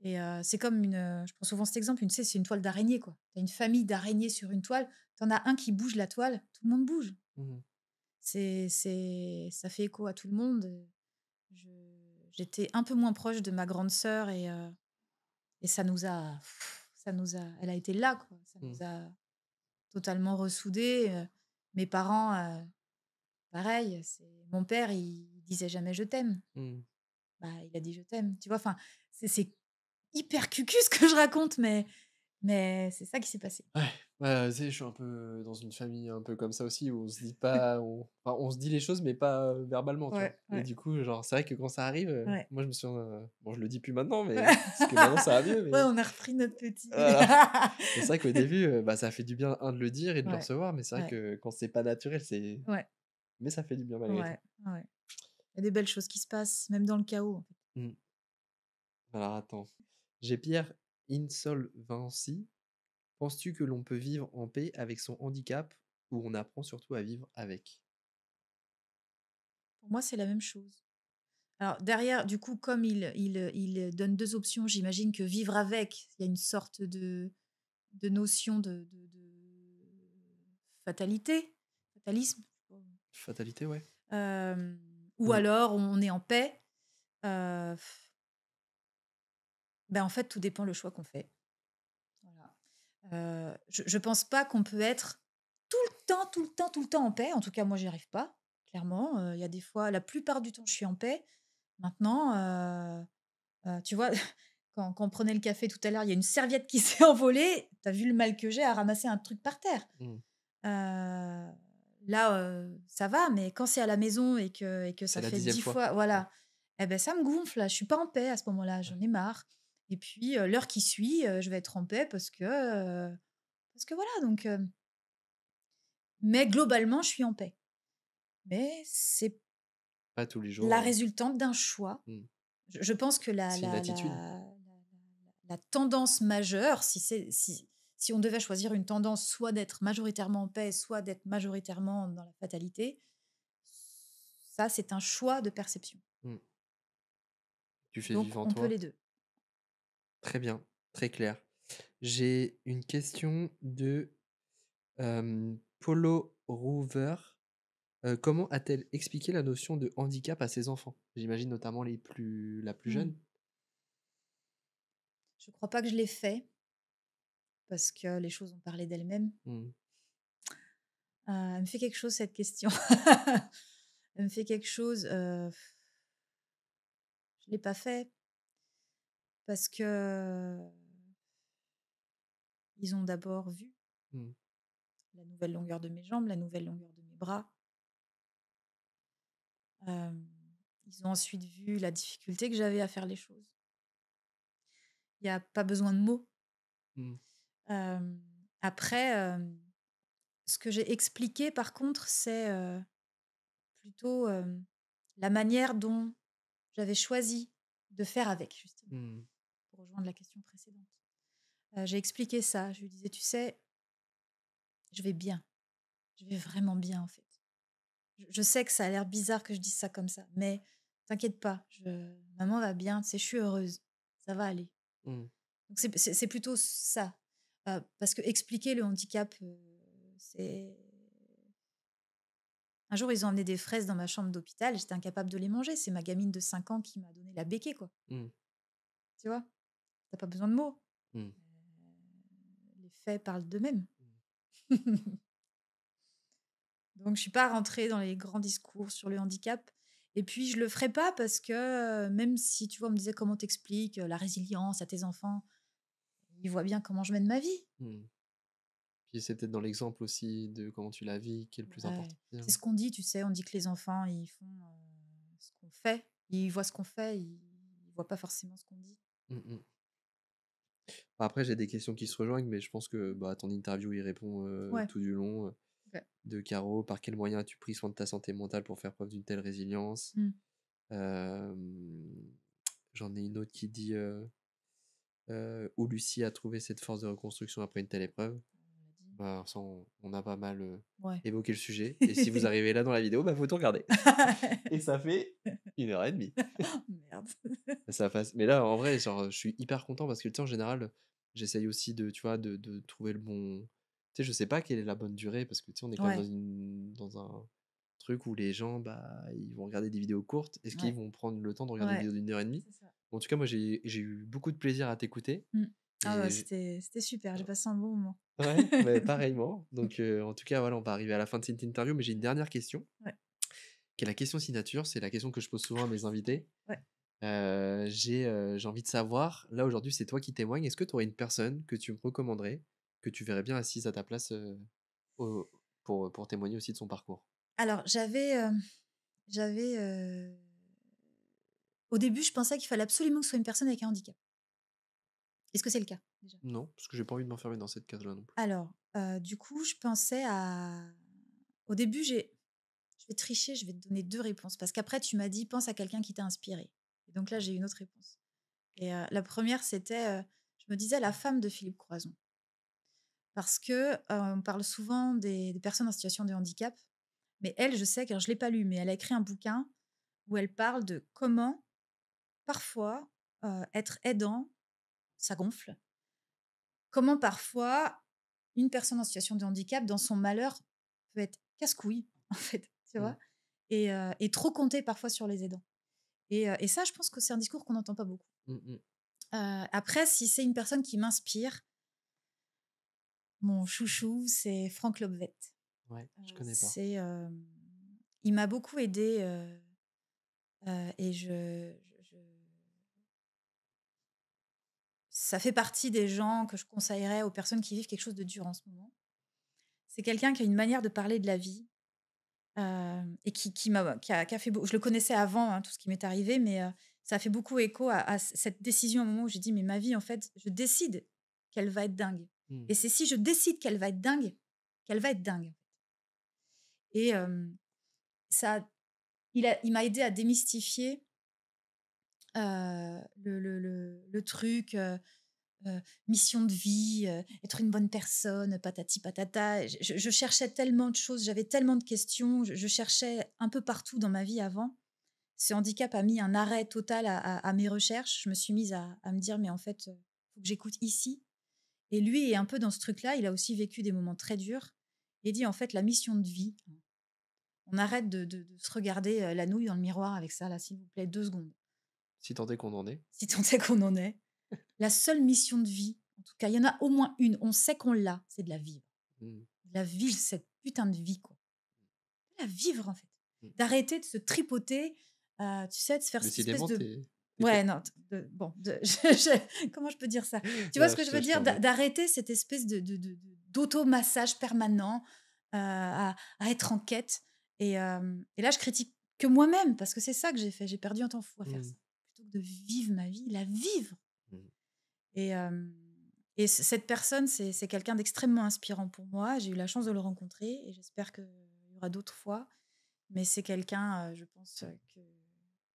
et c'est comme je prends souvent cet exemple, tu sais, c'est une toile d'araignée, quoi. Tu as une famille d'araignées sur une toile, tu en as un qui bouge la toile, tout le monde bouge. Mmh. Ça fait écho à tout le monde, je j'étais un peu moins proche de ma grande sœur et ça nous a elle a été là, quoi. Ça Mmh. nous a totalement ressoudés, mes parents, pareil, c'est mon père, il disait jamais: «Je t'aime». Mmh. Bah, il a dit: «Je t'aime», tu vois? Enfin, c'est hyper cucu ce que je raconte, mais c'est ça qui s'est passé. Ouais, ouais, tu sais, je suis un peu dans une famille un peu comme ça aussi où on se dit pas on se dit les choses mais pas, verbalement, tu vois? Ouais, Et ouais, du coup, genre, c'est vrai que quand ça arrive, ouais. moi je me souviens, bon je le dis plus maintenant, Ouais. mais parce que maintenant ça va mieux, Ouais, mais on a repris notre petit voilà. Mais c'est vrai qu'au début, bah, ça fait du bien, de le dire et de le Ouais, recevoir, mais c'est vrai ouais, que quand c'est pas naturel, ouais, mais ça fait du bien malgré tout. ouais, ouais. Il y a des belles choses qui se passent, même dans le chaos, en fait. Mmh. Alors attends, j'ai Pierre Insolvency. Penses-tu que l'on peut vivre en paix avec son handicap ou on apprend surtout à vivre avec? Pour moi, c'est la même chose. Alors derrière, du coup, comme il donne 2 options, j'imagine que vivre avec, il y a une sorte de notion de fatalité, fatalisme, Fatalité, ouais. ou Mmh. alors on est en paix. Heu, en fait, tout dépend le choix qu'on fait. Voilà. Je pense pas qu'on peut être tout le temps, tout le temps, tout le temps en paix. En tout cas, moi, j'y arrive pas, clairement. Il y a des fois la plupart du temps, je suis en paix. Maintenant, tu vois, quand on prenait le café tout à l'heure, il y a une serviette qui s'est envolée. Tu as vu le mal que j'ai à ramasser un truc par terre. Mmh. Heu, Là, ça va, mais quand c'est à la maison et que C'est ça la fait 10e 10 fois. fois Ouais. voilà, et ben ça me gonfle là, je suis pas en paix à ce moment-là, Ouais. j'en ai marre et puis, l'heure qui suit, je vais être en paix parce que voilà donc mais globalement, je suis en paix. Mais c'est Pas tous les la jours, résultante d'un choix. mmh. Je pense que C'est une attitude. la tendance majeure, si on devait choisir une tendance, soit d'être majoritairement en paix, soit d'être majoritairement dans la fatalité, ça, c'est un choix de perception. Mmh. Tu fais Donc vivre en on peut toi. les 2. Très bien, très clair. J'ai une question de Polo Rover. Comment a-t-elle expliqué la notion de handicap à ses enfants? J'imagine notamment la plus Mmh. jeune? Je crois pas que je l'ai fait parce que les choses ont parlé d'elles-mêmes. Mmh. Elle me fait quelque chose cette question. Elle me fait quelque chose, je l'ai pas fait parce que ils ont d'abord vu Mmh. la nouvelle longueur de mes jambes, la nouvelle longueur de mes bras. Hem, Ils ont ensuite vu la difficulté que j'avais à faire les choses. Il y a pas besoin de mots. Mmh. Hem, Après, ce que j'ai expliqué par contre, c'est, plutôt, la manière dont j'avais choisi de faire avec, justement, Mmh. pour rejoindre la question précédente. J'ai expliqué ça, je lui disais: «Tu sais, je vais bien, je vais vraiment bien, en fait. Je sais que ça a l'air bizarre que je dise ça comme ça, mais t'inquiète pas, je maman va bien, tu sais, je suis heureuse, ça va aller». Mmh. Donc c'est plutôt ça, parce que expliquer le handicap, c'est un jour, ils ont emmené des fraises dans ma chambre d'hôpital, j'étais incapable de les manger. C'est ma gamine de 5 ans qui m'a donné la béquée, quoi, Mmh. tu vois? Tu pas besoin de mots, Mmh. les faits parlent d'eux-mêmes. Mmh. Donc je suis pas rentrée dans les grands discours sur le handicap et puis je le ferai pas parce que, même si, tu vois, on me disait: «Comment t'expliques la résilience à tes enfants?» Ils voient bien comment je mène ma vie. Mmh. Puis c'est peut-être dans l'exemple aussi de comment tu la vis qui est le plus important, Ouais, c'est finalement. ce qu'on dit, tu sais, on dit que les enfants, ils font, ce qu'on fait. Ils voient ce qu'on fait, ils voient pas forcément ce qu'on dit. Mmh mh. Après, j'ai des questions qui se rejoignent, mais je pense que, bah, ton interview y répond, Ouais, tout du long, OK. de Caro: «Par quels moyens as-tu pris soin de ta santé mentale pour faire preuve d'une telle résilience?» Mmh. Hem, J'en ai une autre qui dit, «Où Lucie a trouvé cette force de reconstruction après une telle épreuve?» On l'a dit. Bah, ça on a pas mal, Ouais. évoqué le sujet et si vous arrivez là dans la vidéo, bah, faut tout regarder et ça fait 1 heure et demie. Merde. Ça passe mais là, en vrai, genre, je suis hyper content parce que, tu sais, en général, j'essaye aussi de, tu vois, de trouver le bon tu sais, je sais pas quelle est la bonne durée parce que, tu sais, on est quand même Ouais, dans un truc où les gens, bah, ils vont regarder des vidéos courtes. Est-ce qu'ils ouais, vont prendre le temps de regarder une ouais, vidéo d'1 heure et demie? c'est ça. En tout cas, moi, j'ai eu beaucoup de plaisir à t'écouter Mmh. Ah bah, et j c'était super, j'ai passé un bon moment. ouais, bah, pareillement. Donc en tout cas, voilà, on va arriver à la fin de cette interview, mais j'ai une dernière question Ouais, qui est la question signature. C'est la question que je pose souvent à mes invités. ouais. J'ai envie de savoir, là, aujourd'hui, c'est toi qui témoignes. Est-ce que tu aurais une personne que tu me recommanderais, que tu verrais bien assise à ta place, au pour témoigner aussi de son parcours? Alors j'avais, au début, je pensais qu'il fallait absolument que ce soit une personne avec un handicap. Est-ce que c'est le cas, déjà? Non, parce que j'ai pas envie de m'enfermer dans cette case-là non plus. Alors, du coup, je pensais à au début, je vais tricher, je vais te donner 2 réponses parce qu'après tu m'as dit: «Pense à quelqu'un qui t'a inspiré» et donc là, j'ai une autre réponse et la première c'était, je me disais la femme de Philippe Croison parce que, on parle souvent des personnes en situation de handicap, mais elle, je sais que alors je l'ai pas lu, mais elle a écrit un bouquin où elle parle de comment parfois, être aidant, ça gonfle. Comment parfois une personne en situation de handicap, dans son malheur, peut être casse-couille, en fait, tu Mmh. vois? Et trop compter parfois sur les aidants. Et ça, je pense que c'est un discours qu'on n'entend pas beaucoup. Mmh mh. Après, si c'est une personne qui m'inspire, mon chouchou, c'est Franck Lobvet. Ouais, je connais pas. C'est, il m'a beaucoup aidée, et ça fait partie des gens que je conseillerais aux personnes qui vivent quelque chose de dur en ce moment. C'est quelqu'un qui a une manière de parler de la vie, et qui a fait beau je le connaissais avant, hein, tout ce qui m'est arrivé, mais ça a fait beaucoup écho à cette décision, au moment où j'ai dit: «Mais ma vie, en fait, je décide qu'elle va être dingue Mmh. et c'est si je décide qu'elle va être dingue, qu'elle va être dingue». Et ça il m'a aidé à démystifier, le truc, mission de vie, être une bonne personne, patati patata. Je cherchais tellement de choses, j'avais tellement de questions, je cherchais un peu partout dans ma vie avant. Ce handicap a mis un arrêt total à mes recherches. Je me suis mise à me dire: «Mais en fait, faut que j'écoute ici» Et lui est un peu dans ce truc-là. Il a aussi vécu des moments très durs. Il dit, en fait, la mission de vie, on arrête de se regarder la nouille dans le miroir avec ça, là, s'il vous plaît, 2 secondes. Si tant est qu'on en est. Si tant est qu'on en est. La seule mission de vie, en tout cas, il y en a au moins une, on sait qu'on l'a, c'est de la vivre. Mmh. De la vivre, cette putain de vie, quoi. De la vivre, en fait. Mmh. D'arrêter de se tripoter, tu sais, de se faire cette espèce Décidément, de... t'es Ouais, non, bon, comment je peux dire ça? Tu vois non, ce que je je veux dire? t'en prie. D'arrêter cette espèce d'automassage permanent, à être en quête. Et là, je critique que moi-même, parce que c'est ça que j'ai fait. J'ai perdu un temps fou à faire Mmh. ça. Plutôt que de vivre ma vie, la vivre. Mmh. Et, cette personne, c'est quelqu'un d'extrêmement inspirant pour moi. J'ai eu la chance de le rencontrer et j'espère qu'il y aura d'autres fois. Mais c'est quelqu'un, je pense,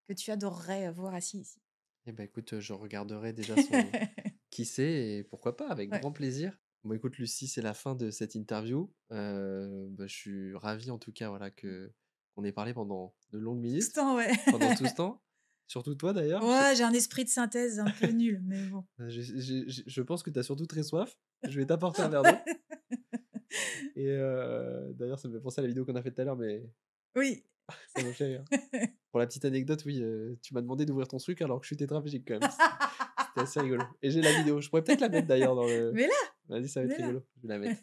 que tu adorerais voir assis ici. Eh ben, écoute, je regarderai déjà son qui c'est et pourquoi pas, avec Ouais. grand plaisir. Bon, écoute, Lucie, c'est la fin de cette interview. Bah, je suis ravi, en tout cas, voilà, qu'on ait parlé pendant de longues Tout ce minutes, temps, ouais. pendant tout ce temps. Surtout toi, d'ailleurs. Ouais, j'ai un esprit de synthèse un peu nul, mais bon. Je pense que tu as surtout très soif. Je vais t'apporter un verre d'eau. Et d'ailleurs, ça me fait penser à la vidéo qu'on a faite tout à l'heure, mais Oui. ça me fait rire. Pour la petite anecdote, oui, tu m'as demandé d'ouvrir ton truc alors que je suis tétraplégique quand même. C'était assez rigolo. Et j'ai la vidéo. Je pourrais peut-être la mettre d'ailleurs dans le. Mais là, Vas-y, ça va être mais là. rigolo. Je vais la mettre.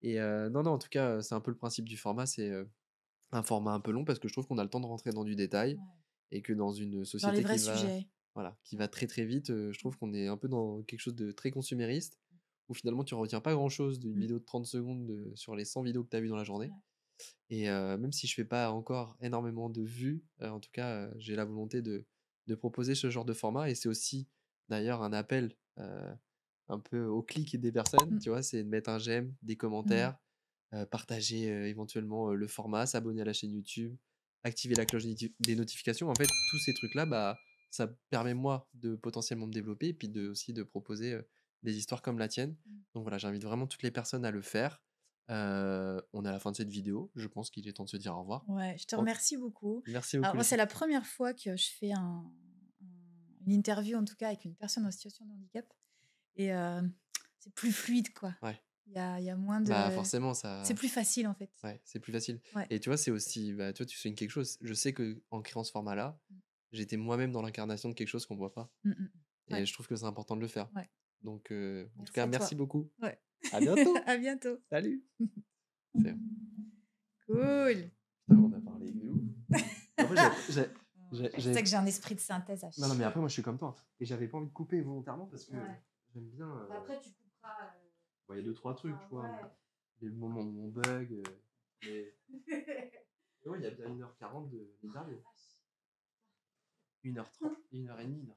Et non, non, en tout cas, c'est un peu le principe du format. C'est un format un peu long parce que je trouve qu'on a le temps de rentrer dans du détail Ouais. et que dans une Dans les société vrais qui va, sujets. voilà, qui va très très vite, je trouve qu'on est un peu dans quelque chose de très consumériste où finalement tu retiens pas grand-chose d'une Mm. vidéo de 30 secondes sur les 100 vidéos que tu as vues dans la journée. Ouais. Et même si je fais pas encore énormément de vues, en tout cas, j'ai la volonté de proposer ce genre de format et c'est aussi d'ailleurs un appel, un peu au clic des personnes, Mm. tu vois? C'est de mettre un j'aime, des Mm. commentaires, partager, éventuellement, le format, s'abonner à la chaîne YouTube, activer la cloche des notifications. En fait, tous ces trucs-là, bah, ça permet moi de potentiellement me développer et puis aussi de proposer, des histoires comme la tienne. Mm. Donc voilà, j'invite vraiment toutes les personnes à le faire. On est à la fin de cette vidéo. Je pense qu'il est temps de se dire au revoir. Ouais, je te En remercie beaucoup. Merci Alors beaucoup, moi, c'est Lucie. la première fois que je fais une interview, en tout cas, avec une personne en situation de handicap. Et c'est plus fluide, quoi. Ouais. Il y a moins Bah, de... forcément, C'est ça plus facile, en fait. ouais, c'est plus facile Ouais. et tu vois, c'est aussi bah, tu vois, tu soulignes quelque chose. Je sais qu'en créant ce format-là, Mm. j'étais moi-même dans l'incarnation de quelque chose qu'on voit pas Mm, mm. et Ouais, je trouve que c'est important de le faire. ouais. Donc en tout Merci cas, à merci toi. beaucoup. Ouais. À bientôt. À bientôt. Salut. C'est Cool. putain, on a parlé de ouf. Après, Je sais que j'ai un esprit de synthèse à non, non, mais chier. après, moi, je suis comme toi et j'avais pas envie de couper volontairement parce que Ouais. j'aime bien, Après, tu couperas. bon, il y a 2-3 trucs, tu vois, Ouais. les moments où on bug, mais ouais, il y a bien 1h40 d'interview. 1h30, 1h30, 1h40.